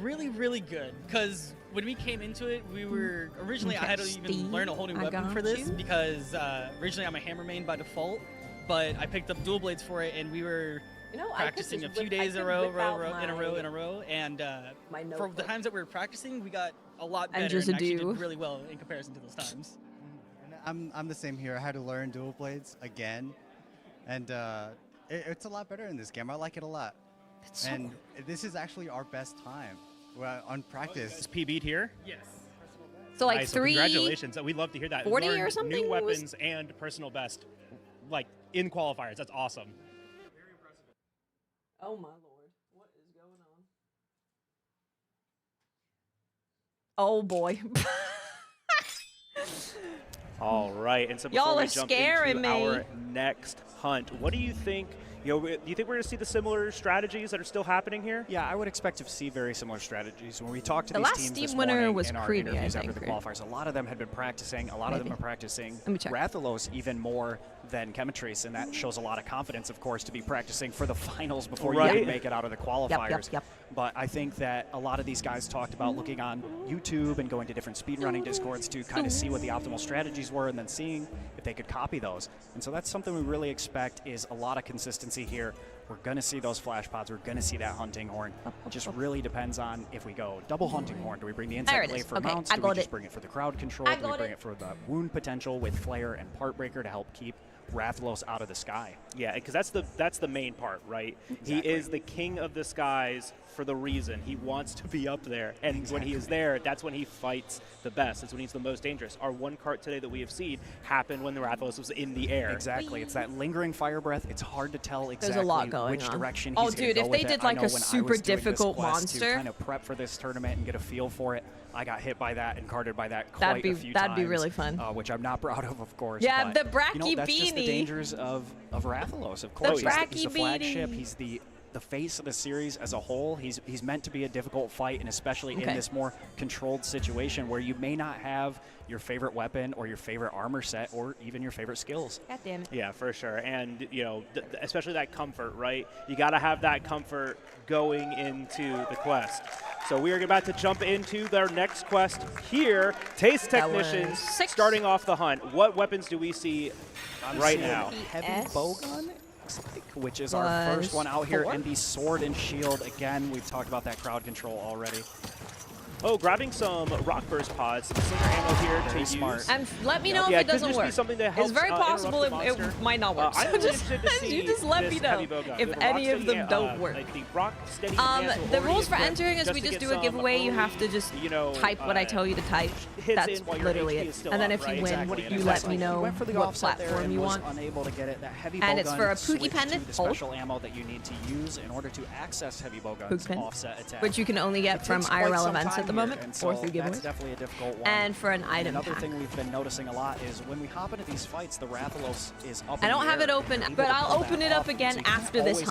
really, really good. Because when we came into it, we were originally I had to even learn a whole new I weapon got for this you. because originally I'm a hammer main by default, but I picked up dual blades for it, and we were practicing a few days in a row, and for the times that we were practicing, we got a lot better And just and actually do. did really well in comparison to those times. I'm the same here. I had to learn dual blades again, and it's a lot better in this game. I like it a lot. And this is actually our best time on practice. Is PB'd here? Yes. So like Nice, well, 3. congratulations. We'd love to hear that. 40 Learn or something? New Was- weapons and personal best, like in qualifiers. That's awesome. Oh my lord. What is going on? Oh boy. All right, and so Y'all before we are jump scaring into me. our next hunt, what do you think? You know, do you think we're going to see the similar strategies that are still happening here? Yeah, I would expect to see very similar strategies. When we talked to The these last teams Steam this winner morning was in our Creamy, I interviews after think, the right? qualifiers, a lot of them had been practicing. A lot of them are practicing Let me check. Rathalos even more than Chemitrace, and that shows a lot of confidence, of course, to be practicing for the finals before you Right. even make it out of the qualifiers. Yep. But I think that a lot of these guys talked about looking on YouTube and going to different speedrunning discords to kind of see what the optimal strategies were and then seeing if they could copy those. And so that's something we really expect is a lot of consistency here. We're going to see those flash pods. We're going to see that hunting horn. It just really depends on if we go double hunting horn. Do we bring the There inside it blade is. for Okay, mounts? I Do we got just it. bring it for the crowd control? I Do we got bring it. it for the wound potential with flare and part breaker to help keep Rathalos out of the sky? Yeah, because that's the main part, right? He is the king of the skies for the reason. He wants to be up there, and when he is there, that's when he fights the best. That's when he's the most dangerous. Our one cart today that we have seen happened when the Rathalos was in the air. Exactly. It's that lingering fire breath. It's hard to tell exactly There's a lot going which on. direction Oh, he's gonna dude, go if with they it. did I like know a when I was super doing this difficult quest monster- to kind of prep for this tournament and get a feel for it, I got hit by that and carded by that That'd quite be- a few that'd times. be really fun. Which I'm not proud of course. Yeah, but, the Bracky you know, that's just the beanie. dangers of Rathalos, of course. The He's the Bracky flagship. beanie. He's the face of the series as a whole. He's meant to be a difficult fight, and especially in Okay. this more controlled situation where you may not have your favorite weapon or your favorite armor set or even your favorite skills. God damn it. Yeah, for sure. And, you know, especially that comfort, right? You got to have that comfort going into the quest. So we are about to jump into their next quest here. Taste That was Technicians 6. starting off the hunt. What weapons do we see right seeing now? Heavy bowgun, which is our Was first one out here, 4. and the sword and shield. Again, we've talked about that crowd control already. Oh, grabbing some rock burst pods, some slinger ammo here Very to smart. use. And let me know Yeah, if it could doesn't just be work. something that It's helps, very possible interrupt the it monster. might not work. I'm So really just, interested to see you just let me this know heavy bowgun. if The rock any of steady, them don't work. Like the rock steady The advance will rules for already entering is equip we just just to do a get giveaway. some You have to early, just you know, type what I tell you to type. hits That's in while your literally HP it. is still And then up, if you right? win, Exactly. you let me He know went for the what offset there platform and you was want. unable to get it. That heavy And it's bowgun for a Pookie switched pendant, to the special ammo that you need to use in order to access heavy bowgun's Pookie offset attack. which you can only get It from takes quite IRL some events time at the here, moment, and or so through that's giveaways. definitely a difficult one. And for an item Another pack. thing we've been noticing a lot is when we hop into these fights, the Rathalos is up I in don't the have air. it open, Able but to I'll pull open that it up off, again so you can't after this. always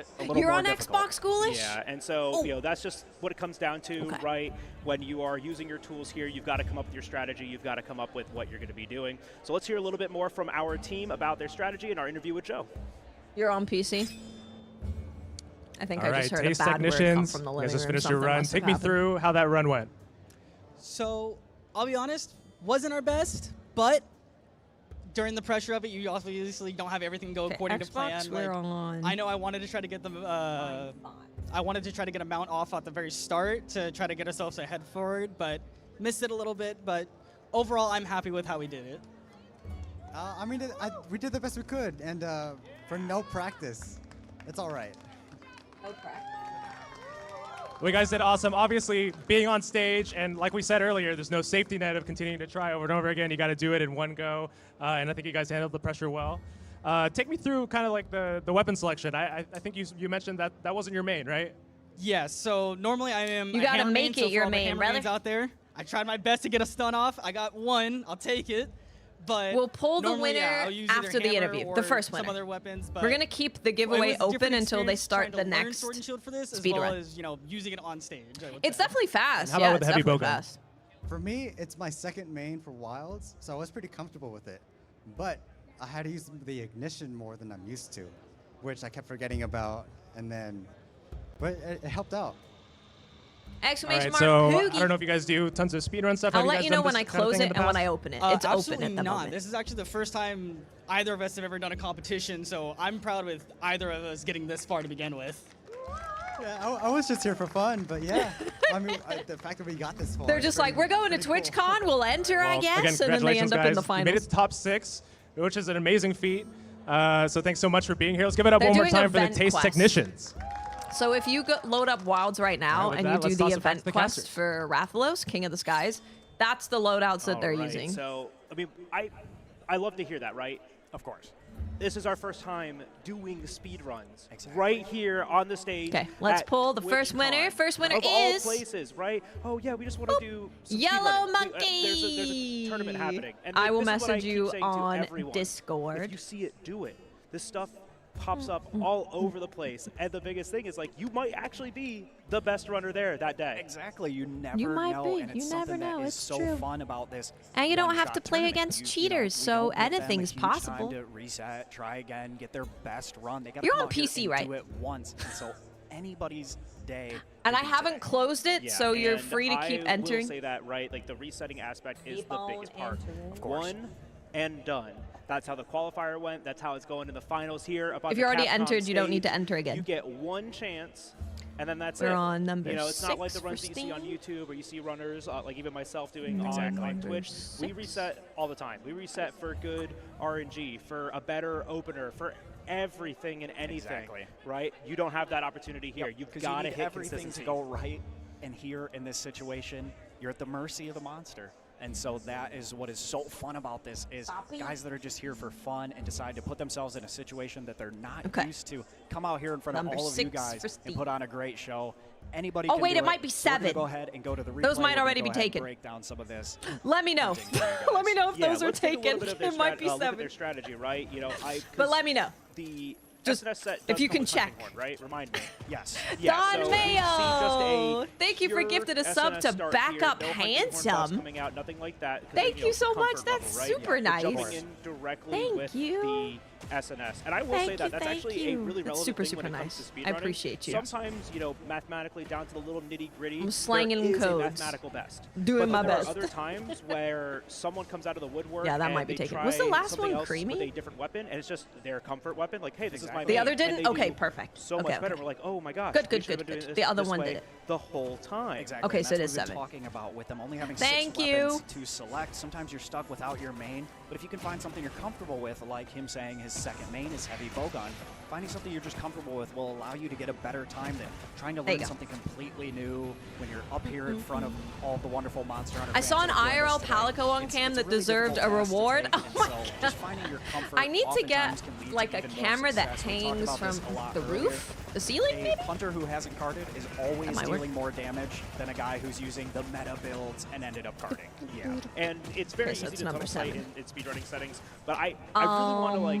it a little You're more on difficult. Xbox Schoolish? Yeah, and so you know that's just what it comes down to, right? When you are using your tools here, you've got to come up with your strategy. You've got to come up with what you're going to be doing. So let's hear a little bit more from our team about their strategy in our interview with Joe. You're on PC. I think All I just right, heard a Taste bad word come Technicians, from the you living guys just room. finished your Something run. must have Take me happened. through how that run went. So I'll be honest, wasn't our best, but during the pressure of it, you obviously don't have everything go according to plan. Xbox, we're on. I know I wanted to try to get them. I wanted to try to get a mount off at the very start to try to get ourselves ahead forward, but missed it a little bit. But overall, I'm happy with how we did it. I mean, we did the best we could, and for no practice, it's all right. No practice. Well, you guys did awesome. Obviously, being on stage, and like we said earlier, there's no safety net of continuing to try over and over again. You got to do it in one go, and I think you guys handled the pressure well. Take me through kind of like the weapon selection. I think you mentioned that wasn't your main, right? Yes. So normally I am. You a gotta hammer make main, it so your for all the main, hammer brother. mains out there. I tried my best to get a stun off. I got one. I'll take it. But We'll pull the normally, winner I'll use either after the hammer interview, or the first winner. Some other weapons. But We're gonna keep the it giveaway was a open different until they experience start trying the to learn next Sword and Shield for this, as speed well run. as using it on stage. It's definitely fast. How about Yeah, with it's the heavy definitely bowgun? fast. For me, it's my second main for Wilds, so I was pretty comfortable with it. But I had to use the ignition more than I'm used to, which I kept forgetting about, but it helped out. Exclamation All right, mark, so Poogie. I don't know if you guys do tons of speedrun stuff. I'll Have let guys you done know when this I kind of close thing in it the and when past? I open it. It's open Absolutely at the not. moment. This is actually the first time either of us have ever done a competition, so I'm proud with either of us getting this far to begin with. Yeah, I was just here for fun, but yeah, I mean, the fact that we got this far. They're is just like, we're going to TwitchCon, we'll enter, I Well, guess, again, and then they congratulations, end up in the guys. You made it finals. to top 6, which is an amazing feat. So thanks so much for being here. Let's give it up They're one more doing time for the event Taste quests. Technicians. So if you load up Wilds right now with and that, you do let's the toss it back to event the quest casters. for Rathalos, King of the Skies, that's the loadouts that they're All right, using. So, I mean, I love to hear that, right? Of course. This is our first time doing speed runs right here on the stage. Okay, let's at pull the first winner. TwitchCon. First winner of all is places, right? Oh yeah, we just want to do some Yellow speedrunning. Monkey. There's a tournament happening. And I will this is what I message keep you saying to on everyone. Discord. If you see it, do it. This stuff pops up all over the place, and the biggest thing is like you might actually be the best runner there that day. Exactly, you never You might know, be. and You it's never something know. that is It's so true. fun about this. And you don't have one-shot to play tournament. against You cheaters, we so don't give them anything's a huge possible. Time to reset, try again, get their best run. They gotta You're come on out here PC, and right? Do it once, and so anybody's day. And I could be haven't today. closed it, Yeah, so you're and free to keep I entering. will say that, right? Like the resetting aspect is Keep the on biggest part. entering. Of course. One and done. That's how the qualifier went. That's how it's going in the finals here. If you're already entered, you don't need to enter again. You get one chance, and then that's We're it. on number You know, it's not like the 6 runs for that you see on Steam. YouTube or you see runners, like even myself doing Exactly. on Twitch. We 6. reset all the time. We reset for good RNG, for a better opener, for everything and anything. Exactly. Right? You don't have that opportunity here. You've 'Cause got to you need hit everything consistency. to go right, and here in this situation, you're at the mercy of the monster. And so that is what is so fun about this is guys that are just here for fun and decide to put themselves in a situation that they're not used to. Come out here in front Number of all of you 6 guys for and Steve. put on a great show. Anybody Oh, can wait, do it might be We're 7. gonna go ahead and go to the replay. Those might We're gonna already go be ahead and taken. break down some of this. Let me know. Let me know if Yeah, those are let's take a taken. little bit of their It might be look at 7. their strategy, right? You know, But let me know. The Just SNS set if does you come can with hunting check. horn, right? Remind me. Yes. Yeah, Don so you see just Mayo! a Thank you for pure gifted a sub SNS to start back here, up no hunting horn buffs Handsome. coming out, nothing like that. 'cause Thank then, you know, so much. comfort That's level, right? super But nice. Jumping in directly Thank with you. the SNS, and I will Thank say you, that that's thank actually you. a really That's relevant super, thing when super it comes to nice. speedrunning. I appreciate you. Sometimes, you know, mathematically down to the little nitty gritty, I'm slanging there is codes. a mathematical best. Doing but my there best. Are other times where someone comes out of the woodwork. Yeah, that and might be they taken. try Was the last something one else creamy? With a different weapon, and it's just their comfort weapon. Like, hey, this is my The main, other and didn't? they Okay, do perfect. So Okay, much better. okay. We're like, oh my gosh. Good, we good, should have good, been doing good. this The other this one way did it. the whole time. Exactly. Okay, and so it that's is what we've 7. been talking about with them only having Thank 6 you. weapons to select. Sometimes you're stuck without your main, but if you can find something you're comfortable with, like him saying his second main is heavy bowgun, finding something you're just comfortable with will allow you to get a better time than trying to There you learn go. something completely new when you're up here in front of all the wonderful Monster Hunter I saw an fans that joined us IRL today. Palico on It's cam a that really deserved a difficult task to reward. take, Oh and my so god. just finding your comfort I need to get oftentimes can lead like to a even more camera that success. We talked hangs about from this a lot the earlier. roof, the ceiling, A maybe. hunter who hasn't carded is always might work. dealing more damage than a guy who's using the meta builds and ended up carding. Yeah, and it's very Okay, so easy it's to number tunnel sight 7. in speedrunning settings, but I really want to like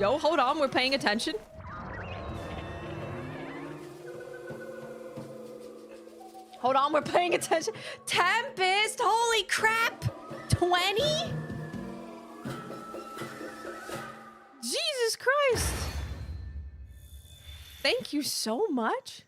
Yo, hold on, we're paying attention. Hold on, we're paying attention. Tempest, holy crap! 20? Jesus Christ. Thank you so much.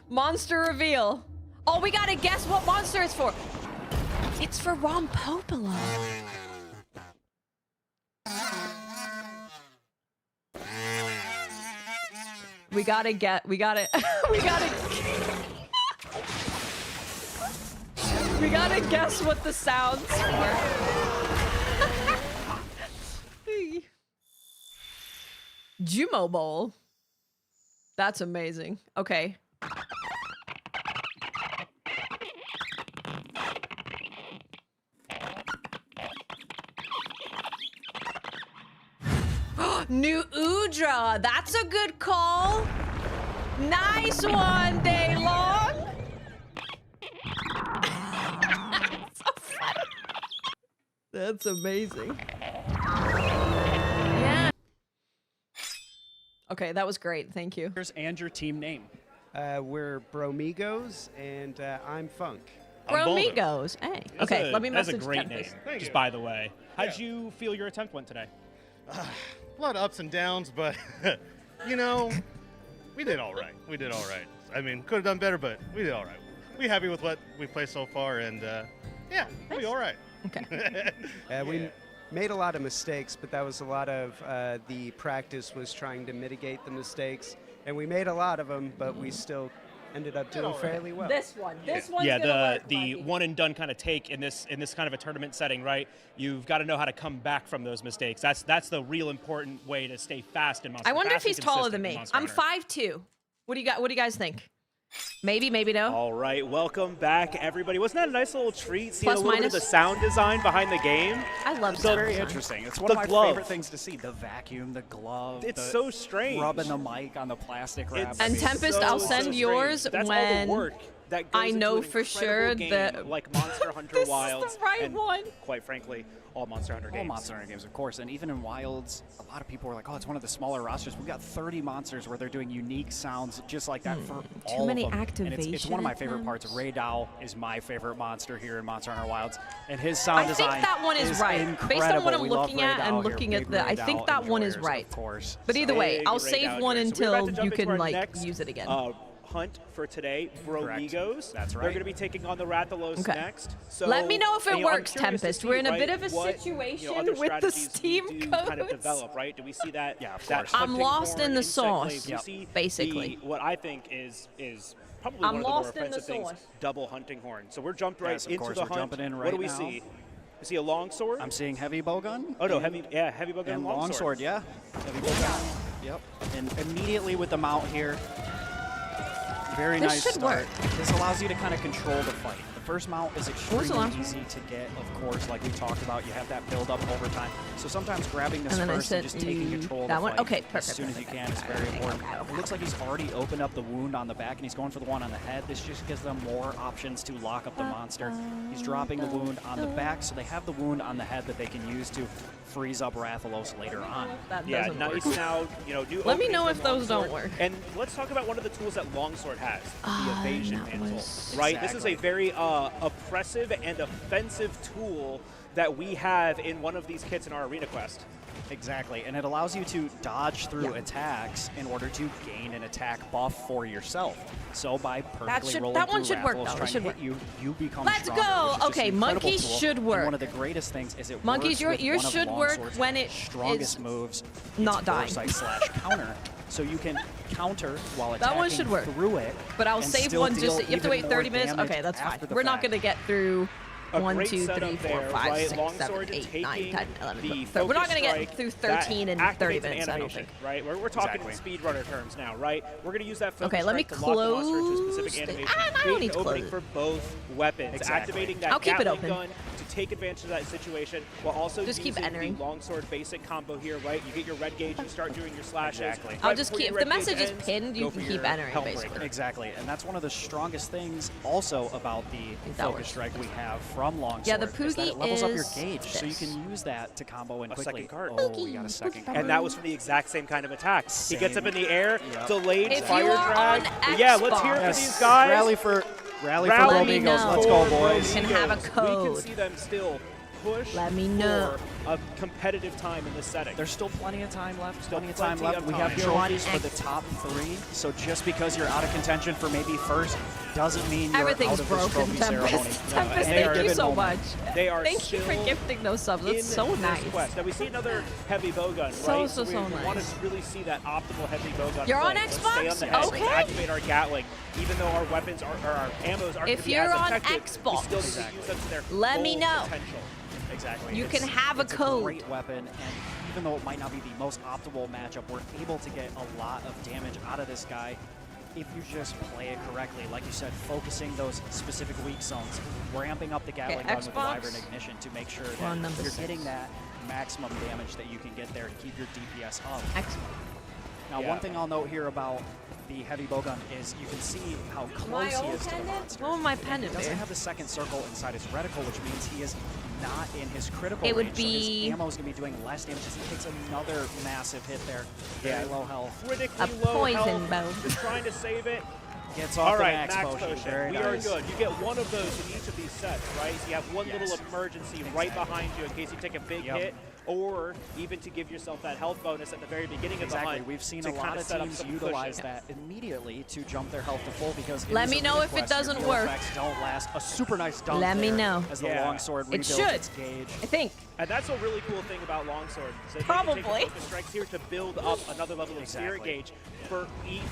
Monster reveal. Oh, we gotta guess what monster it's for. It's for Rompopolo. We gotta we gotta guess what the sounds are. Jumo Bowl. That's amazing. Okay. New Udra. That's a good call. Nice one, Day Long. So funny. That's amazing. Yeah. Okay, that was great. Thank you. And your team name. We're Bromigos, and I'm Funk. Bromigos. Hey. Okay, let me message That's a great Tempest. name, just by the way. How did you feel your attempt went today? A lot of ups and downs, but, you know, we did all right. We did all right. I mean, could have done better, but we did all right. We're happy with what we played so far, and, yeah, we'll be all right. Okay. We made a lot of mistakes, but that was a lot of the practice was trying to mitigate the mistakes. And we made a lot of them, but we still ended up doing fairly well. This one's the one and done kind of take in this kind of a tournament setting, right? You've got to know how to come back from those mistakes. That's the real important way to stay fast in Monster. I wonder if fast and he's taller than consistent me. in Monster I'm Hunter. 5'2". What do you guys think? Maybe, maybe no. All right, welcome back, everybody. Wasn't that a nice little treat? Seeing Plus, a little bit of the minus? sound design behind the game. I love It's sound very design. interesting. It's one of my glove. favorite things to see. The vacuum, the glove. It's the so strange. Rubbing the mic on the plastic wrap. It's I And mean, Tempest, so I'll send yours That's when all the work that goes I know into an for incredible sure game that like Monster Hunter this Wilds is the right and one. quite frankly, all Monster Hunter games. all Monster Hunter games, of course. And even in Wilds, a lot of people were like, oh, it's one of the smaller rosters. We've got 30 monsters where they're doing unique sounds just like that for all Too many of them. And it's one of my activation favorite parts. attempts. Ray Dow is my favorite monster here in Monster Hunter Wilds. And his sound I design think that one is right. incredible. Based on what I'm We love looking Ray at Dow and here, looking at big the, Ray I think Dow that one is enjoyers, right. Of course. But either way, Big I'll Ray save Dow one enjoyers. So we're about to until jump you into can our like next, use it again. Hunt for today, Bromigos. That's right. They're going to be taking on the Rathalos Okay. next. So Let me know if it I'm works, curious to Tempest. see, We're in a right, bit of a what, situation other with the strategies Steam we do codes. kind of develop, right? Do we see that? Yeah, of that course. I'm hunting lost horn, in the insect sauce, glaive? Do we see basically. what I think is probably I'm one of the more lost in the offensive things, sauce. double hunting horn. So we're jumped right Yes, of into course, the we're hunt. jumping in What right do we now. see? We see a long sword. I'm seeing heavy bowgun. Oh no, heavy bowgun and long sword. yeah. Heavy bowgun. Yep. And immediately with the mount here. Very This nice should start. work. This allows you to kind of control the fight. The first mount is extremely last easy to get, of course, like we talked about. You have that build up over time. So sometimes grabbing this And then I first and sent just taking you control of that the one? fight Okay, as perfect, soon as you perfect, can is very important. It looks like he's already opened up the wound on the back and he's going for the one on the head. This just gives them more options to lock up the monster. He's dropping the wound on the back, so they have the wound on the head that they can use to freeze up Rathalos later on. That Yeah, doesn't nice work. now, new Let me opening know for if those don't Longsword. work. And let's talk about one of the tools that Longsword has, the evasion that mantle. was- Right? This is a Exactly. very oppressive and offensive tool that we have in one of these kits in our Arena Quest. Exactly, and it allows you to dodge through attacks in order to gain an attack buff for yourself. So by perfectly rolling that one through should work, Rathalos though. It trying should to hit work. you become Let's stronger, go. which is just Okay, an incredible monkeys tool. should And work. one of the greatest things is it Monkeys, works yours with one of should work Longsword's when it strongest is moves. not It's dying. Foresight / counter, so you can counter while attacking That one should work. through it. But I'll and save still one deal just. You have to wait even 30 more minutes. damage Okay, that's fine. after the We're not fact. going to get through A 1, great 2, 3, setup 4, there, 5, right? 6, Longsword 7, is 8, 9, taking 10, 11, the 12. So we're not focus going to strike get through that 13 in 30 activates an minutes, I don't animation, think. right? We're talking Exactly. speedrunner terms now, right? We're going to use that focus Okay, let me strike to lock the monster into a close specific the- animation. I don't create need an to opening close for both weapons, Exactly. activating that I'll keep it Gatling open. gun to take advantage of that situation while also just keep using entering. the longsword basic combo here, right? You get your red gauge, you start doing your slashes. Exactly. I'll just keep, if the message is pinned, you can keep entering, basically. Exactly, and that's one of the strongest things also about the focus strike we have from longsword. Yeah, the is that it levels up your is gauge, so you this. can use that to combo in A quickly. second card. Oh, we got a second card. And that was from the exact same kind of attack. He gets up in the air, Yep. delayed If fire you are drag. on Yeah, let's hear it for these guys. Rally for Let me Bromigos. know. Let's go, boys. You can have a We code. can see them still push Let me know. for a competitive time in this setting. There's still plenty of time left. Still Plenty of time plenty left. of We have time. trophies for the top 3. So just because you're out of contention for maybe first doesn't mean you're Everything's out of this broken, trophy ceremony. Tempest. No, Tempest, at any thank you given so moment. much. They are Thank you for still gifting those subs. That's in so this nice. quest. Now we see another heavy bowgun, So, right? so we nice. want to really see that optimal heavy bowgun. You're on play. So stay Xbox? on the edge. Okay. Let's activate our Gatling, even though our weapons are, or our ammos aren't If going to be you're as on effective. Xbox, we still need to use them to their let me full know. potential. Exactly. You It's- can have a it's code. A great weapon, and even though it might not be the most optimal matchup, we're able to get a lot of damage out of this guy if you just play it correctly. Like you said, focusing those specific weak zones, ramping up the Gatling gun with the Xbox. Wyvern Ignition to make sure We're on that number you're 6. getting that maximum damage that you can get there to keep your DPS up. Now, Yeah. one thing I'll note here about the heavy bowgun is you can see how My close he old is to the pendant? monster. What would my And pendant He doesn't be? have the second circle inside his reticle, which means he is not in his critical It would range, be- so his ammo is going to be doing less damage as he takes another massive hit there. Very low health. Critically A low poison health. bow. Just trying to save it. Gets off All the right, max potion. Very we nice. are good. You get one of those in each of these sets, right? So you have one Yes. little emergency right behind you in case you take a big Yep. hit, or even to give yourself that health bonus at the very beginning of the Exactly. hunt. We've seen to a lot kinda of set up teams some utilize cushion. that immediately to jump their health to full because in Let this me know arena if it quest, your doesn't heal work. effects don't last. A super nice dunk Let me there know. as the Yeah. longsword It rebuilds should. its gauge. I think. And that's a really cool thing about longsword. So you Probably. can take the focus strikes here to build up another level of spirit Exactly. gauge for each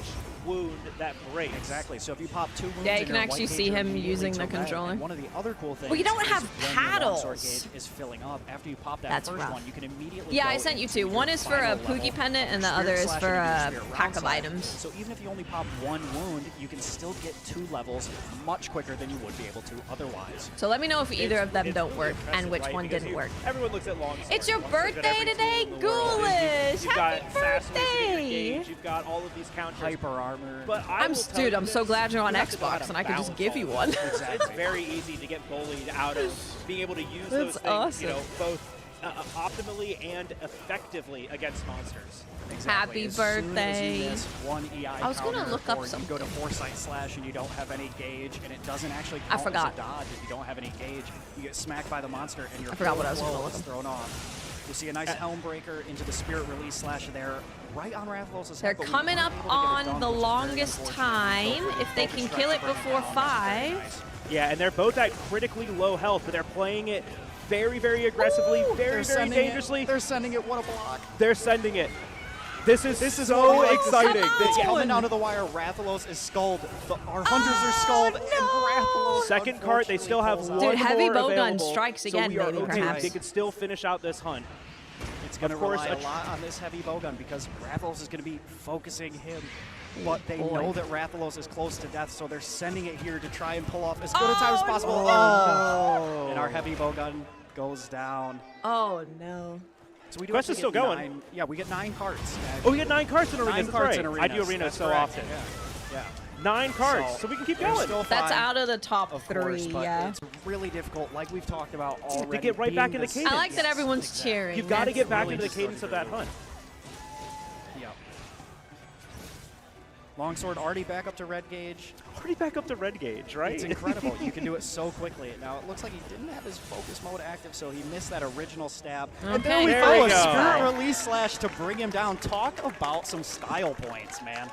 wound that breaks. Exactly. So if you pop 2 wounds, Yeah, you and can your actually white see gauge him immediately using to the red. controller. And one of the other cool things Well, you don't is have when your longsword paddles. gauge is filling up after you pop that That's first rough. one, you can immediately Yeah, go I sent you into two. your One is for a final Poogie level pendant, and the Spirit other is Slash for into your a Spirit pack Round of Slash. items. So even if you only pop 1 wound, you can still get 2 levels much quicker than you would be able to otherwise. So let me know if either of them It's don't really work impressive, and which right? one Because didn't work. Everyone looks at longsword. It's your Longsword's got every birthday today, tool in the world. Ghoulish! You've Happy got fast ways to get your birthday! gauge. You've got all of these counters. Hyper armor. But I will tell Dude, you I'm so this, glad you're on you have to know how Xbox to and I can just balance give all you of one. this. It's very easy to get bullied out of being able to use those That's things, you know, awesome. both optimally and effectively against monsters. Happy As soon as birthday. you miss one EI I was gonna counter, look up or you go to Foresight Slash and you don't have any gauge, and it doesn't actually I count forgot. as a dodge if you don't have any gauge. You get smacked by the monster, and your I forgot what I full was gonna flow look is up. thrown off. You see a nice Helmbreaker into the Spirit Release Slash there, right on Rathalos' They're head. but we coming weren't up able to get it on done, the which is very longest unfortunate. time. Go for the If they focus can strike kill to it bring it before down. That's very 5. nice. Yeah, and they're both at critically low health, but they're playing it very, very aggressively, Ooh, very, they're very sending it. dangerously. They're sending it. What a block. They're sending it. This is so what we like to see. exciting. It's They- coming down to the wire. Rathalos is skulled. Our hunters are skulled, and Rathalos. Second card, they still have unfortunately one Dude, heavy more bowgun available, strikes again, so we are maybe, okay. perhaps. They could still finish out this hunt. It's going to Of course, rely a lot on this heavy bowgun because Rathalos is going to be focusing him. But they boy. know that Rathalos is close to death, so they're sending it here to try and pull off as good a time as possible. no. And our heavy bowgun goes down. Oh no. So we do Quest actually is still get going. 9 yeah, we get 9 cards. Oh, we get 9 cards in arenas. 9 That's cards right. in arenas. I do arenas That's so correct. often. Yeah. 9 cards, so we can keep there's going. still That's 5, out of the top of 3, course, but yeah. it's really difficult, like we've talked about already. get right back being into the cadence. I like that Yes, everyone's exactly. cheering. You've got to That's get back really into the just cadence of that starting hunt. Yep. Longsword already back up to red gauge. Already back up to red gauge, right? It's incredible. You can do it so quickly. Now, it looks like he didn't have his focus mode active, so he missed that original stab. And there we There go, we a go. Spirit Release Slash to bring him down. Talk about some style points, man.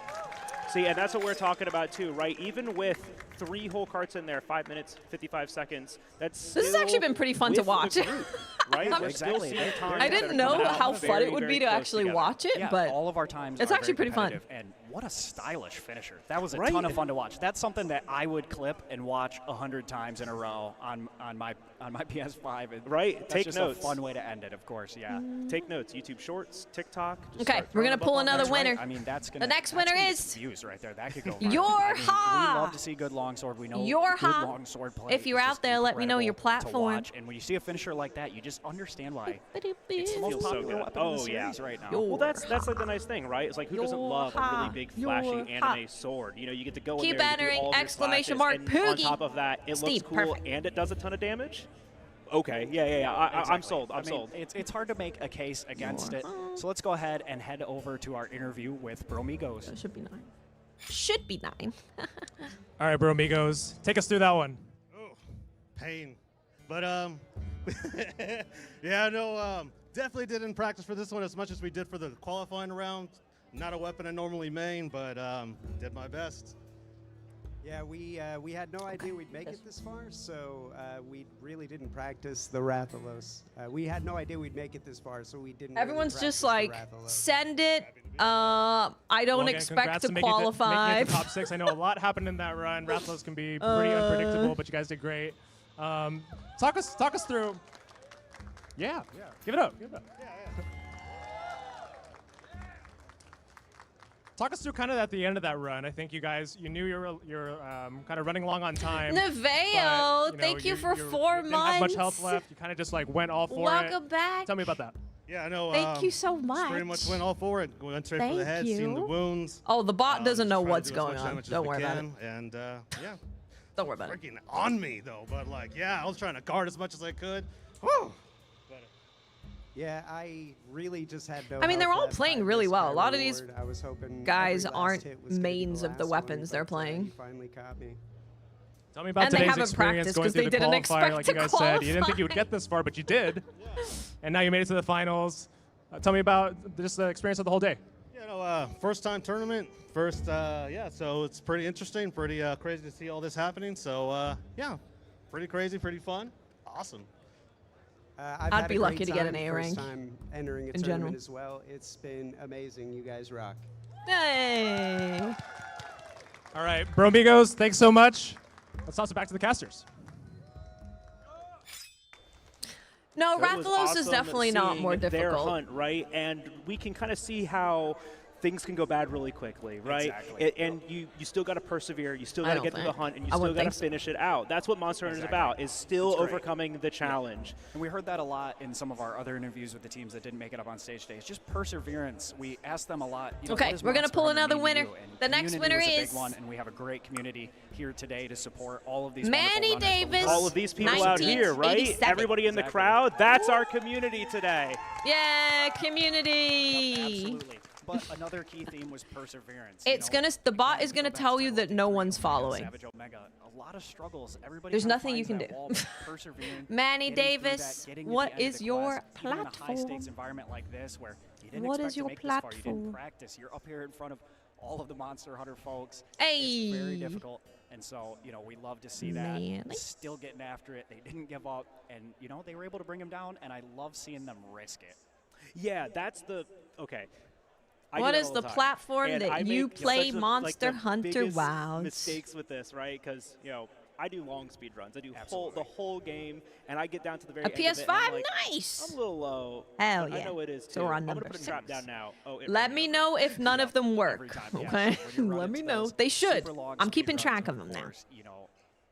See, and that's what we're talking about too, right? Even with 3 whole carts in there, 5 minutes, 55 seconds. This has actually been pretty fun to watch. Right? Yeah, We're still exactly. seeing times I that didn't are know coming out how fun very, it would very be to close actually together. watch it, Yeah, but all of our times it's are actually very pretty fun. competitive, and what a stylish finisher. That was a ton of fun to watch. That's something that I would clip and watch 100 times in a row on my PS5. Right. That's just a fun way to end it, of course. Yeah. Take notes. YouTube Shorts, TikTok. Okay, we're gonna pull another winner. I mean, that's gonna. The next winner is views right there. That could go. Your Ha. We love to see good longsword. We know Your good Ha. longsword play. If you're out there, let me know your platform. And when you see a finisher like that, you just understand why. It's the most Feels so popular good. weapon in the series right now. Well, that's like the nice thing, right? It's like who doesn't love a really big, flashy Your Ha. anime sword? You know, you get to go in Keep there and do entering all of your exclamation classes, mark and on Poogie. top of that, it Steve, looks cool perfect. and it does a ton of damage. Okay, yeah. I'm Exactly. sold. I'm I mean, sold. It's hard to make a case against it. So let's go ahead and head over to our interview with Bromigos. That should be 9. Should be 9. All right, bro, amigos, take us through that one. Pain. But yeah, no, definitely didn't practice for this one as much as we did for the qualifying round. Not a weapon I normally main, but did my best. Yeah, we had no idea we'd make it this far, so we really didn't practice the Rathalos. We had no idea we'd make it this far, so we didn't. Everyone's really just practice like, the Rathalos. send it. I don't Well, again, expect congrats to making qualify. it to top 6. I know a lot happened in that run. Rathalos can be pretty unpredictable, but you guys did great. Talk us through. Yeah. Give it up. Talk us through kind of at the end of that run. I think you guys, you knew you're kind of running along on time. Neveo, thank you for 4 months. Didn't have much health left. You kind of just like went all for it. Welcome back. Tell me about that. Yeah, I know. Thank you so much. Pretty much went all for it. Went straight for the head, Thank seen the you. wounds. Oh, the bot doesn't know Trying to what's do as going much on. damage as Don't we worry about it. can, And yeah. Don't worry about it. Freaking on me though, but like, yeah, I was trying to guard as much as I could. Whew. Yeah, I really just had no. I mean, they're health all left playing by really this well. A Fire lot of these Lord. I was hoping guys every last aren't hit was gonna be mains of the last weapons one, they're but, he playing. finally caught me. Tell me about And they today's haven't experience practiced going 'cause through they the didn't qualifier. expect Like to you guys said, you didn't think you would qualify. get this far, but you did. And now you made it to the finals. Tell me about just the experience of the whole day. You know, first time tournament, yeah, so it's pretty interesting, pretty crazy to see all this happening. So yeah, pretty crazy, pretty fun, awesome. I've I'd had be a great lucky to get an time, A first rank time entering a in tournament general. as well. It's been amazing. You guys rock. Hey. All right, Bromigos, thanks so much. Let's toss it back to the casters. No, That was Rathalos is awesome definitely not seeing more their difficult. hunt, right? And we can kind of see how things can go bad really quickly, right? Exactly. And you still got to persevere. You still I got to don't get through the think. hunt, and you I still wouldn't got to think so. finish it out. That's what Monster Hunter is about, is still It's great. overcoming the challenge. And we heard that a lot in some of our other interviews with the teams that didn't make it up on stage today. It's just perseverance. We asked them a lot. You know, Okay, what does we're gonna Monster pull Hunter another mean to winner. you? And The next community winner was a is big one, and we have a great community here today to support all of these Manny wonderful runners. Davis, All of these people out here, right? 1987. Everybody in the crowd, that's our community today. Yeah, community. Absolutely. But another key theme was perseverance. It's the bot is gonna tell you that no one's following. Savage Omega, a lot of struggles. Everybody There's kinda nothing you finds can that do. wall, but persevering, Manny getting through Davis, that, getting to the what end of is the your quest, even in a high stakes platform? environment like this where you didn't What expect is your to make this far, you platform? didn't practice. You're up here in front of all of the Monster Hunter folks. Hey. It's very difficult. And so, you know, we love to see that. Manny. Still getting after it. They didn't give up. And, you know, they were able to bring him down, and I love seeing them risk it. Yeah, that's the okay. I What do that is all the time. platform And that I you make play such a- Monster like, the Hunter biggest WoWs? mistakes with this, right? Because I do long speed runs. I do Absolutely. the whole game, and I get down to the very A end of it, and PS5, I'm like, nice. I'm a little low. Hell but I yeah. know it is too. So we're on I'm gonna number put a trap 6. down now. Oh, it Let ran me out. know if none of them work. Every time, yeah. Okay, When you run let me into know. those They should. super long I'm keeping speed track runs, of them now. course, you know,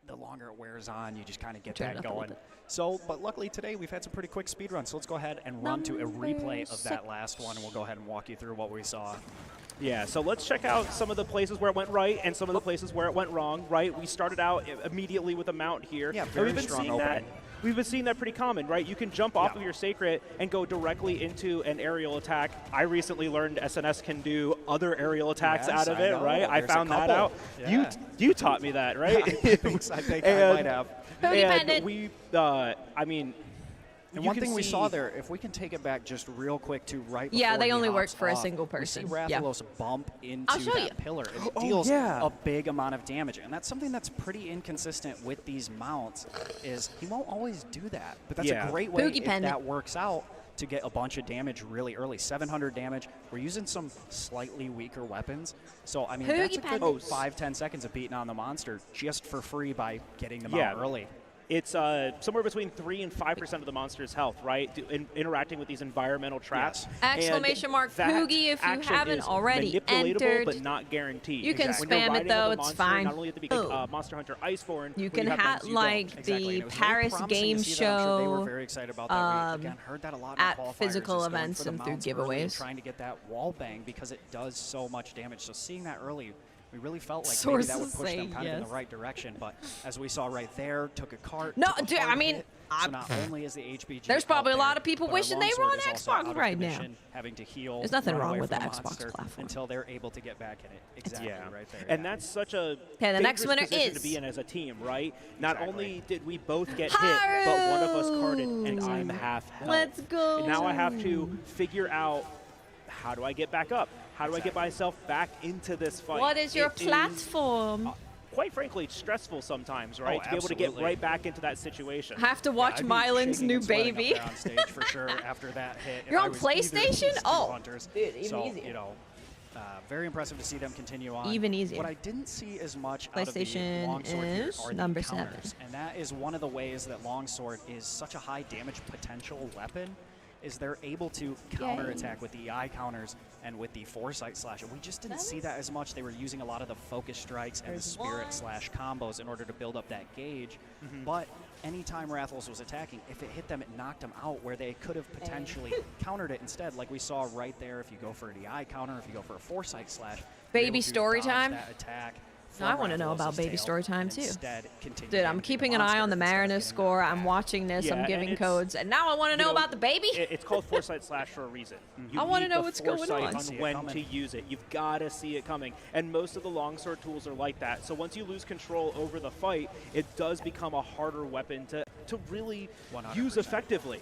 the longer it wears on, you just kind of get Turn it that up a little going. bit. So, but luckily today we've had some pretty quick speed runs. So let's go ahead and run to a replay of that last one, and we'll go ahead and walk you through what we saw. Yeah, so let's check out some of the places where it went right and some of the places where it went wrong, right? We started out immediately with a mount here. Yeah, and very we've been strong seeing that. opening. We've been seeing that pretty common, right? You can jump off of your Sacred and go directly into an aerial attack. I recently learned SNS can do other aerial attacks Yes, out of I it, know. right? I There's a found that out. couple. Yeah. You taught me that, right? I think I might have. And we, I mean, And you one can thing we see- saw there, if we can take it back just real quick to right Yeah, before they he only work hops for a off, single we person. see Yeah. Rathalos bump into show that you. pillar, and it Oh, deals yeah. a big amount of damage. And that's something that's pretty inconsistent with these mounts, is he won't always do that. But that's Yeah. a great way, Boogie if pendant. that works out, to get a bunch of damage really early. 700 damage. We're using some slightly weaker weapons. So, I mean, that's a good 5-10 seconds of beating on the monster just for free by getting them out early. It's somewhere between 3 and 5% of the monster's health, right? Interacting with these environmental traps. Exclamation mark Poogie if you haven't already entered. But not guaranteed. You can spam it though, it's fine. Not only at the Monster Hunter Iceborne. You can have like the Paris Game Show. They were very excited about that. We again heard that a lot at physical events and through giveaways. Trying to get that wall bang because it does so much damage. So seeing that early, we really felt like maybe that would push them kind of in the right direction, but as we saw right there, took a cart. No, dude, I mean, so not only is the HBG there's probably a lot of people wishing they were on Xbox right now. Having to heal. There's nothing wrong with the Xbox platform until they're able to get back in it. Exactly, right there. And that's such a the next winner position to be in as a team, right? Not only did we both get hit, but one of us carded, and I'm half health. Let's go. And now I have to figure out, how do I get back up? How do I get myself back into this fight? What is your platform? Quite frankly, it's stressful sometimes, right? To be able to get right back into that situation. Have to watch Mylan's new baby. On stage for sure after that hit. You're on PlayStation? Oh, dude, even so, easier. You know, very impressive to see them continue on. Even easier. What I didn't see as much PlayStation out of the longsword here are number the counters. And that is one of the ways that longsword is such a high damage potential weapon, is they're able to counterattack with the eye counters and with the foresight slash. And we just didn't see that as much. They were using a lot of the focus strikes and the spirit slash combos in order to build up that gauge. But anytime Rathalos was attacking, if it hit them, it knocked them out where they could have potentially countered it instead, like we saw right there. If you go for the eye counter, if you go for a foresight slash, baby story time. That attack. No, I want to know about baby story time too. Dude, I'm keeping an eye on the Marinus score. I'm watching this. I'm giving codes, and now I want to know about the baby. It's called Foresight Slash for a reason. I want to know what's going on. When to use it. You've got to see it coming, and most of the longsword tools are like that. So once you lose control over the fight, it does become a harder weapon to really 100%. Use effectively.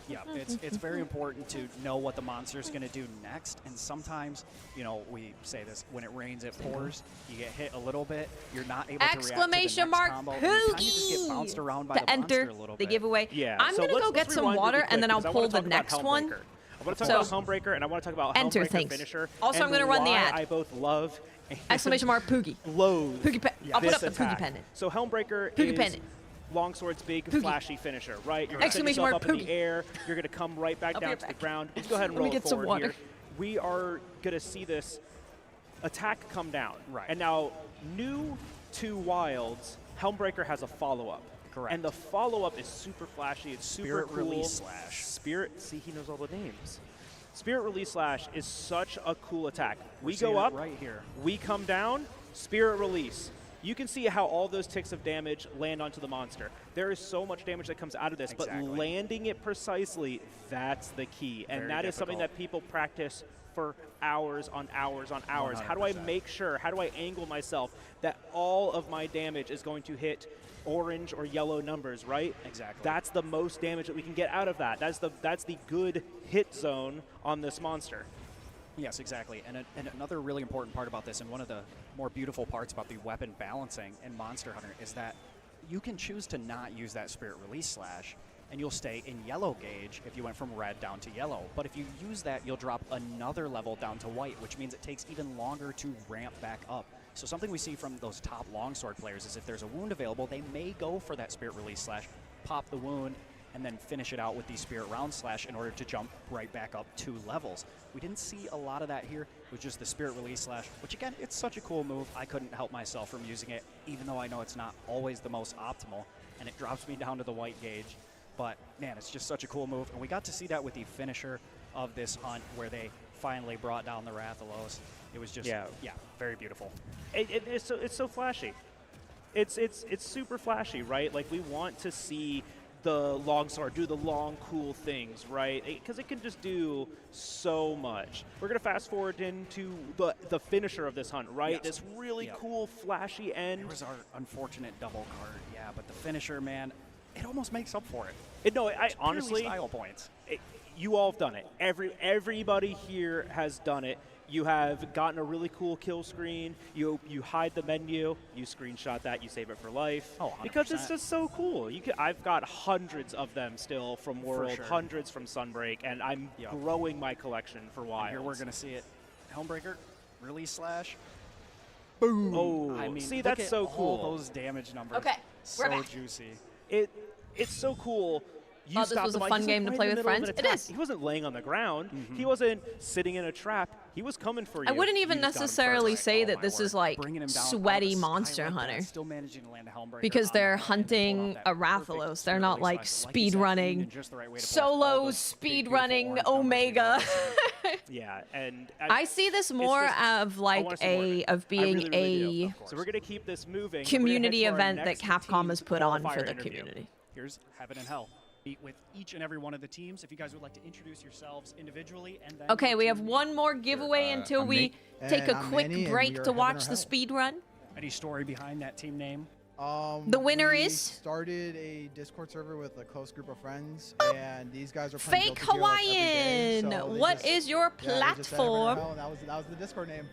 Yeah, it's very important to know what the monster's going to do next. And sometimes, you know, we say this, when it rains, it pours. You get hit a little bit. You're not able to react to the next combo. You kind of just get bounced around by the monster a little bit. The giveaway. Yeah. I'm going to go get some water, and then I'll pull the next one. I want to talk about Helmbreaker, and I want to talk about Helmbreaker finisher. Also, I'm going to run the ad. I both love exclamation mark Poogie. Loathe. Poogie. I'll put up the Poogie pendant. So Helmbreaker Poogie pendant. Longsword's big, flashy finisher, right? You're exclamation mark up in the air. You're going to come right back down to the ground. Let's go ahead and roll it forward here. We are going to see this attack come down. Right. And now, new to Wilds, Helmbreaker has a follow-up. Correct. And the follow-up is super flashy. It's super cool. Spirit Release Slash. See, he knows all the names. Spirit Release Slash is such a cool attack. We go up, right here. We come down, Spirit Release. You can see how all those ticks of damage land onto the monster. There is so much damage that comes out of this, but landing it precisely, that's the key. And that is something that people practice for hours on hours on hours. 100%. How do I make sure, how do I angle myself that all of my damage is going to hit orange or yellow numbers, right? Exactly. That's the most damage that we can get out of that. That's the good hit zone on this monster. Yes, exactly. And another really important part about this, and one of the more beautiful parts about the weapon balancing in Monster Hunter, is that you can choose to not use that Spirit Release Slash, and you'll stay in yellow gauge if you went from red down to yellow. But if you use that, you'll drop another level down to white, which means it takes even longer to ramp back up. So something we see from those top longsword players is if there's a wound available, they may go for that Spirit Release Slash, pop the wound, and then finish it out with the Spirit Round Slash in order to jump right back up 2 levels. We didn't see a lot of that here with just the Spirit Release Slash, which again, it's such a cool move. I couldn't help myself from using it, even though I know it's not always the most optimal, and it drops me down to the white gauge. But man, it's just such a cool move, and we got to see that with the finisher of this hunt where they finally brought down the Rathalos. It was just, yeah, very beautiful. It's so flashy. It's super flashy, right? Like, we want to see the longsword do the long, cool things, right? Because it can just do so much. We're going to fast forward into the finisher of this hunt, right? Yes. This really cool, flashy end. It was our unfortunate double card, yeah, but the finisher, man, it almost makes up for it. I honestly, style points. You all have done it. Everybody here has done it. you have gotten a really cool kill screen. You hide the menu, you screenshot that, you save it for life. Oh, 100%. Because it's just so cool. I've got hundreds of them still from World, sure. hundreds from Sunbreak, and I'm growing my collection for Wild. Here we're going to see it. Helmbreaker, release slash. Boom. Oh, I mean, see, that's so cool. All those damage numbers. Okay, so we're back. Juicy. It's so cool. You Thought this was a fun game to play with friends. It is. He wasn't laying on the ground. He wasn't sitting in a trap. He was coming for you. I wouldn't even necessarily say that this is like Bringing him down sweaty out of a sky monster like that, hunter. Still managing to land a Helmbreaker Because on they're that and pull hunting out that a Rathalos. They're not like release slash. speed running, and just the right way to pull off all solo those speed big, running beautiful orange numbers we Omega. Yeah, and I see this more of like being a So we're gonna keep this moving. community event that Capcom has put on for qualifier the interview. community. Here's Heaven and Hell. Meet with each and every one of the teams. If you guys would like to introduce yourselves individually, and then Okay, we have one more giveaway until we take a quick break to watch the speed run. Any story behind that team name? The winner we is started a Discord server with a close group of friends, and these guys are Fake playing Guilty Gear, like, every day, Hawaiian. so they What just- is your yeah, they just said Heaven and platform? Hell, and that was the Discord name.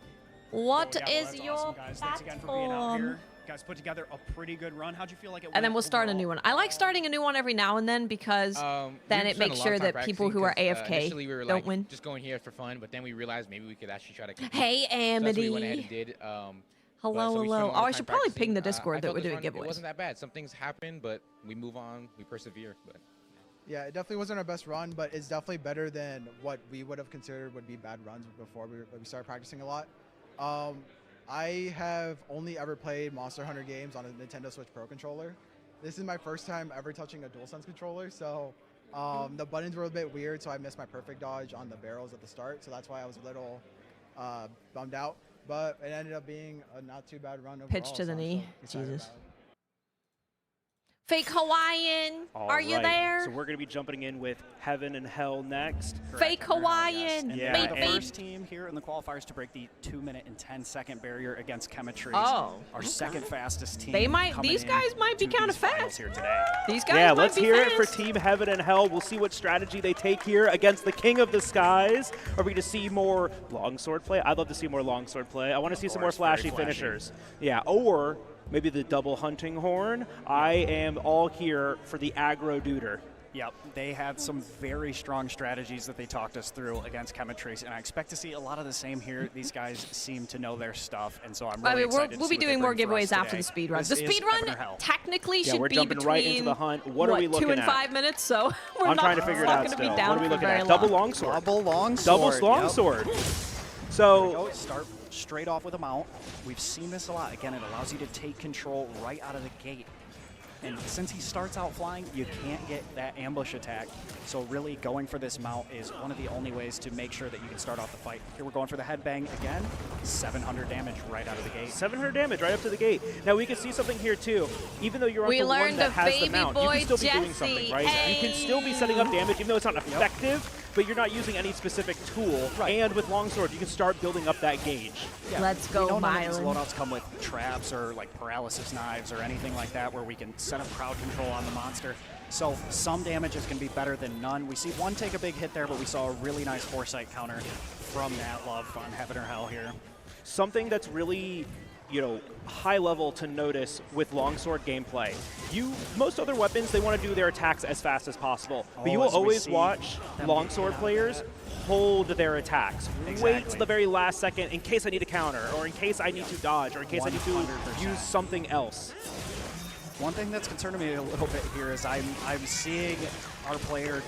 What Yeah, well, is that's your awesome, guys. Thanks again for being out platform? here. You guys put together a pretty good run. How'd you feel like it went? And then we'll start a new one. I like starting a new one every now and then because then it makes sure that people who are AFK initially we were don't like, win. just going here for fun, but then we realized maybe we could actually try to compete. Hey, So that's what we went ahead Amity. and did. Hello, so we spent a hello. lot Oh, of I time should probably ping the practicing. Discord I that felt we're this doing run, giveaways. It wasn't that bad. Some things happen, but we move on. We persevere. But Yeah, it definitely wasn't our best run, but it's definitely better than what we would have considered would be bad runs before we started practicing a lot. I have only ever played Monster Hunter games on a Nintendo Switch Pro controller. This is my first time ever touching a DualSense controller, so the buttons were a bit weird, so I missed my perfect dodge on the barrels at the start, so that's why I was a little bummed out. But it ended up being a not too bad run overall. Pitch to the so I'm knee. still excited Jesus. about it. Fake Hawaiian. All Are you right, there? So we're going to be jumping in with Heaven and Hell next. Fake Hawaiian. And Yeah, they're Beep, the beep. first team here in the qualifiers to break the 2-minute and 10-second barrier against Chemistries. Oh, Our okay. second fastest team. They might. coming These in guys might be to kind of these finals fast here today. These guys Yeah, might let's be hear fast. it for Team Heaven and Hell. We'll see what strategy they take here against the King of the Skies. Are we going to see more longsword play? I'd love to see more longsword play. I want to see some more course, very flashy flashy. finishers. Yeah, or maybe the double hunting horn. I am all here for the aggro duder. Yep, they had some very strong strategies that they talked us through against Chemitrace, and I expect to see a lot of the same here. These guys seem to know their stuff, and so I'm really excited to we'll see be what they doing more bring for us giveaways after today. the speed run. This The is speed run Heaven or Hell. technically Yeah, should we're be jumping between right into the hunt. What are we 2 looking and at? 5 minutes, so we're I'm not, trying to figure it not out going to still. be down What are we for looking very at? long. Double longsword. Double longsword. Double longsword. Yep. So There we go. Start straight off with a mount. We've seen this a lot. Again, it allows you to take control right out of the gate. And since he starts out flying, you can't get that ambush attack. So really going for this mount is one of the only ways to make sure that you can start off the fight. Here we're going for the headbang again. 700 damage right out of the gate. 700 damage right up to the gate. Now we can see something here too. Even though you're on We the one learned that of has the baby mount, you boy can still be doing Jesse. something, right? You can still be setting up damage, even though it's not effective, but you're not using any specific tool. And with longsword, you can start building up that gauge. Yeah, Let's we go, know none of these Mylan. loadouts come with traps or like paralysis knives or anything like that where we can set up crowd control on the monster. So some damage is going to be better than none. We see one take a big hit there, but we saw a really nice foresight counter from that love on Heaven or Hell here. Something that's really, high level to notice with longsword gameplay. Most other weapons, they want to do their attacks as fast as possible, but you will as we always see watch them longsword players hold their attacks. Wait Exactly. to the very last second in case I need to counter, or in case I need to dodge, or in case I need to 100%. use something else. One thing that's concerning me a little bit here is I'm seeing our player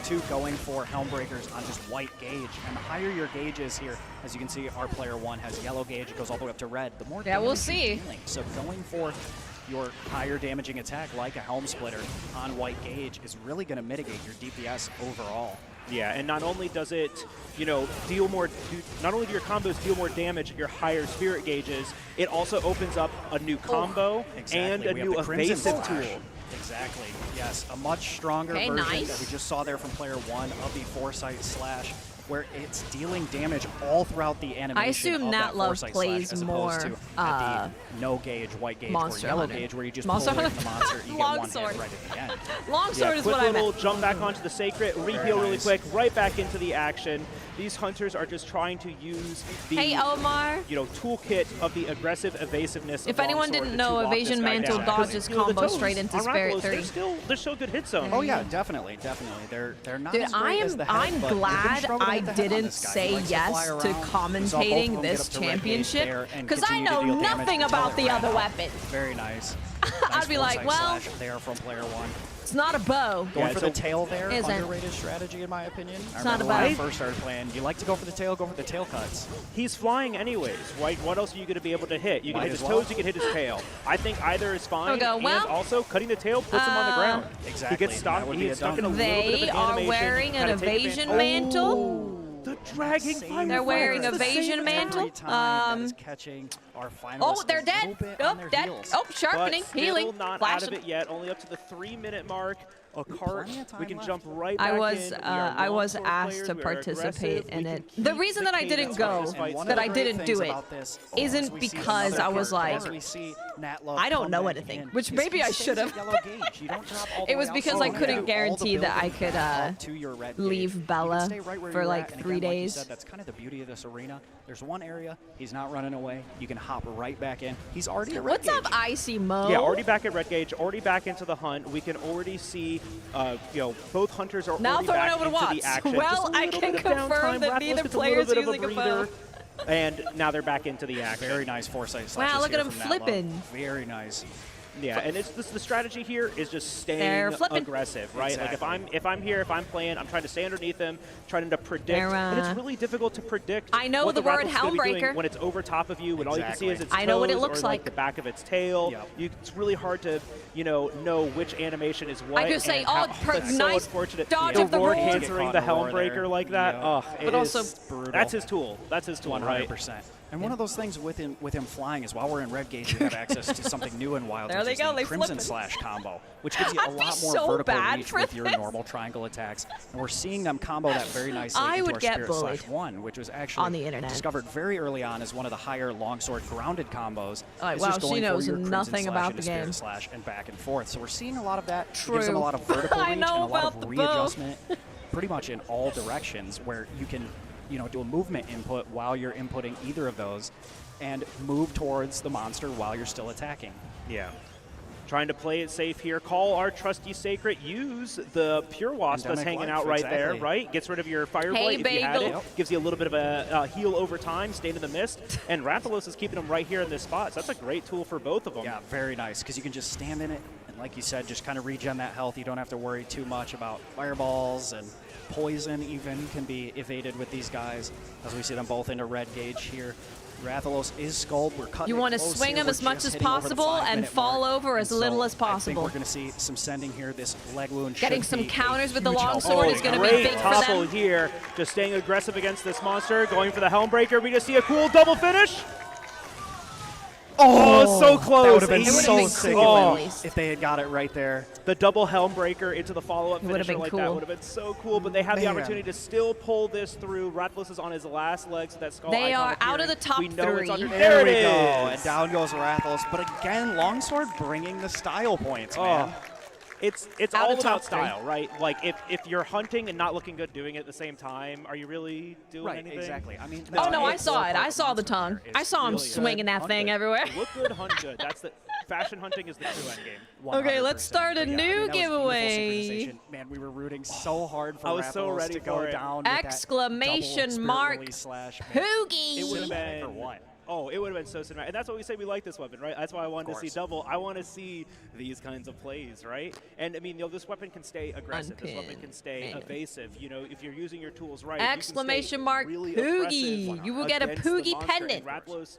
2 going for Helmbreakers on just white gauge, and the higher your gauge is here, as you can see, our player 1 has yellow gauge, it goes all the way up to red. The more Yeah, we'll damage you're see. dealing. So going for your higher damaging attack like a Helm Splitter on white gauge is really going to mitigate your DPS overall. Yeah, and not only does it, deal more, not only do your combos deal more damage at your higher spirit gauges, it also opens up a new combo and a We have new the Crimson evasive Slash. tool. Exactly, yes. A much stronger Okay, version nice. that we just saw there from player 1 of the Foresight Slash. where it's dealing damage all throughout the animation. I assume of that Natlov foresight plays slash, as more, opposed to at the no gauge, white gauge, or Monster yellow Hunter. gauge, where you just Monster pull away Hunter. from the monster, you get one Longsword. hit right at the end. Longsword is quick what I little meant. jump back onto the Sacred, reheal really quick, right back into the action. These hunters are just trying to use the Hey, Omar. toolkit of the aggressive evasiveness. If of anyone Longsword didn't to know, lock this Evasion guy Mantle down. dodges The combo toes straight into on Spirit Rathalos, 3. they're still good hit zone. Oh yeah, definitely. They're not Dude, as great as the head, I'm but you can glad struggle to I hit the head on didn't this guy. He say likes to fly yes to around. We saw both of commentating them this get up to red gauge championship there and because I continue to know deal damage nothing until about it the ran other out. weapon. Very nice. I'd be like, well, there from player one. It's not a bow. Going for the tail there, Isn't. underrated strategy in my opinion. It's I not remember a when I bow. first started playing, you like to go for the tail cuts. He's flying anyways, right? What else are you going to be able to hit? You can Might hit as his well. toes, you can hit his tail. I think either is fine, There we go. and Well, also cutting the tail puts him on the ground. Exactly. He gets stopped, That would he be gets a stuck in a dumb. little bit of They an are animation. wearing an Kinda take evasion advantage. mantle. The dragging fire. They're wearing fire. evasion mantle. Catching our Oh, they're dead. Oh, dead. Oh, sharpening, But healing, still not flashing. out of it yet. Only up to the 3-minute mark. A cart. We can jump right I back was in. We I are was longsword asked players. to We are participate aggressive. in We it. can The keep reason the that I didn't cadence go, of this fight. that I didn't do it, As isn't we see because another I was cart, like, as we see Natlov I don't come know back anything, in, which is maybe he I stays should at have. yellow gauge. You don't drop all the It was way because outside. I couldn't You do all the guarantee that I building could up to your red gauge. leave You can Bella stay right where for you're like at, and 3 again, like you days. said, that's kind of the beauty of this arena. There's one area, he's not running away. You can hop right back in. He's already at red What's gauge. up, Icy Mo? Yeah, already back at red gauge, already back into the hunt. We can already see, both hunters are Now already throwing back over to into the Watts. action. Well, Just a I little can bit of confirm downtime. that Rathalos neither gets a player little is bit of using a breather, bow. and now they're back into the action. Very nice foresight Wow, slashes look at here him from Natlov. flipping. Very nice. Yeah, and it's the strategy here is just staying They're flipping. aggressive, right? Exactly. Like if I'm here, if I'm playing, I'm trying to stay underneath them, trying to predict, They're, and it's really difficult to predict. I know what the word Rathalos is gonna be doing Helmbreaker. when it's over top of you, when all you can see is its I know what it toes looks or like. the back of its tail. Yep. It's really hard to know which animation is what. I could say, and oh, how, it's so nice unfortunate. dodge the of the roar roar. canceling the Get caught in a roar Helmbreaker there. like that. Yep. Oh, But also brutal. that's his tool. That's his tool, right? 100%. And one of those things with him flying is while we're in red gauge, we have access to something new and wild, There which they is go, the they Crimson flipping. Slash combo, which gives you a I'd be lot more so vertical bad reach for with your this. normal triangle attacks. And we're seeing them combo that very nicely I into would our get Spirit bullied Slash 1, which was actually on the internet. discovered very early on as one of the higher longsword grounded combos. Oh, It's wow, just she going for knows your Crimson nothing Slash about into the Spirit game. Slash and back and forth. So we're seeing a lot of that. It True. gives them a lot of vertical I reach know and a lot about of the bow. readjustment pretty much in all directions where you can do a movement input while you're inputting either of those and move towards the monster while you're still attacking. Yeah. Trying to play it safe here. Call our trusty Sacred. Use the Pure Wasp that's Endemic hanging Life, out right there, exactly. right? Gets rid of your Fire Hey, Blight if you had it. Bagel. Gives you a little bit of a heal over time, staying in the mist. And Rathalos is keeping them right here in this spot. So that's a great tool for both of them. Yeah, very nice, because you can just stand in it, and like you said, just kind of regen that health. You don't have to worry too much about fireballs, and poison even can be evaded with these guys, as we see them both into red gauge here. Rathalos is skulled. We're cutting You it want to close swing here. them We're as much just as hitting over the possible and 5-minute fall mark. over as And little so as I think possible. we're going to see some sending here. This leg wound Getting should some be a counters with the huge help. longsword is gonna be Great big for topple them. here. Just staying aggressive against this monster. Going for the Helmbreaker. We just see a cool double finish. Oh, so close. That would have been It would've so been sick cool, Oh. at least. if they had got it right there. The double Helmbreaker into the follow-up It would've finisher been like cool. that would have been so cool, but they have the Man. opportunity to still pull this through. Rathalos is on his last legs of that skull. They icon are out of appearing. the top We know it's 3. under There we it go. is. And down goes Rathalos. But again, Longsword bringing the style points, man. It's Out all of top about 3. style, right? Like if you're hunting and not looking good doing it at the same time, are you really doing Right, anything? exactly. I mean, Oh, no, I it's saw more it. I part saw of the tongue. monster. I saw him It's swinging that Hunt thing good. everywhere. Look good, hunt good. That's the fashion hunting is the true end game. Okay, let's start a But yeah, new I mean, that was beautiful giveaway. synchronization. Man, we were rooting so hard for I was so Rathalos ready to for go it. down with that Exclamation double spirit mark. release slash. Man, Hoogie. It would have Cinematic or been what? Oh, it would have been so cinematic. And that's why we say we like this weapon, right? That's why I wanted to see course. double. I want to see these kinds of plays, right? And I mean, this weapon can stay aggressive. This weapon can stay Unpinned. evasive. If you're using your tools right. you can stay Exclamation mark really Poogie. aggressive You will get a against the Poogie monster. pendant. And Rathalos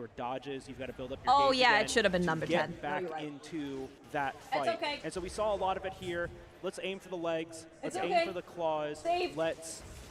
your dodges. You've got to build up your Oh gauge yeah, again it should have been to number get 10. back You're right. into that It's fight. okay. And so we saw a lot of it here. Let's aim for the legs. It's Let's okay. aim for the claws. Save. Let's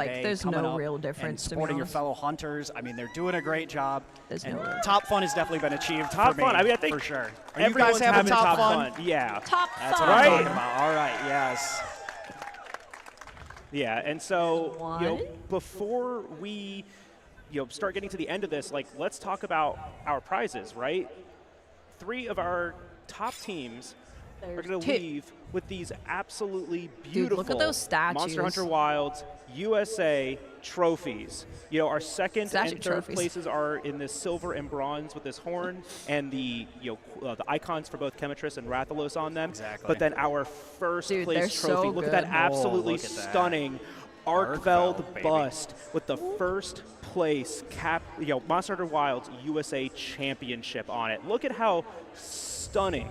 like today, there's coming no up real and difference, to be supporting your honest. fellow hunters. I mean, they're doing a great job. There's and no real top fun has definitely been achieved Top for fun. me, I mean, I think for sure. Are you guys everyone's having top fun? Yeah. Top That's fun. what I'm Right? talking about. All right, yes. Yeah, and so before we start getting to the end of this, like let's talk about our prizes, right? 3 of our top teams are going to leave with these absolutely beautiful look at those statues. Monster Hunter Wilds USA trophies. You know, our second and third trophies. places are in this silver and bronze with this horn and the the icons for both Chemitress and Rathalos on them. Exactly. But then our first Dude, place they're trophy. so Look at good. that absolutely look at that. stunning Arkveld baby. bust with the first place Monster Hunter Wilds USA Championship on it. Look at how stunning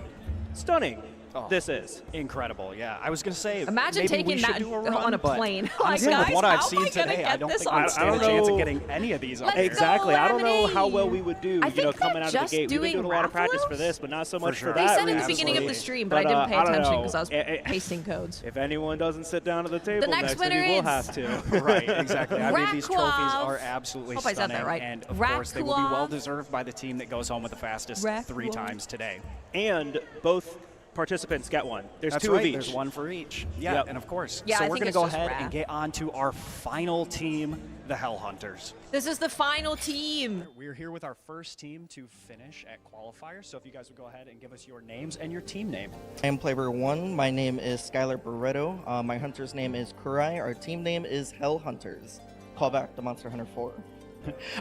this is. Incredible, yeah. I was going to say, Imagine maybe taking we should that do a run, on a but plane. honestly, Like, with what guys, I've how am seen I gonna today, get I don't this think on we stand a stage? chance of getting any of these up Let's here. go, Exactly. I don't know how Lemony. well we would do, I think coming they're out of the just gate. We've been doing a lot of practice for Rathalos? this, but not so much sure. for that. They said at the reason. beginning of the stream, but I didn't pay I don't attention know. because I was pasting codes. If anyone doesn't sit down at the table next maybe winner we'll is- have to. Right, exactly. I mean, these trophies Rakwov. are absolutely Hope I said stunning, that right. and of course, they will be Rakwov. well deserved by the team that goes home with the fastest 3 Rakwov. times today. And both participants get one. There's That's 2 right. of each. There's one for each. Yeah, Yep. and of course. Yeah, so I we're think going to it's go just ahead and rad. get on to our final team, the Hell Hunters. This is the final team. We're here with our first team to finish at qualifiers. So if you guys would go ahead and give us your names and your team name. I am Player 1. My name is Skylar Barreto. My hunter's name is Kurai. Our team name is Hell Hunters. Call back to Monster Hunter 4.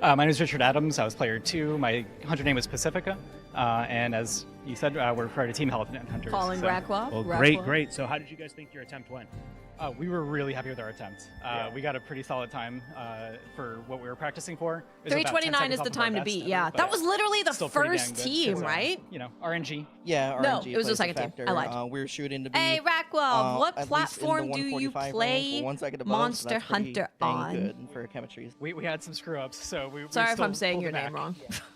My name is Richard Adams. I was player 2. My hunter name was Pacifica. And as you said, we're part of Team Hell Hunters. Calling Rakwov. Well, Rakwov. great. So how did you guys think your attempt went? We were really happy with our attempt. We got a pretty solid time for what we were practicing for. It was about 10 3:29 seconds is off the of our time to best beat. ever, Yeah, but that was literally the still pretty first dang good team, 'cause, right? RNG. Yeah, RNG No, it was the plays a second team. factor. I lied. We're shooting to be. Hey, Rakwov, what at least in the platform do you 145 play rank. Once I get above, Monster that's pretty Hunter dang on? good for chemistry. We had some screw ups, so we Sorry if still I'm saying pulled your it name back. wrong.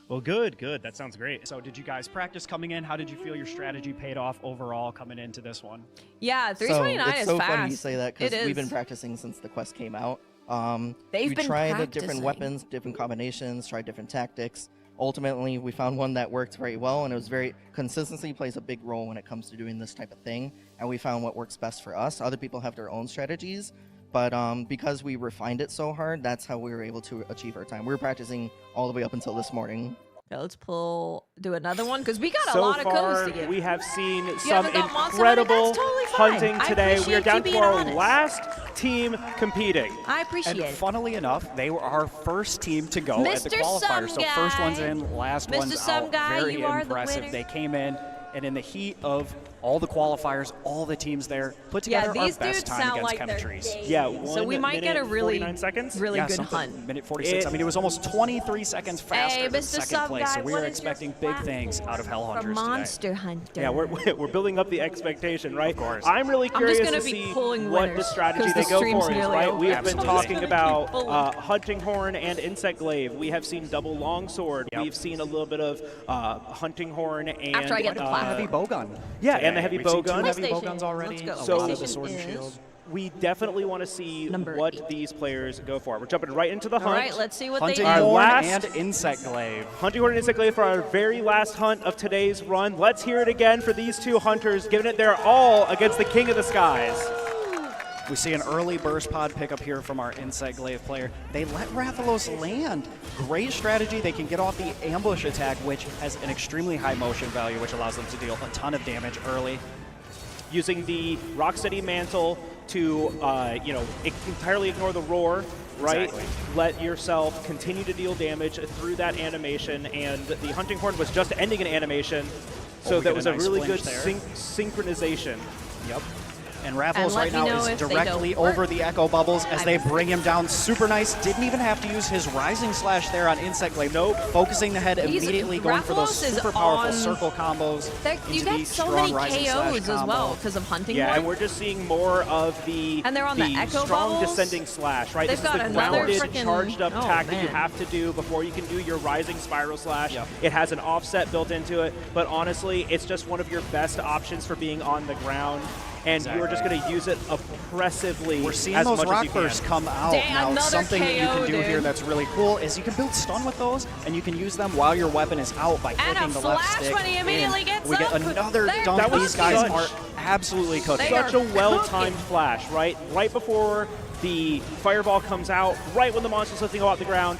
Well, good. That sounds great. So did you guys practice coming in? How did you feel your strategy paid off overall coming into this one? Yeah, So 3:29 it's is so fast. funny you say that It because is. we've been practicing since the quest came out. They've we been tried the practicing. different weapons, different combinations, tried different tactics. Ultimately, we found one that worked very well, and it was very consistency plays a big role when it comes to doing this type of thing. And we found what works best for us. Other people have their own strategies, but because we refined it so hard, that's how we were able to achieve our time. We were practicing all the way up until this morning. Okay, let's do another one because we got a So lot of far, codes to give. we have seen You some haven't got Monster Hunter? incredible That's totally fine. hunting I today. We are appreciate down you to being our honest. last team competing. I appreciate And it. funnily enough, they were our first team to go at the Mr. qualifier. Some So first Guy. one's in, last Mr. one's Some out. Guy, Very you are the impressive. winner. They came in, and in the heat of all the qualifiers, all the teams there, put Yeah, together these our best dudes time sound against like they're Chemistries. days. Yeah, So we might get a 49 seconds? really Yeah, good something, hunt. Minute 46. I mean, it was almost 23 seconds faster Hey, than Mr. second Some place. Guy, So we what were is your expecting big things out of Hell For Hunters today. Monster Hunter. Yeah, we're building up the expectation, right? Of course. I'm really I'm just curious gonna to be see pulling what winners, the strategy 'cause they the go stream's for is, nearly right? over. We have been Absolutely. talking about Pulling. hunting horn and insect glaive. We have seen double longsword. We've seen a little bit of hunting horn and After I get the plaque. Heavy bowgun. Yeah, today. and the heavy We've seen bowgun. two heavy PlayStation. bowguns already. Let's go. A So- lot of the PlayStation sword and is- shield. We definitely want to see Number what 8. these players go for. We're jumping right into the All hunt. right, let's see what Hunting they do. horn last- and insect glaive. Hunting horn and insect glaive for our very last hunt of today's run. Let's hear it again for these two hunters, giving it their all against the King of the Skies. We see an early burst pod pickup here from our insect glaive player. They let Rathalos land. Great strategy. They can get off the ambush attack, which has an extremely high motion value, which allows them to deal a ton of damage early. Using the Rocksteady Mantle to, entirely ignore the roar, right? Exactly. Let yourself continue to deal damage through that animation, and the Hunting Horn was just ending an animation, so we that get was a a nice really flinch good there. synchronization. Yep. And Rathalos let right me now know is if they directly don't work. over the Echo Bubbles as they bring him down super nice. Didn't even have to use his Rising Slash there on Insect Glaive. Nope. Focusing the head He's- immediately, going for those Rathalos is super powerful on- circle combos. You into get the so strong many Rising Slash KOs as combo. well because of hunting Yeah, horn. and we're just seeing more of the And they're on the Echo strong Bubbles? descending slash, right? They've This is got the another grounded, frickin- charged up oh, attack that you man. have to do before you can do your rising spiral slash. Yep. It has an offset built into it, but honestly, it's just one of your best options for being on the ground. And you are just going to use it oppressively. We're seeing as those much rock as you can. bursts come out. Damn, Now, another something that you KO, can do dude. here that's really cool is you can build stun with those, and you can use them while your weapon is out by And a clicking the left flash stick when he immediately in. gets We get up. another They're dunk. That was These guys such- are absolutely cooking. They are Such a well-timed cooking. flash, right? Right before the fireball comes out, right when the monster's lifting off the ground,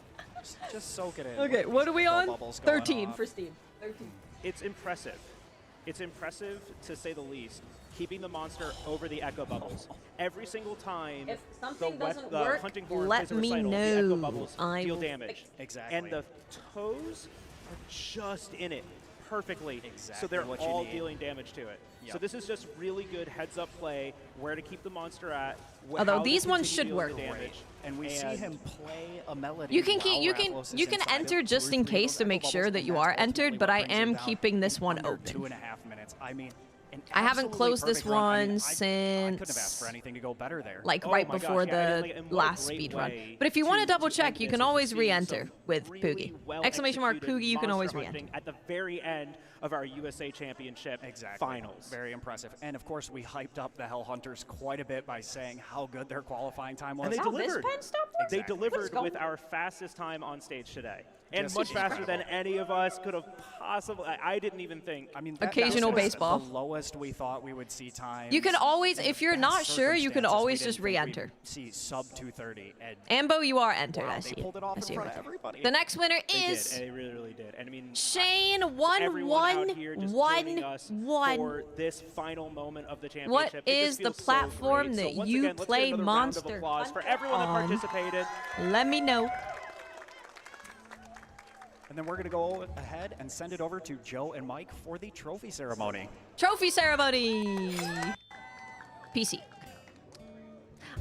Just soak it in. Okay, what are we on? Bubbles going 13 off. for Steve. 13. It's impressive. It's impressive, to say the least, keeping the monster over the echo bubbles. Every single time If something doesn't the work, hunting horn let plays a me recital, the echo know. bubbles I deal will damage. fix it. Exactly. And the toes are just in it. perfectly, so Exactly they're what you all need. dealing damage to it. So Yep. this is just really good heads-up play, where to keep the monster at. Although how to these ones continue should dealing the work. damage. And we see him play a melody. You can while keep, you Rathalos is can inside of enter just 2 or in 3 of case those to make echo sure bubbles, that and you that's are ultimately entered, what but I brings him am down keeping this in one under open. 2.5 minutes. I mean, an I haven't absolutely closed this perfect run. I mean, one I since couldn't have asked for anything to go better there. like Oh right my gosh, before yeah, and the like, in what a last great speed run. way But if you want to to double check, end you this can is always seeing re-enter some with really Poogie. Exclamation mark well-executed Poogie, you can always monster re-enter. hunting at the very end of our USA Championship finals. Very impressive. And of course, we hyped up the Hell Hunters quite a bit by saying how good their qualifying time was. And they delivered. They Exactly. delivered with our fastest time on stage today. And Just much faster incredible. than any of us could have possibly. I didn't even think. I mean, Occasional baseball. The lowest we thought we would see time. You can always, if you're not sure, you can always just re-enter. See sub 230. And Ambo, you are entered. Wow, I they see pulled it it. off I in see front it. of everybody. The next winner They is did. They really, really did. And I mean, Shane everyone out here just joining 1-1-1. us for this final moment of the championship. What It just is the feels so platform great. that So once you again, let's play get another round of Monster applause for everyone that on? participated. Let me know. And then we're going to go ahead and send it over to Joe and Mike for the trophy ceremony. Trophy ceremony. PC.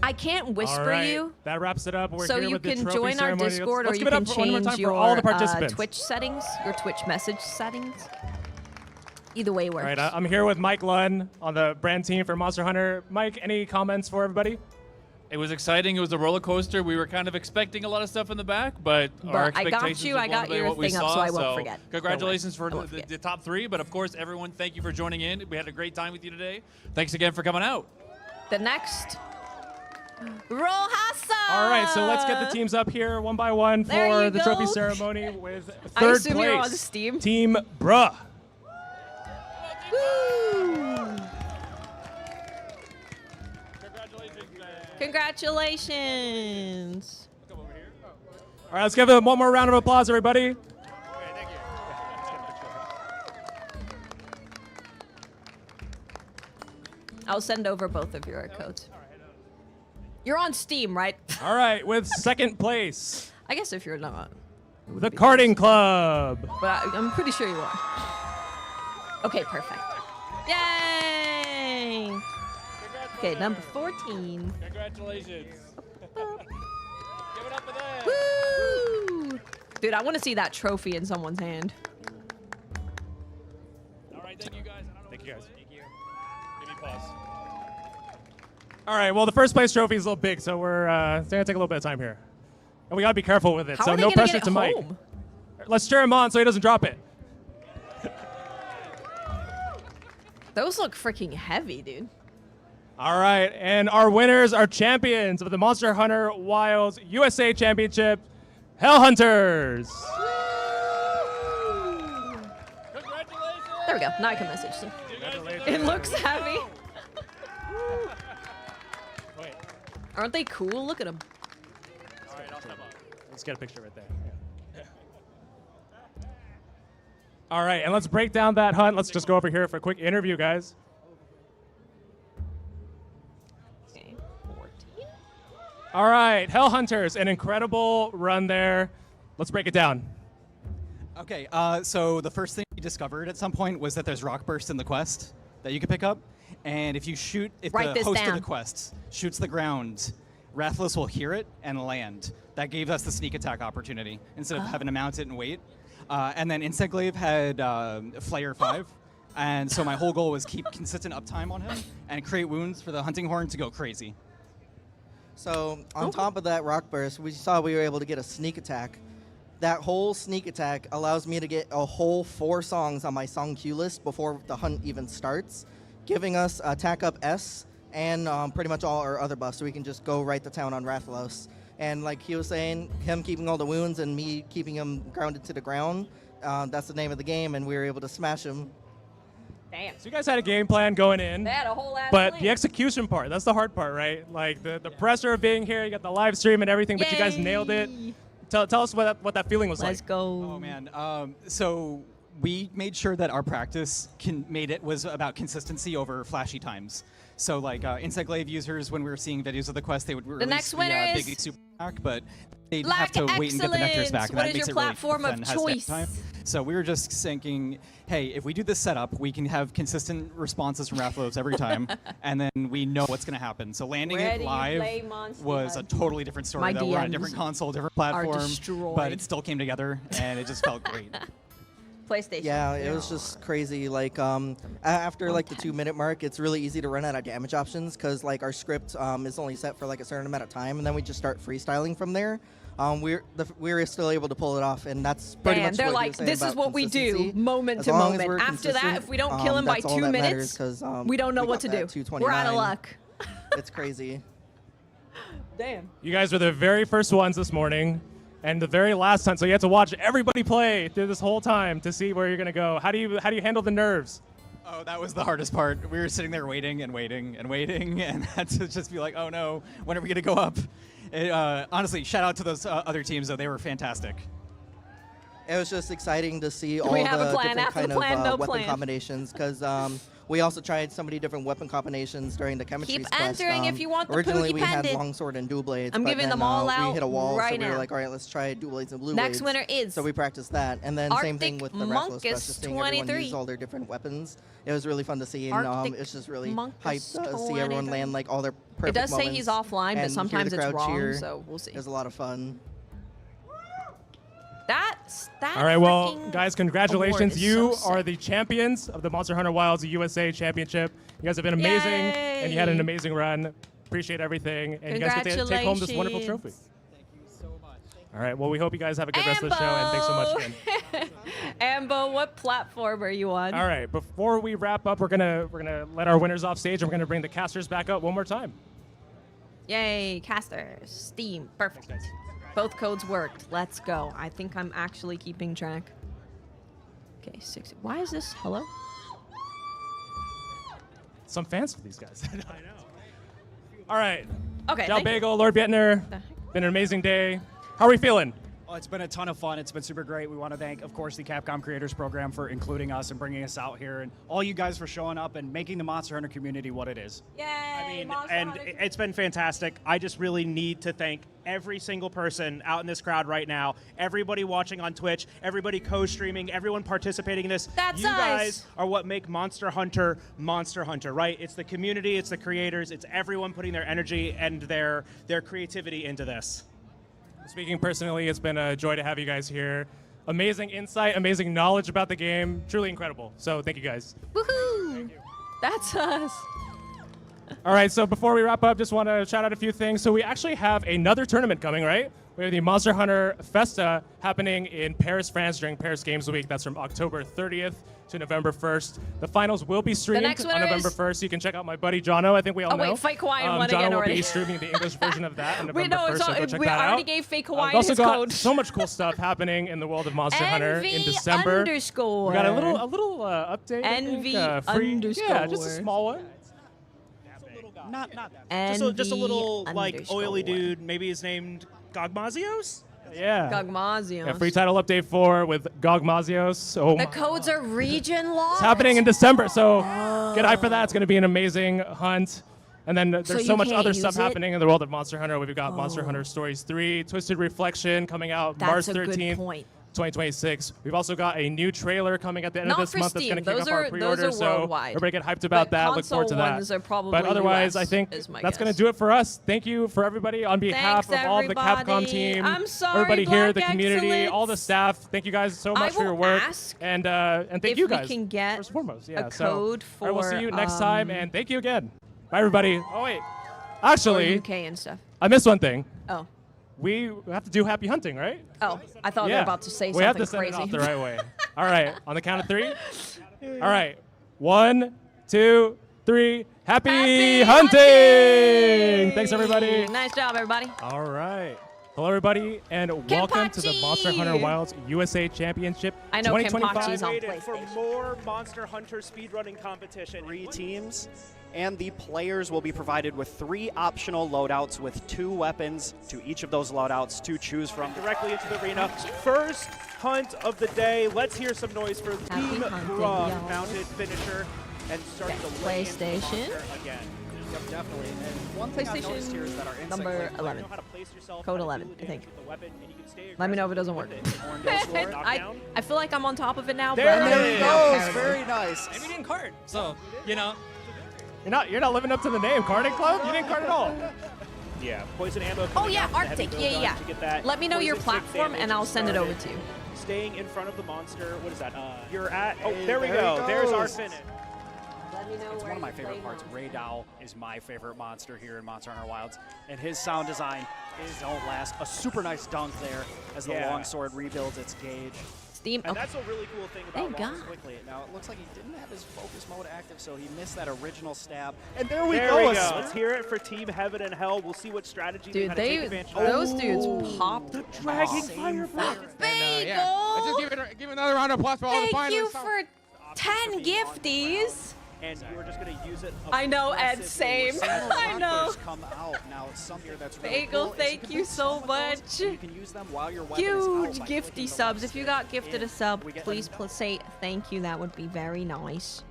I can't All whisper right, you, That wraps it up. We're so here you with the can trophy join our ceremony. Discord, or Let's you give it can up one more time change for all the your participants. Twitch settings, your Twitch message settings. Either way works. All right, I'm here with Mike Lunn on the brand team for Monster Hunter. Mike, any comments for everybody? It was exciting. It was a roller coaster. We were kind of expecting a lot of stuff in the back, but our I got expectations you. were I blown got away your what we thing up, saw. so I won't forget. Congratulations Don't for worry. the top 3, but of course, everyone, thank you for joining in. We had a great time with you today. Thanks again for coming out. The next, Rohasa. All right, so let's get the teams up here one by one There for you the trophy go. ceremony with I third assume place. you're on Steam. Team Bruh. Woo! Congratulations. All right, let's give them one more round of applause, everybody. I'll send over both of your codes. You're on Steam, right? All right, with second place, I guess if you're not. the Karting Club. But I'm pretty sure you are. Okay, perfect. Yay! Okay, number 14. Congratulations. Give it up for them. Woo! Dude, I want to see that trophy in someone's hand. All right, thank you guys. Thank you guys. Thank you. Give me pause. All right, well, the first place trophy is a little big, so we're it's gonna take a little bit of time here. And we gotta be careful with it, How so are they no gonna pressure get it to Mike. home? Let's cheer him on so he doesn't drop it. Those look freaking heavy, dude. All right, and our winners are champions of the Monster Hunter Wilds USA Championship, Hell Hunters. There we go. Now I can message them. It looks heavy. Wait. Aren't they cool? Look at them. All right, I'll step up. Let's get a picture right there. Yeah. All right, and let's break down that hunt. Let's just go over here for a quick interview, guys. All right, Hell Hunters, an incredible run there. Let's break it down. Okay, so the first thing we discovered at some point was that there's rock bursts in the quest that you can pick up, and if you shoot, if Write the this host down. of the quest shoots the ground, Rathalos will hear it and land. That gave us the sneak attack opportunity instead of having to mount it and wait. And then Insect Glaive had Flayer 5, and so my whole goal was keep consistent uptime on him and create wounds for the hunting horn to go crazy. So on top of that rock burst, we saw we were able to get a sneak attack. That whole sneak attack allows me to get a whole 4 songs on my song queue list before the hunt even starts, giving us attack up S and pretty much all our other buffs, so we can just go right to town on Rathalos. And like he was saying, him keeping all the wounds and me keeping him grounded to the ground, that's the name of the game, and we were able to smash him. Damn. So you guys had a game plan going in. They had a whole ass But plan. the execution part, that's the hard part, right? Like the pressure of being here, you got the live stream and everything, but you guys nailed it. Tell us what that feeling was like. Let's go. Oh man, so we made sure that our practice was about consistency over flashy times. So like Insect Glaive users, when we were seeing videos of the quest, they would release next winner big is super attack, but they'd Lack have to wait and get the nectars excellence. back, and What that is makes your it really platform fun of and has that choice? time. So we were just thinking, hey, if we do this setup, we can have consistent responses from Rathalos every time, and then we know what's going to happen. So landing it live was a totally different story. Though we're on a different console, different platform, but it still came together, and it just felt great. PlayStation. Yeah, it was just crazy. Like after like the 2-minute mark, it's really easy to run out of damage options because like our script is only set for like a certain amount of time, and then we just start freestyling from there. We were still able to pull it off, and that's pretty much they're what like, this is what we do, moment to long as moment. we're After that, if we don't kill him by 2 minutes, we don't know what to do. We're out of luck. It's crazy. Damn. You guys were the very first ones this morning, and the very last time, so you had to watch everybody play through this whole time to see where you're gonna go. How do you handle the nerves? Oh, that was the hardest part. We were sitting there waiting and waiting and waiting, and had to just be like, oh no, when are we gonna go up? Honestly, shout out to those other teams, though. They were fantastic. It was just exciting to see all the different kind of weapon combinations, because we also tried so many different weapon combinations during the chemistry Keep quest. entering if you want the originally Poogie we Pendant. had longsword and dual blades. I'm but giving then, them all we out hit a wall, right so we were now. like, all right, let's try dual blades and blue Next blades. winner is So we practiced that, and then same thing with the Rathalos quest, just seeing everyone 23. use all their different weapons. It was really fun to see, and it's just really Monkus hyped to see everyone 23. land like all their perfect It does say moments he's offline, but and hear sometimes the it's crowd wrong, cheer. so we'll see. It was a lot of fun. All right, well, guys, congratulations. is You so are the champions of the Monster Hunter Wilds USA Championship. You guys have been amazing, and you had an amazing run. Appreciate everything, and you guys get to take home this wonderful trophy. Thank you so much. All right, well, we hope you guys have a good rest of the show, and thanks so much again. Ambo, what platform are you on? All right, before we wrap up, we're gonna let our winners off stage, and we're gonna bring the casters back up one more time. Yay, casters, Steam, perfect. Both codes worked. Let's go. I think I'm actually keeping track. Okay, 6. Why is this? Hello? Some fans for these guys. I know. All right. Okay. Jal Bagel, Lord Vietner, been an amazing day. How are we feeling? Oh, it's been a ton of fun. It's been super great. We want to thank, of course, the Capcom Creators Program for including us and bringing us out here, and all you guys for showing up and making the Monster Hunter community what it is. Yay! I mean, and it's been fantastic. I just really need to thank every single person out in this crowd right now, everybody watching on Twitch, everybody co-streaming, everyone participating in this. That's you us. guys are what make Monster Hunter, right? It's the community, it's the creators, it's everyone putting their energy and their creativity into this. Speaking personally, it's been a joy to have you guys here. Amazing insight, amazing knowledge about the game. Truly incredible. So thank you guys. Woohoo! That's us. All right, so before we wrap up, just want to shout out a few things. So we actually have another tournament coming, right? We have the Monster Hunter Festa happening in Paris, France during Paris Games Week. That's from October 30th to November 1st. The finals will be streamed on November 1st. You can check out my buddy Jono. I think we all know. Oh, wait, Fake Hawaiian won Jono again will already. be streaming the English version of that on November 1st, so go check we that out. already gave Fake Hawaiian We've also his got code. so much cool stuff happening in the world of Monster Hunter in December. _. We got a little update. Envy free, _. Yeah, just a small one. Not just a NV little like _ oily dude. Maybe he's named Gogmazios. Yeah. Gogmazios. Yeah, free title update 4 with Gogmazios. Oh The my. codes are region locked. It's happening in December, so get hyped for that. It's going to be an amazing hunt. And then there's So so you much can't other use stuff it? happening in the world of Monster Hunter. We've got Monster Hunter Stories 3, Twisted Reflection coming out That's March a good 13th, point. 2026. We've also got a new trailer coming at the end Not of this for month that's Steam. going to kick Those off our are- pre-order. those are So worldwide. everybody get hyped about But that. Look forward to console that. ones are probably But otherwise, US I think is my that's going to guess. do it for us. Thank you for everybody on behalf Thanks, of all of the Capcom everybody. team, I'm sorry, everybody here, the Black community, Excellence. all the staff. Thank you guys so I much for your will work. ask And thank if you we guys. can get first and foremost. Yeah, a so, code all right, we'll see for, you next time, and thank you again. Bye, everybody. Oh, wait. Actually, UK and stuff. I missed one thing. Oh. We have to do happy hunting, right? Oh, I thought they were about to say we have something to send crazy. it off the right way. All right, on the count of 3. All right, 1, 2, 3. Happy hunting! Thanks, everybody. Nice job, everybody. All right. Hello, everybody, and welcome to the Monster Hunter Wilds USA Championship I know 2025. Kenpachi's on Waited for more Monster Hunter speedrunning competition. 3 teams, and the players will be provided with 3 optional loadouts with 2 weapons to each of those loadouts to choose from. Directly into the arena. First hunt of the day. Let's hear some noise for Team hunting, Grog, y'all. mounted finisher, and start Okay, to lay into the PlayStation. monster again. Yep, definitely. And one thing I've noticed here is that our insect number players 11. know how to place yourself, Code how to 11, deal I think. damage with the weapon, and you can stay Let me know if it doesn't aggressive work. with it. Horn goes for it, I knockdown. feel like I'm on top of it now, There but it goes. Very nice. And we didn't cart, so you know. You're not living up to the name, Carding Club. You didn't cart at all. Yeah, poison ammo. Oh coming yeah, out from the heavy Arctic. build Yeah. to get that Let me know your poison tick platform damage and I'll send it over started. to you. Staying in front of the monster. What is that? You're at. Oh, Hey, there we there go. he There's our goes. finish. It's one of my favorite parts. Ray Dow is my favorite monster here in Monster Hunter Wilds, and his sound design don't last. A super nice dunk there as the Yeah. longsword rebuilds its gauge. Steam. And that's a really cool thing about Thank Longs God. quickly. Now it looks like he didn't have his focus mode active, so he missed that original stab. And there we There go. we go. Let's hear it for Team Heaven and Hell. We'll see what strategy Dude, they take advantage of. those dudes popped. The dragging fireball. Yeah. Let's just give another round of applause for all the Thank you finalists. for 10 gifties. And you were just going to use it. I know, Ed, aggressively. same. We're seeing I know. Numbers come out. Now something here that's really Bagel, cool is thank can you put so some of much. those, and you can use them while your weapon is out Huge by gifty clicking the subs. left If you stick got gifted a in. sub, We get please say thank you. That would be very nice.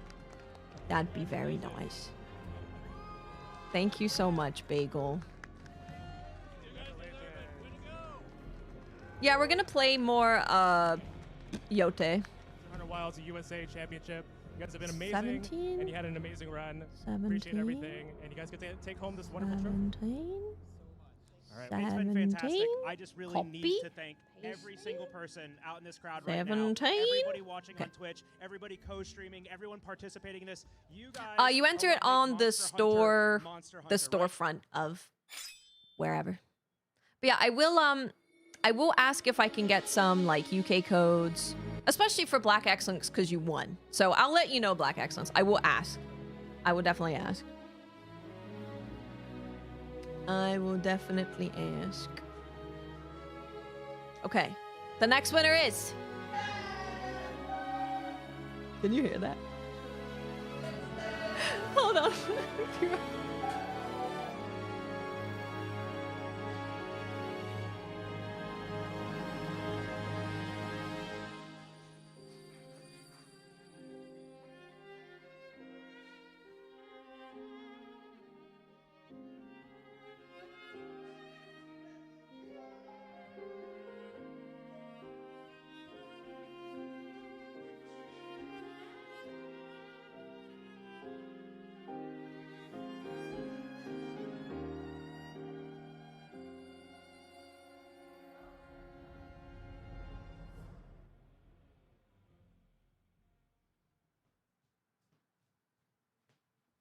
That'd be very nice. Thank you so much, Bagel. Yeah, we're gonna play more Yotei. Hunter Wilds, a USA championship. You guys have been amazing, 17? and you had an amazing run. 17? Appreciate everything, and you guys get to take home this wonderful trophy. 17? All right, it's been fantastic. 17? I just really Copy? need to thank every single person out in this crowd right 17? now. Everybody watching on Twitch, everybody co-streaming, everyone participating in this. You guys. You enter it on the store, the storefront of wherever. But yeah, I will ask if I can get some like UK codes, especially for Black Excellence because you won. So I'll let you know, Black Excellence. I will ask. I will definitely ask. I will definitely ask. Okay, the next winner is. Can you hear that? Hold on.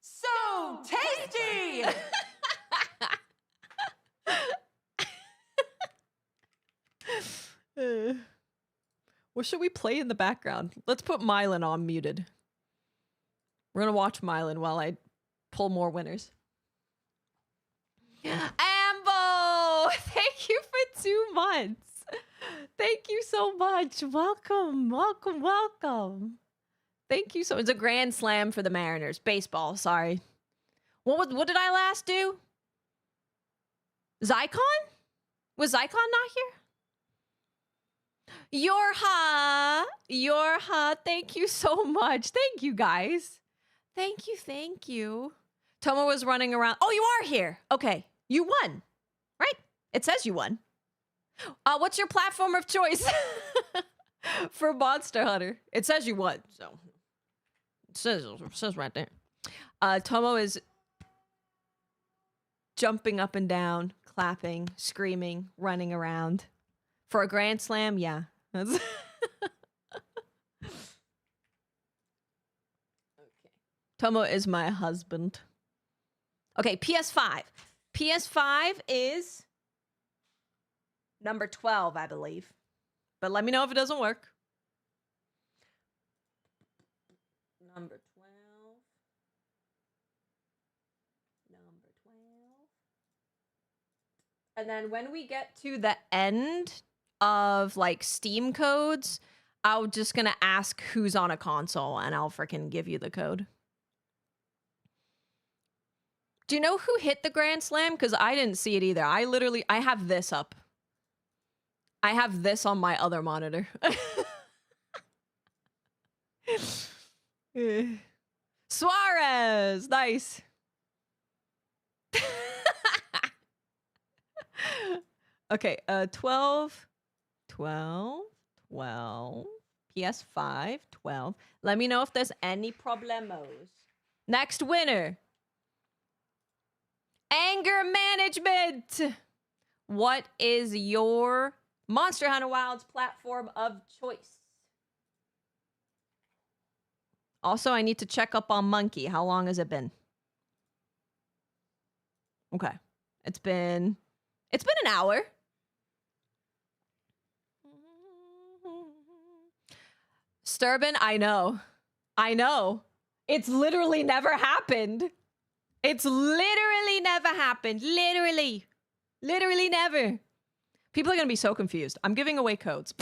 So tasty! What should we play in the background? Let's put Mylan on muted. We're gonna watch Mylan while I pull more winners. Ambo! Thank you for 2 months. Thank you so much. Welcome, welcome, welcome. Thank you so much. It's a grand slam for the Mariners. Baseball, sorry. What did I last do? Zycon? Was Zycon not here? Yorha, thank you so much. Thank you, guys. Thank you, thank you. Tomo was running around. Oh, you are here. Okay, you won, right? It says you won. What's your platform of choice for Monster Hunter? It says you won, so it says right there. Tomo is jumping up and down, clapping, screaming, running around. For a grand slam, yeah. That's okay. Tomo is my husband. Okay, PS5. PS5 is number 12, I believe. But let me know if it doesn't work. Number 12. Number 12. And then when we get to the end of like Steam codes, I'm just gonna ask who's on a console and I'll freaking give you the code. Do you know who hit the Grand Slam? Because I didn't see it either. I have this up. I have this on my other monitor. Suarez, nice. Okay, 12, 12, 12, PS5, 12. Let me know if there's any problemos. Next winner. Anger management. What is your Monster Hunter Wilds platform of choice? Also, I need to check up on Monkey. How long has it been? Okay. It's been an hour. Sturban, I know. It's literally never happened. It's literally never happened. Literally never. People are going to be so confused. I'm giving away codes.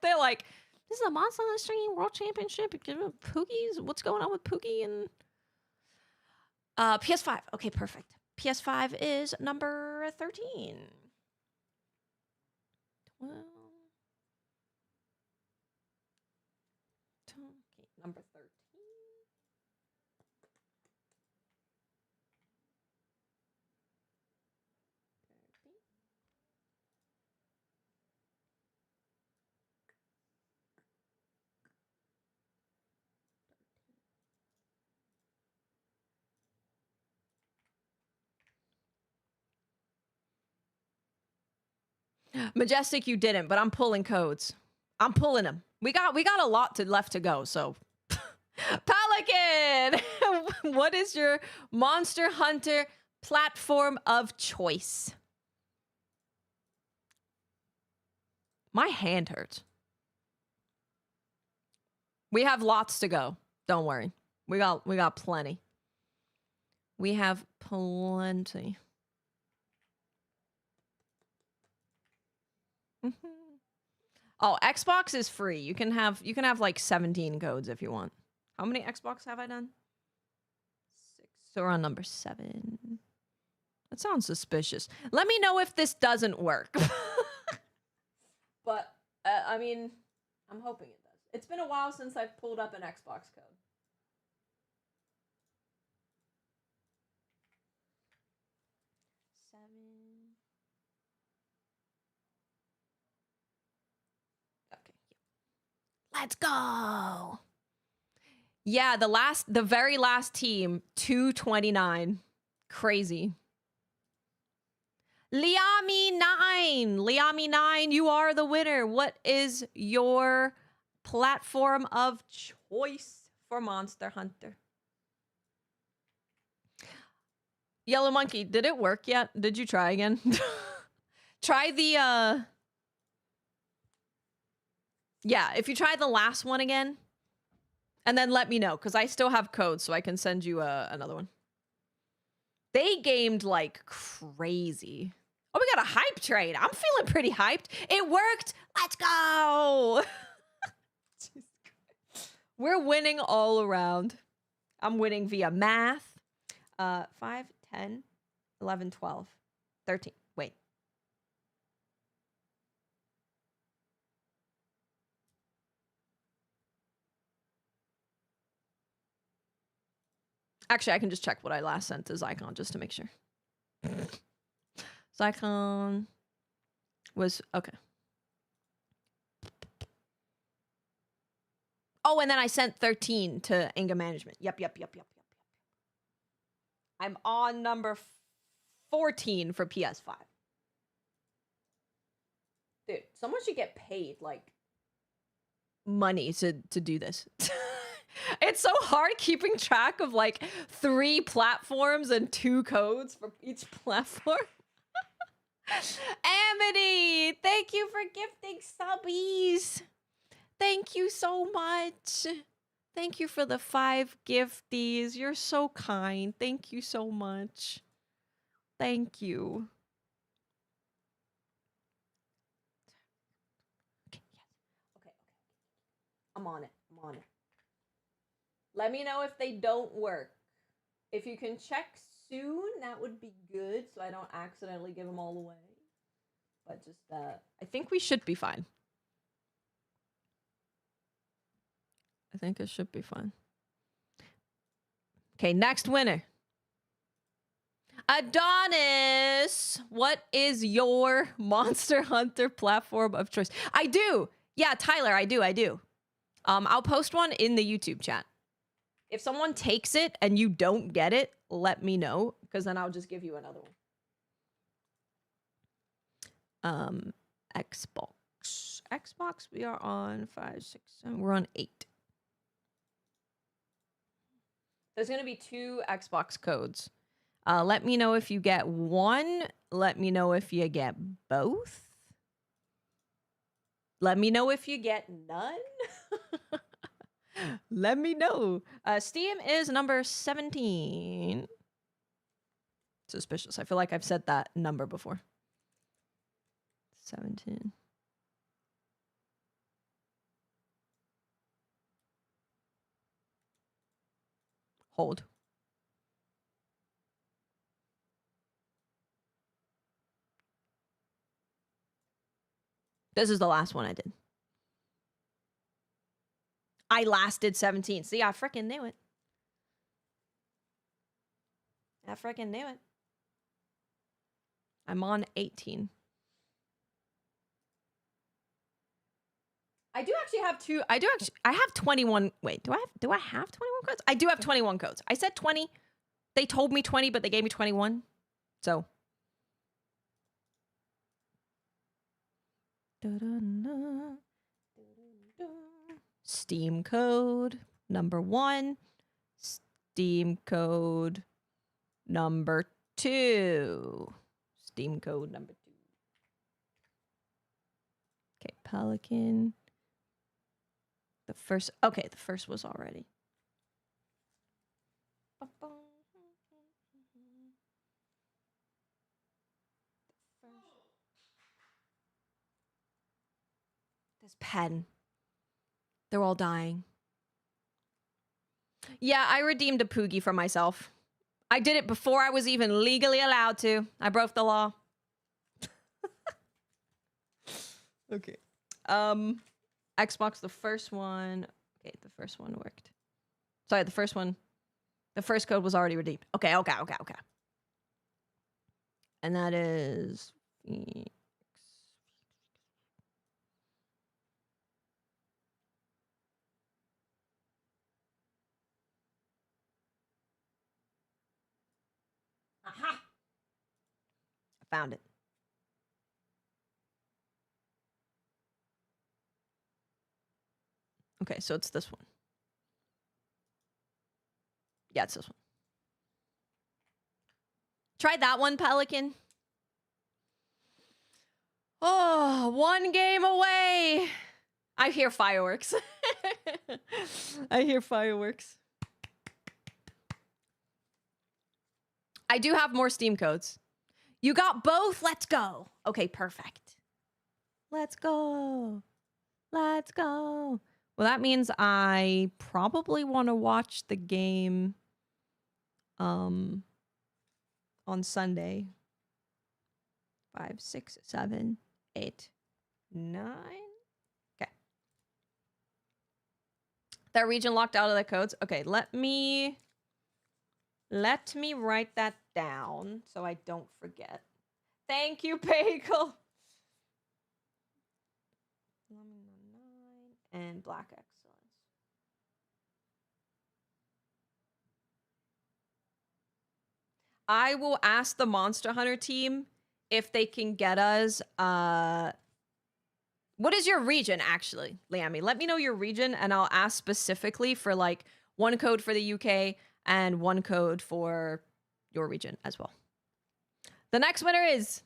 They're like, this is a Monster Hunter Stream World Championship. Poogies? What's going on with Poogie? And PS5. Okay, perfect. PS5 is number 13. 12. Okay, number 13. Majestic, you didn't, but I'm pulling codes. I'm pulling them. We got a lot left to go, so. Pelican! What is your Monster Hunter platform of choice? My hand hurts. We have lots to go. Don't worry. We got plenty. We have plenty. Oh, Xbox is free. You can have like 17 codes if you want. How many Xbox have I done? 6. So we're on number 7. That sounds suspicious. Let me know if this doesn't work. But I mean, I'm hoping it does. It's been a while since I've pulled up an Xbox code. Let's go. Yeah, the very last team, 229. Crazy. Liami9, you are the winner. What is your platform of choice for Monster Hunter? Yellow Monkey, did it work yet? Did you try again? Try the yeah, if you try the last one again, and then let me know, because I still have codes, so I can send you another one. They gamed like crazy. Oh, we got a hype train. I'm feeling pretty hyped. It worked. Let's go. We're winning all around. I'm winning via math. 5, 10, 11, 12, 13. Wait. Actually, I can just check what I last sent to Zycon just to make sure. Zycon was okay. Oh, and then I sent 13 to anger management. Yep. I'm on number 14 for PS5. Dude, someone should get paid like money to do this. It's so hard keeping track of like 3 platforms and 2 codes for each platform. Amity, thank you for gifting subbies. Thank you so much. Thank you for the 5 gifties. You're so kind. Thank you so much. Thank you. Okay, yes. Okay. I'm on it. Let me know if they don't work. If you can check soon, that would be good, so I don't accidentally give them all away. But just, I think we should be fine. I think it should be fine. Okay, next winner. Adonis, what is your Monster Hunter platform of choice? I do. Yeah, Tyler, I do. I'll post one in the YouTube chat. If someone takes it and you don't get it, let me know, because then I'll just give you another one. Xbox, we are on 5, 6, 7. We're on 8. There's going to be 2 Xbox codes. Let me know if you get one. Let me know if you get both. Let me know if you get none. Let me know. Steam is number 17. Suspicious. I feel like I've said that number before. 17. Hold. This is the last one I did. I lasted 17. See, I freaking knew it. I freaking knew it. I'm on 18. I do actually have 2. I have 21. Wait, do I have 21 codes? I do have 21 codes. I said 20. They told me 20, but they gave me 21. So. Steam code number 1. Steam code number 2. Steam code number 2. Okay, Pelican. The first was already. This pen. They're all dying. Yeah, I redeemed a Poogie for myself. I did it before I was even legally allowed to. I broke the law. Okay. Xbox, the first one. Okay, the first one worked. Sorry, the first one. The first code was already redeemed. Okay. And that is... Aha! I found it. Okay, so it's this one. Yeah, it's this one. Try that one, Pelican. Oh, 1 game away. I hear fireworks. I hear fireworks. I do have more Steam codes. You got both? Let's go. Okay, perfect. Let's go. Let's go. Well, that means I probably want to watch the game on Sunday. 5, 6, 7, 8, 9. Okay. That region locked out of the codes. Okay, let me write that down so I don't forget. Thank you, Bagel. And Black Excellence. I will ask the Monster Hunter team if they can get us what is your region actually, Liami? Let me know your region and I'll ask specifically for like 1 code for the UK and 1 code for your region as well. The next winner is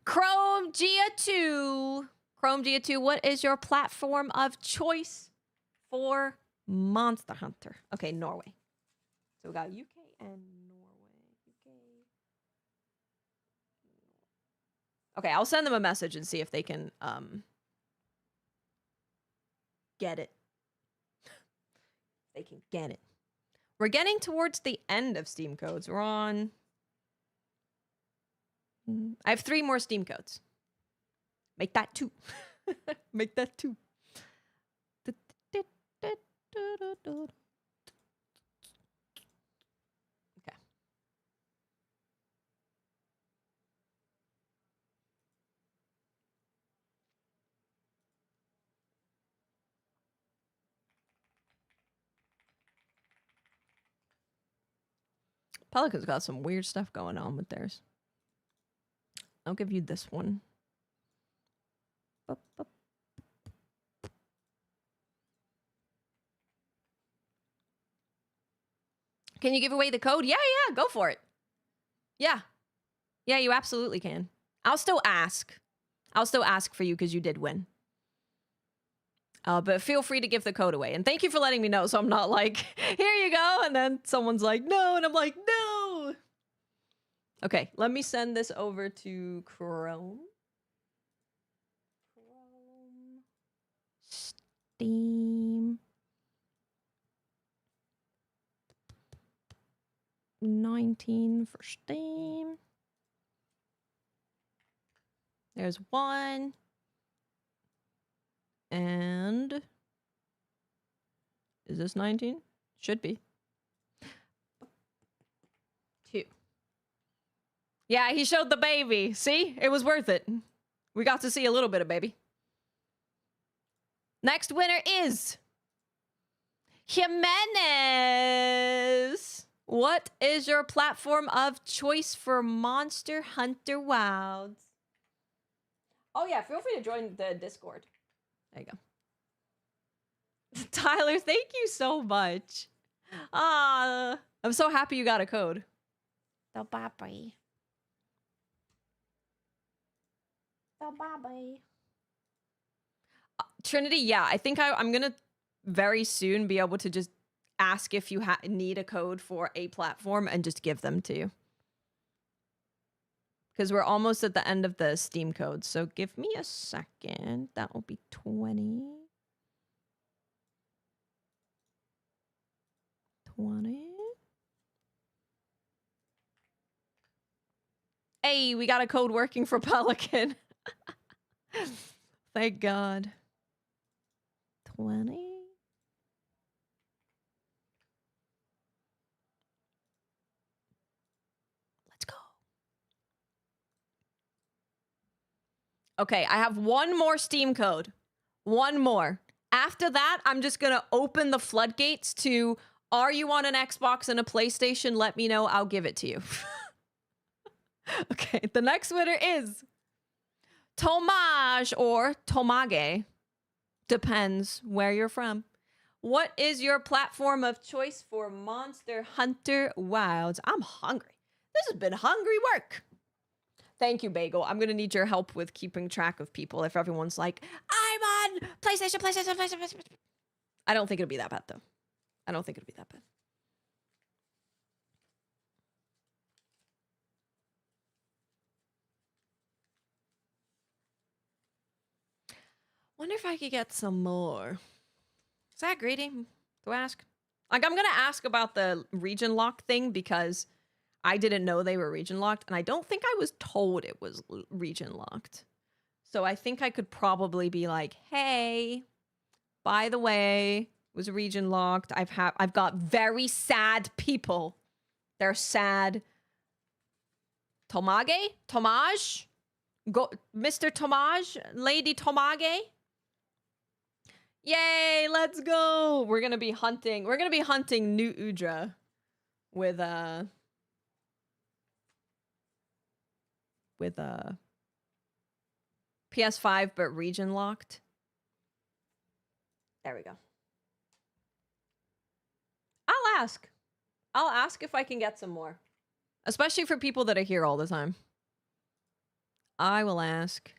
Chrome Gia 2. Chrome Gia 2, what is your platform of choice for Monster Hunter? Okay, Norway. So we got UK and Norway. Okay, I'll send them a message and see if they can get it. They can get it. We're getting towards the end of Steam codes. We're on... I have 3 more Steam codes. Make that 2. Make that 2. Okay. Pelican's got some weird stuff going on with theirs. I'll give you this one. Bup, bup. Can you give away the code? Yeah, go for it. Yeah. Yeah, you absolutely can. I'll still ask. I'll still ask for you because you did win. But feel free to give the code away. And thank you for letting me know so I'm not like, here you go. And then someone's like, no. And I'm like, no. Okay, let me send this over to Chrome. Steam. 19 for Steam. There's one. And is this 19? Should be. 2. Yeah, he showed the baby. See? It was worth it. We got to see a little bit of baby. Next winner is Jimenez. What is your platform of choice for Monster Hunter Wilds? Oh yeah, feel free to join the Discord. There you go. Tyler, thank you so much. I'm so happy you got a code. The baby. The baby. Trinity, yeah, I think I'm gonna very soon be able to just ask if you need a code for a platform and just give them to you. Because we're almost at the end of the Steam code, so give me a second. That will be 20. 20. Hey, we got a code working for Pelican. Thank God. 20. Let's go. Okay, I have one more Steam code. One more. After that, I'm just going to open the floodgates to, are you on an Xbox and a PlayStation? Let me know. I'll give it to you. Okay, the next winner is Tomage or Tomage. Depends where you're from. What is your platform of choice for Monster Hunter Wilds? I'm hungry. This has been hungry work. Thank you, Bagel. I'm going to need your help with keeping track of people if everyone's like, I'm on PlayStation. I don't think it'll be that bad, though. I don't think it'll be that bad. Wonder if I could get some more. Is that greedy to ask? Like, I'm going to ask about the region lock thing because I didn't know they were region locked, and I don't think I was told it was region locked. So I think I could probably be like, hey, by the way, it was region locked. I've got very sad people. They're sad. Tomage? Go, Mr. Tomage? Lady Tomage? Yay, let's go. We're going to be hunting. We're going to be hunting New Udra with PS5 but region locked. There we go. I'll ask if I can get some more. Especially for people that are here all the time. I will ask.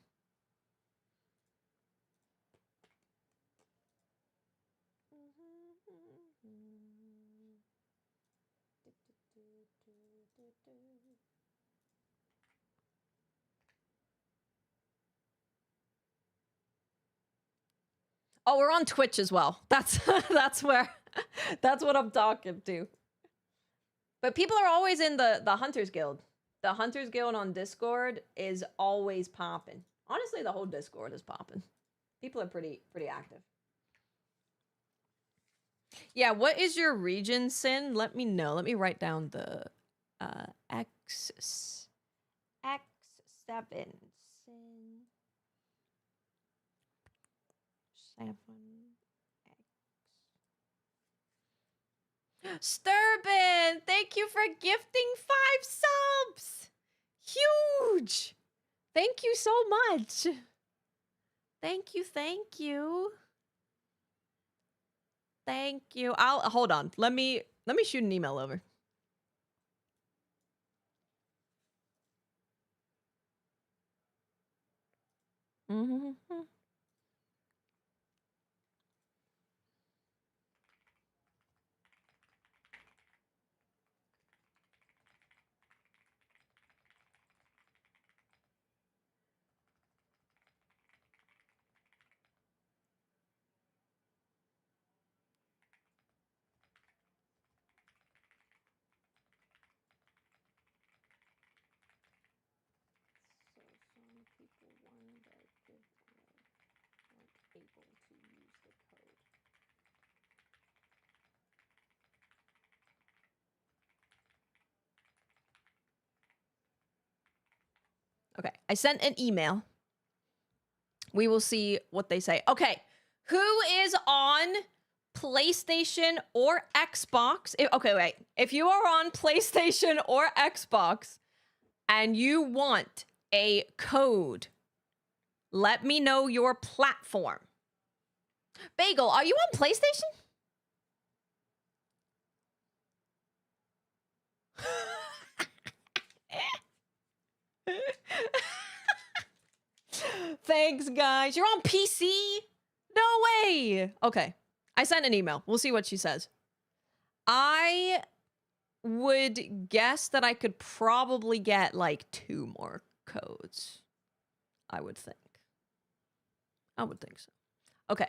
Oh, we're on Twitch as well. That's where that's what I'm talking to. But people are always in the Hunters Guild. The Hunters Guild on Discord is always popping. Honestly, the whole Discord is popping. People are pretty active. Yeah, what is your region, Sin? Let me know. Let me write down the X7 Sin 7X. Sturban, thank you for gifting 5 subs. Huge. Thank you so much. Thank you, thank you. Thank you. I'll hold on. Let me shoot an email over. Mm-hmm. Okay, I sent an email. We will see what they say. Okay, who is on PlayStation or Xbox? Okay, wait. If you are on PlayStation or Xbox and you want a code, let me know your platform. Bagel, are you on PlayStation? Thanks, guys. You're on PC? No way. Okay. I sent an email. We'll see what she says. I would guess that I could probably get like 2 more codes. I would think. I would think so. Okay.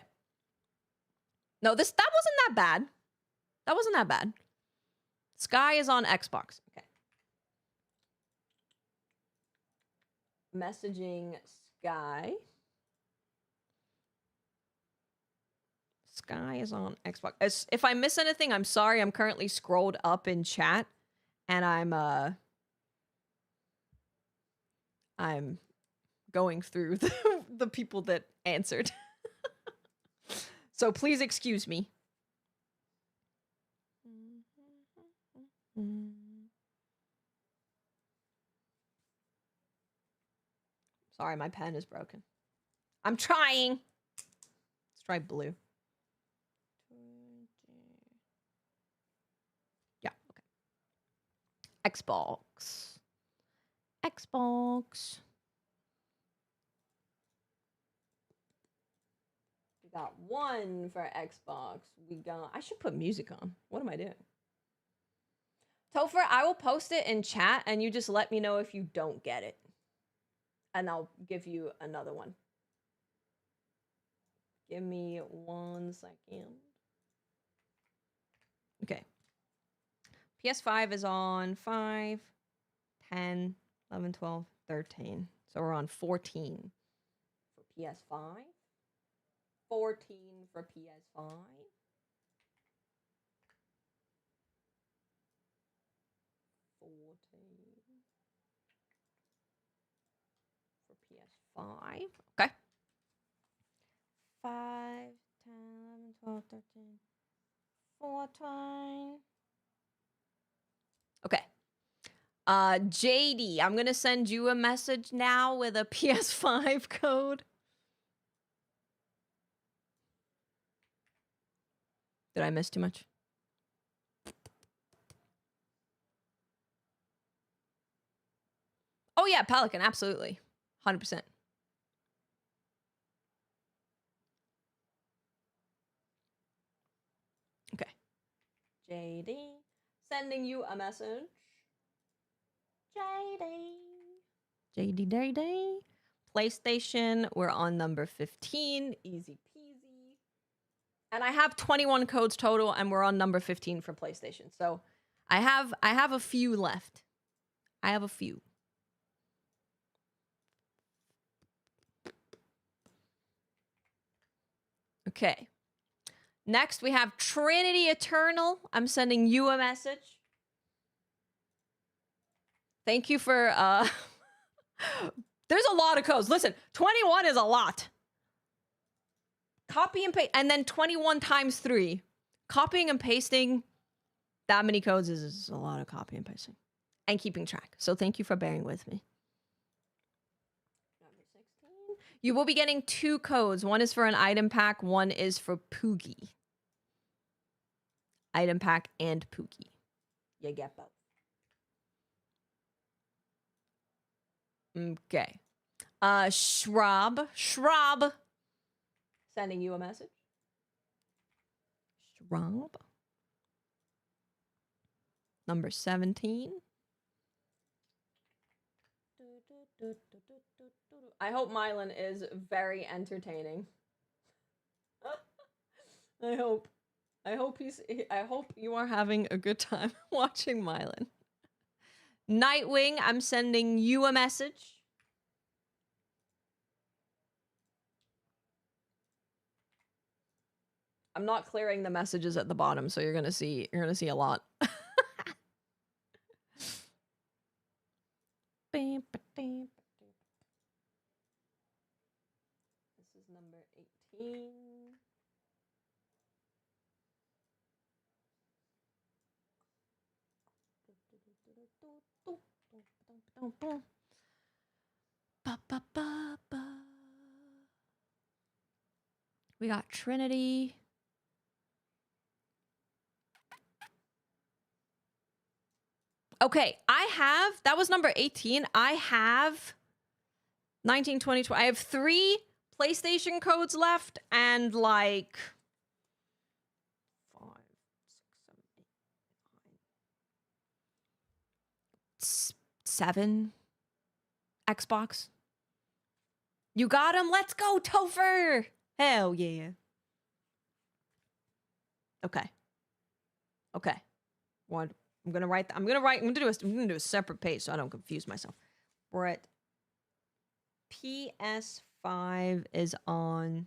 No, that wasn't that bad. That wasn't that bad. Sky is on Xbox. Okay. Messaging Sky. Sky is on Xbox. If I miss anything, I'm sorry. I'm currently scrolled up in chat and I'm going through the people that answered. So please excuse me. Sorry, my pen is broken. I'm trying. Let's try blue. Yeah, okay. Xbox. Xbox. We got 1 for Xbox. I should put music on. What am I doing? Topher, I will post it in chat and you just let me know if you don't get it. And I'll give you another one. Give me 1 second. Okay. PS5 is on 5, 10, 11, 12, 13. So we're on 14 for PS5. 14 for PS5. 5. Okay. 5, 10, 11, 12, 13, 14. Okay. JD, I'm gonna send you a message now with a PS5 code. Did I miss too much? Oh yeah, Pelican, absolutely. 100%. Okay. JD, sending you a message. JD. PlayStation, we're on number 15. Easy peasy. And I have 21 codes total, and we're on number 15 for PlayStation. So I have a few left. I have a few. Okay. Next, we have Trinity Eternal. I'm sending you a message. Thank you for, there's a lot of codes. Listen, 21 is a lot. Copy and paste, and then 21 times 3. Copying and pasting That many codes is a lot of copy and pasting and keeping track. So thank you for bearing with me. Number 16. You will be getting 2 codes. One is for an item pack. One is for Poogie. Item pack and Poogie. You get both. Okay. Shrub. Sending you a message. Shrub. Number 17. I hope Mylan is very entertaining. I hope you are having a good time watching Mylan. Nightwing, I'm sending you a message. I'm not clearing the messages at the bottom, so you're gonna see a lot. This is number 18. We got Trinity. Okay, that was number 18. I have 19, 20, 20. I have 3 PlayStation codes left and like 5, 6, 7, 8, 9, 7 Xbox. You got him? Let's go, Topher! Hell yeah. Okay. One. I'm gonna do a separate page so I don't confuse myself. We're at PS5 is on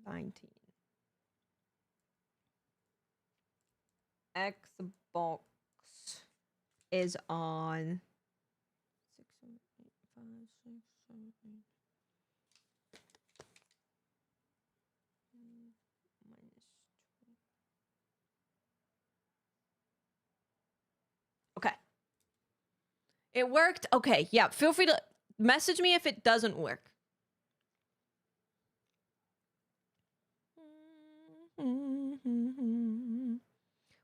19. Xbox is on 6, 7, 8, 5, 6, 7, 8. Okay. It worked? Okay, yeah. Feel free to message me if it doesn't work.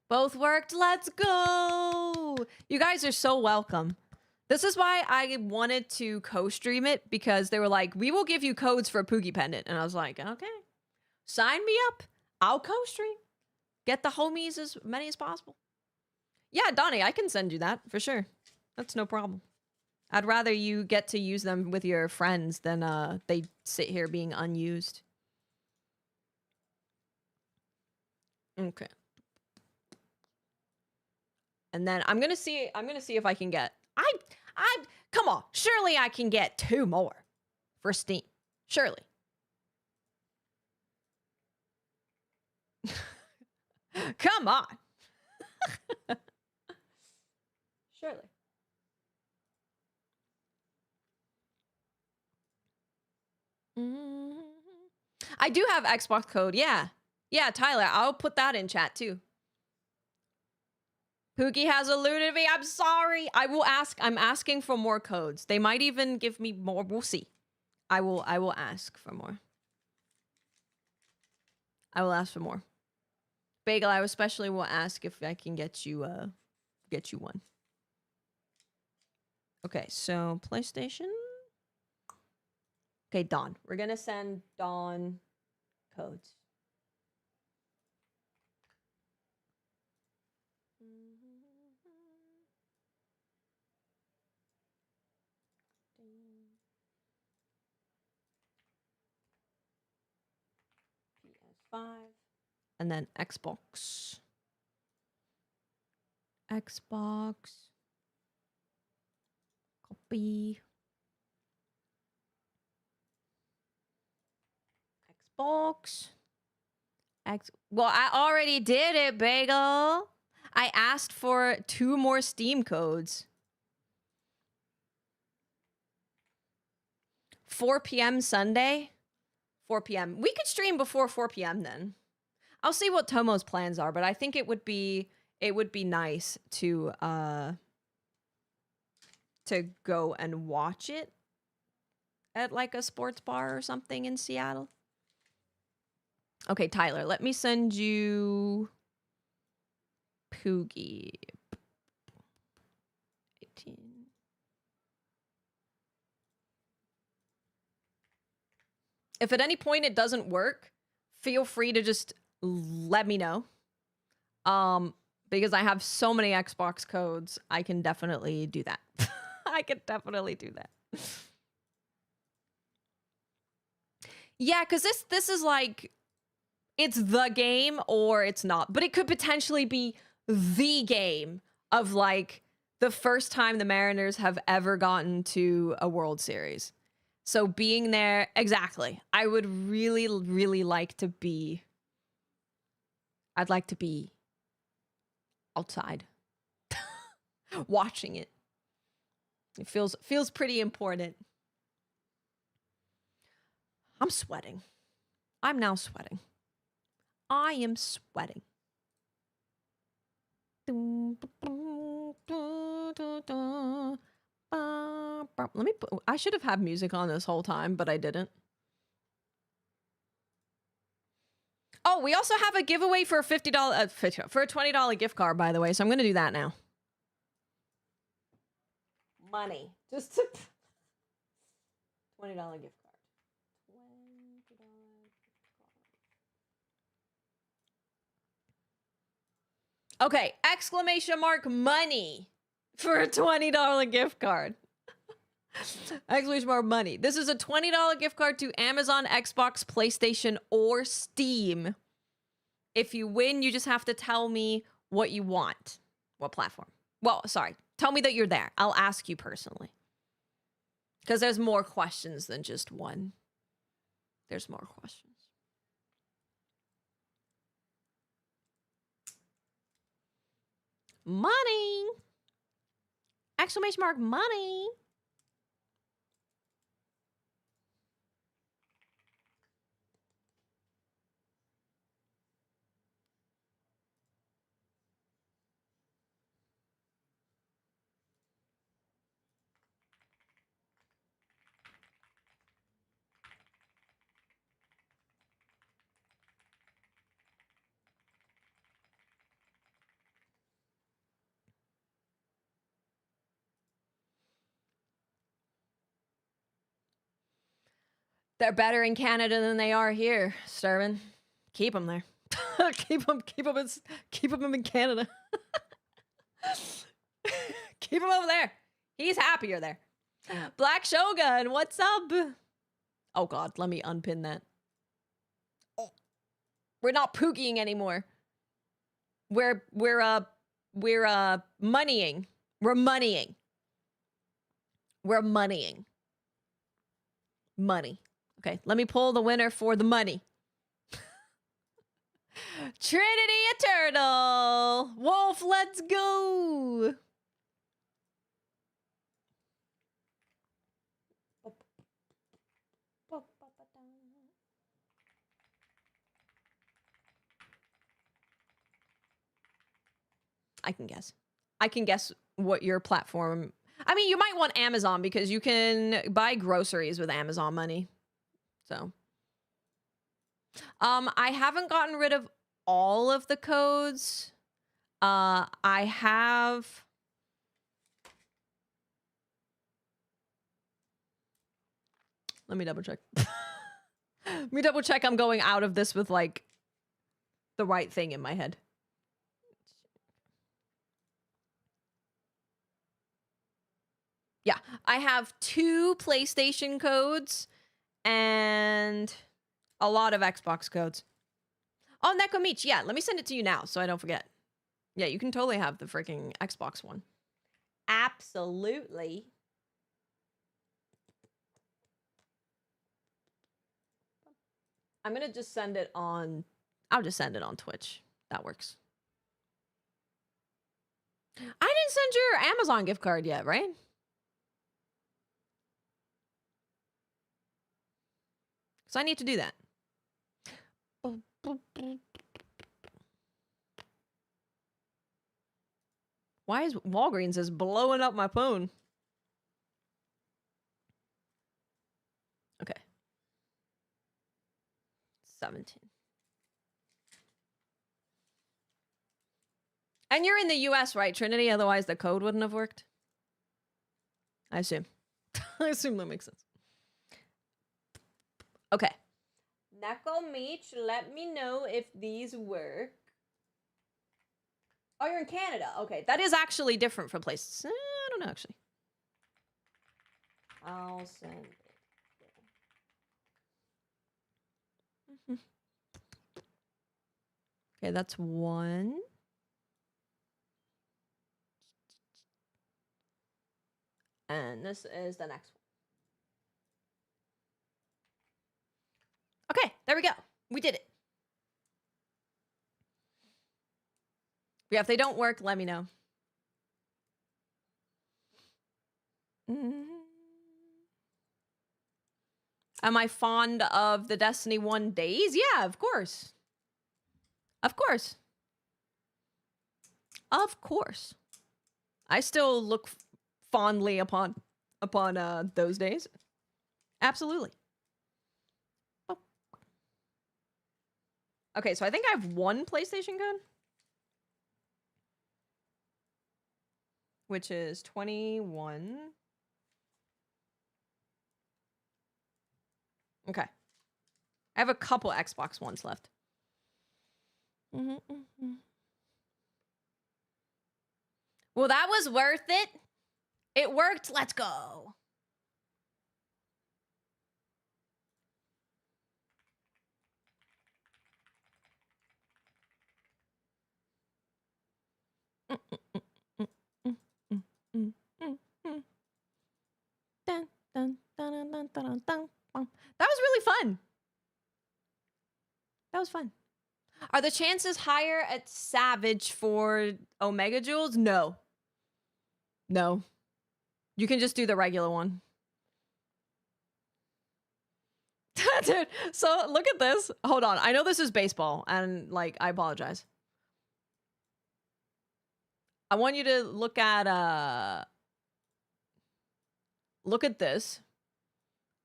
Both worked. Let's go. You guys are so welcome. This is why I wanted to co-stream it, because they were like, we will give you codes for a Poogie Pendant. And I was like, okay, sign me up. I'll co-stream. Get the homies as many as possible. Yeah, Donnie, I can send you that for sure. That's no problem. I'd rather you get to use them with your friends than they sit here being unused. Okay. And then I'm gonna see if I can get come on, surely I can get 2 more for Steam. Surely. Come on. Surely. I do have Xbox code, yeah. Yeah, Tyler, I'll put that in chat too. Pookie has eluded me. I'm sorry. I will ask. I'm asking for more codes. They might even give me more. We'll see. I will ask for more. I will ask for more. Bagel, I especially will ask if I can get you one. Okay, so PlayStation. Okay, Dawn. We're gonna send Dawn codes. PS5. And then Xbox. Xbox. Copy. Xbox. Well, I already did it, Bagel. I asked for 2 more Steam codes. 4 p.m. Sunday. 4 p.m. We could stream before 4 p.m. then. I'll see what Tomo's plans are, but I think it would be nice to go and watch it at like a sports bar or something in Seattle. Okay, Tyler, let me send you Poogie. 18. If at any point it doesn't work, feel free to just let me know. Because I have so many Xbox codes, I can definitely do that. I can definitely do that. Yeah, because this is like, it's the game or it's not. But it could potentially be the game of like the first time the Mariners have ever gotten to a World Series. So being there, exactly. I would really, really like to be, I'd like to be outside watching it. It feels pretty important. I'm sweating. I'm now sweating. I am sweating. Let me put, I should have had music on this whole time, but I didn't. Oh, we also have a giveaway for a $50 for a $20 gift card, by the way, so I'm going to do that now. Money. Just to $20 gift card. Okay, exclamation mark money for a $20 gift card. Exclamation mark money. This is a $20 gift card to Amazon, Xbox, PlayStation, or Steam. If you win, you just have to tell me what you want. What platform? Well, sorry. Tell me that you're there. I'll ask you personally. Because there's more questions than just one. There's more questions. Money. Exclamation mark money. They're better in Canada than they are here, Sturman. Keep them there. keep them in Canada. Keep him over there. He's happier there. Black Shogun, what's up? Oh God, let me unpin that. Oh, we're not poogieing anymore. We're moneying. We're moneying. We're moneying. Money. Okay, let me pull the winner for the money. Trinity Eternal. Wolf, let's go. I can guess. I can guess what your platform... I mean, you might want Amazon because you can buy groceries with Amazon money. So, I haven't gotten rid of all of the codes. I have... Let me double check. Let me double check I'm going out of this with like the right thing in my head. Yeah, I have 2 PlayStation codes and a lot of Xbox codes. Oh, Nekomichi, yeah, let me send it to you now so I don't forget. Yeah, you can totally have the freaking Xbox one. Absolutely. I'm gonna just send it on... I'll just send it on Twitch. That works. I didn't send your Amazon gift card yet, right? So I need to do that. Why is Walgreens is blowing up my phone? Okay. 17. And you're in the US, right, Trinity? Otherwise the code wouldn't have worked. I assume. I assume that makes sense. Okay. Knuckle Meech, let me know if these work. Oh, you're in Canada. Okay, that is actually different from places. I don't know, actually. I'll send it. Okay, that's one. And this is the next one. Okay, there we go. We did it. Yeah, if they don't work, let me know. Am I fond of the Destiny 1 days? Yeah, of course. Of course. Of course. I still look fondly upon those days. Absolutely. Oh. Okay, so I think I have one PlayStation code. Which is 21. Okay. I have a couple Xbox Ones left. Well, that was worth it. It worked. Let's go. Dun, dun, dun, dun, dun, dun, dun, dun. That was really fun. That was fun. Are the chances higher at Savage for Omega Jewels? No. No. You can just do the regular one. Dude, so look at this. Hold on. I know this is baseball, and like, I apologize. I want you to look at this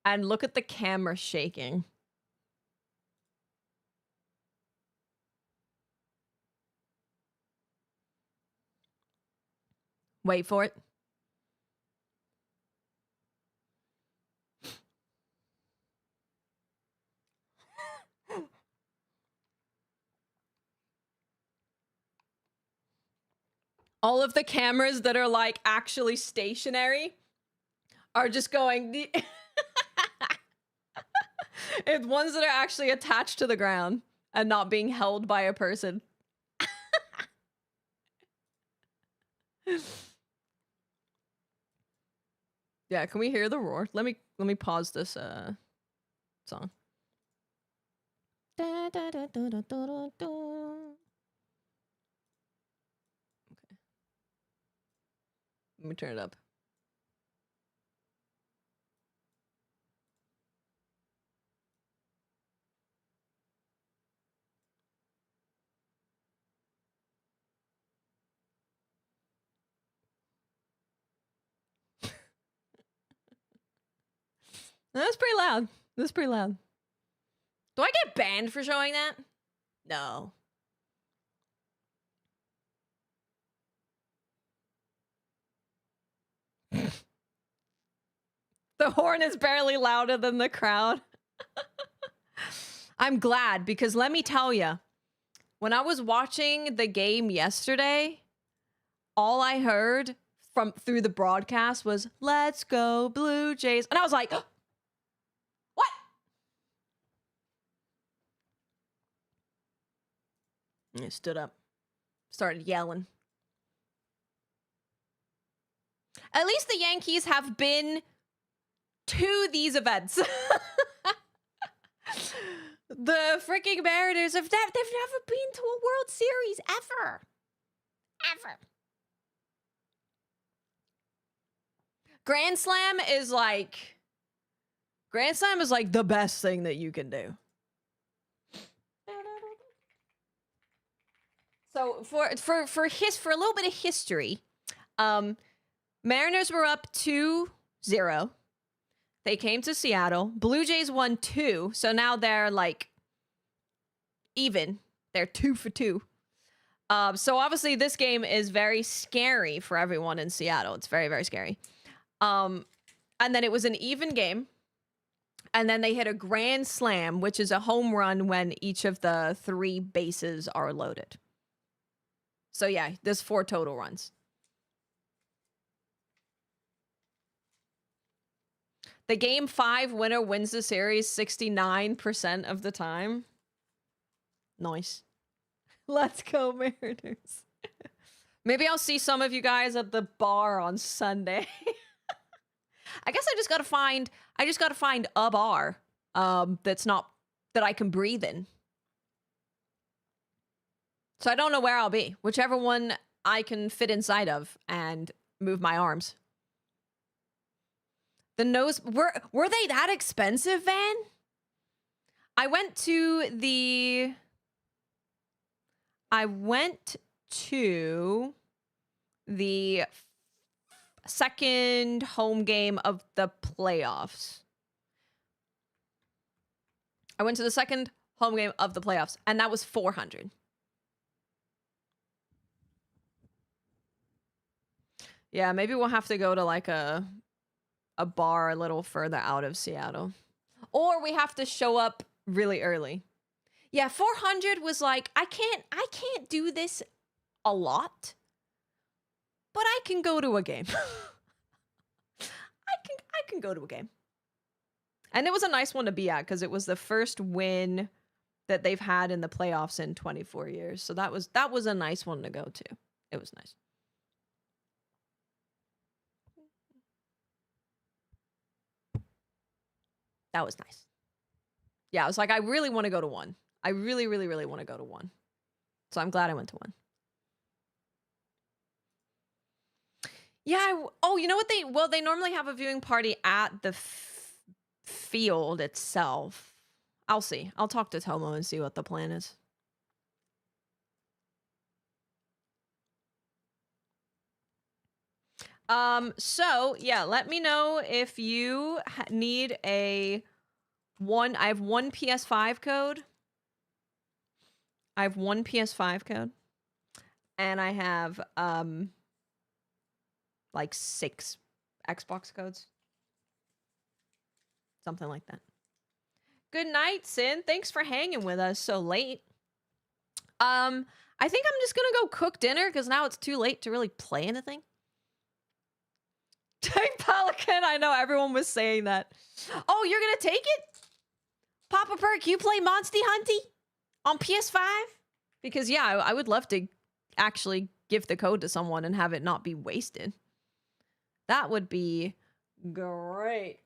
and look at the camera shaking. Wait for it. All of the cameras that are like actually stationary are just going. It's ones that are actually attached to the ground and not being held by a person. Yeah, can we hear the roar? Let me pause this song. Da, da, da, da, da, da, da. Okay. Let me turn it up. That's pretty loud. That's pretty loud. Do I get banned for showing that? No. The horn is barely louder than the crowd. I'm glad, because let me tell you, when I was watching the game yesterday, all I heard through the broadcast was, "Let's go Blue Jays." And I was like, what? And I stood up, started yelling. At least the Yankees have been to these events. The freaking Mariners they've never been to a World Series ever. Ever. Grand Slam is like the best thing that you can do. So for a little bit of history, Mariners were up 2-0. They came to Seattle. Blue Jays won 2, so now they're like even. They're 2 for 2. So obviously this game is very scary for everyone in Seattle. It's very, very scary. And then it was an even game. And then they hit a grand slam, which is a home run when each of the 3 bases are loaded. So yeah, there's 4 total runs. The game 5 winner wins the series 69% of the time. Nice. Let's go, Mariners. Maybe I'll see some of you guys at the bar on Sunday. I guess I just gotta find a bar that I can breathe in. So I don't know where I'll be. Whichever one I can fit inside of and move my arms. The nose were they that expensive, Van? I went to the second home game of the playoffs. I went to the second home game of the playoffs, and that was $400. Yeah, maybe we'll have to go to like a bar a little further out of Seattle. Or we have to show up really early. Yeah, 400 was like, I can't do this a lot, but I can go to a game. I can go to a game. And it was a nice one to be at because it was the first win that they've had in the playoffs in 24 years. So that was a nice one to go to. It was nice. That was nice. Yeah, I was like, I really want to go to one. I really, really, really want to go to one. So I'm glad I went to one. Yeah. Oh, you know what they normally have a viewing party at the field itself. I'll see. I'll talk to Tomo and see what the plan is. So yeah, let me know if you need I have one PS5 code. And I have like 6 Xbox codes. Something like that. Good night, Sin. Thanks for hanging with us so late. I think I'm just gonna go cook dinner because now it's too late to really play anything. Take Pelican. I know everyone was saying that. Oh, you're gonna take it? Papa Perk, you play Monsty Hunty on PS5? Because yeah, I would love to actually give the code to someone and have it not be wasted. That would be great.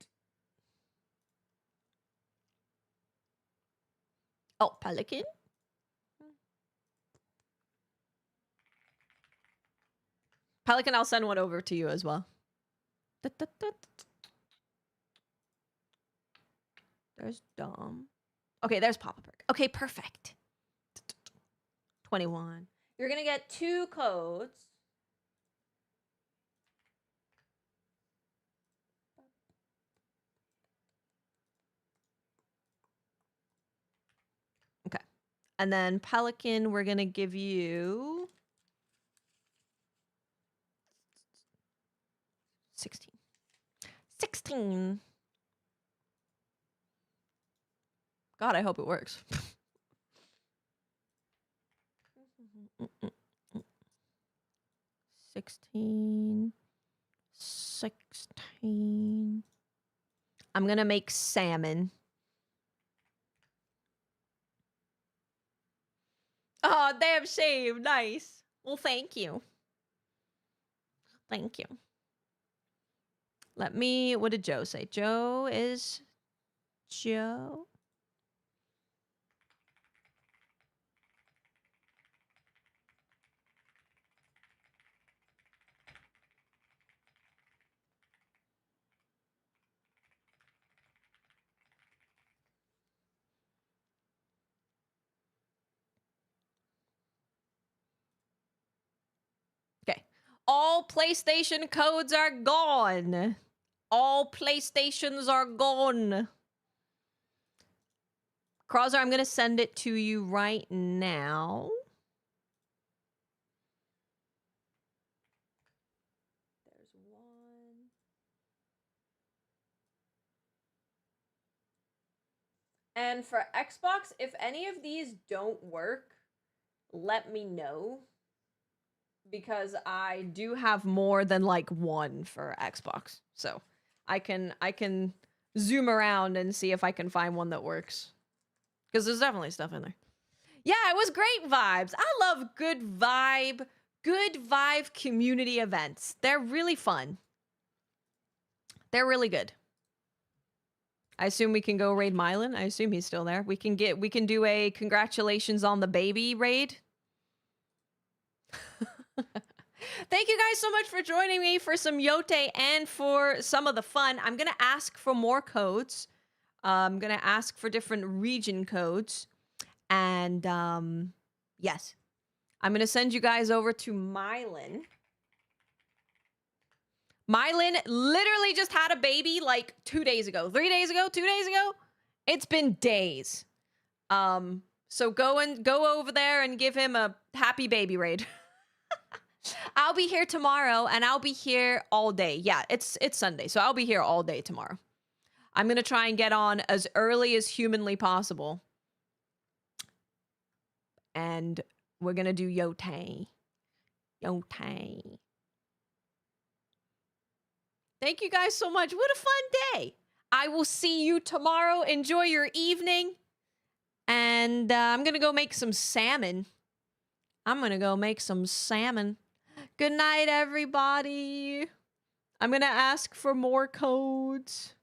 Oh, Pelican? Pelican, I'll send one over to you as well. There's Dom. Okay, there's Papa Perk. Okay, perfect. 21. You're gonna get 2 codes. Okay. And then Pelican, we're gonna give you 16. 16. God, I hope it works. 16. 16. I'm gonna make salmon. Oh, damn shame. Nice. Well, thank you. Thank you. What did Joe say? Joe. Okay. All PlayStation codes are gone. All PlayStations are gone. Krauser, I'm going to send it to you right now. There's one. And for Xbox, if any of these don't work, let me know. Because I do have more than like one for Xbox. So I can zoom around and see if I can find one that works. Because there's definitely stuff in there. Yeah, it was great vibes. I love good vibe community events. They're really fun. They're really good. I assume we can go raid Mylan. I assume he's still there. We can do a congratulations on the baby raid. Thank you guys so much for joining me for some Yotei and for some of the fun. I'm going to ask for more codes. I'm going to ask for different region codes. And yes, I'm going to send you guys over to Mylan. Mylan literally just had a baby like 2 days ago, 3 days ago, 2 days ago. It's been days. So go over there and give him a happy baby raid. I'll be here tomorrow and I'll be here all day. Yeah, it's Sunday, so I'll be here all day tomorrow. I'm going to try and get on as early as humanly possible. And we're going to do Yotei. Yotei. Thank you guys so much. What a fun day. I will see you tomorrow. Enjoy your evening. And I'm going to go make some salmon. Good night, everybody. I'm going to ask for more codes.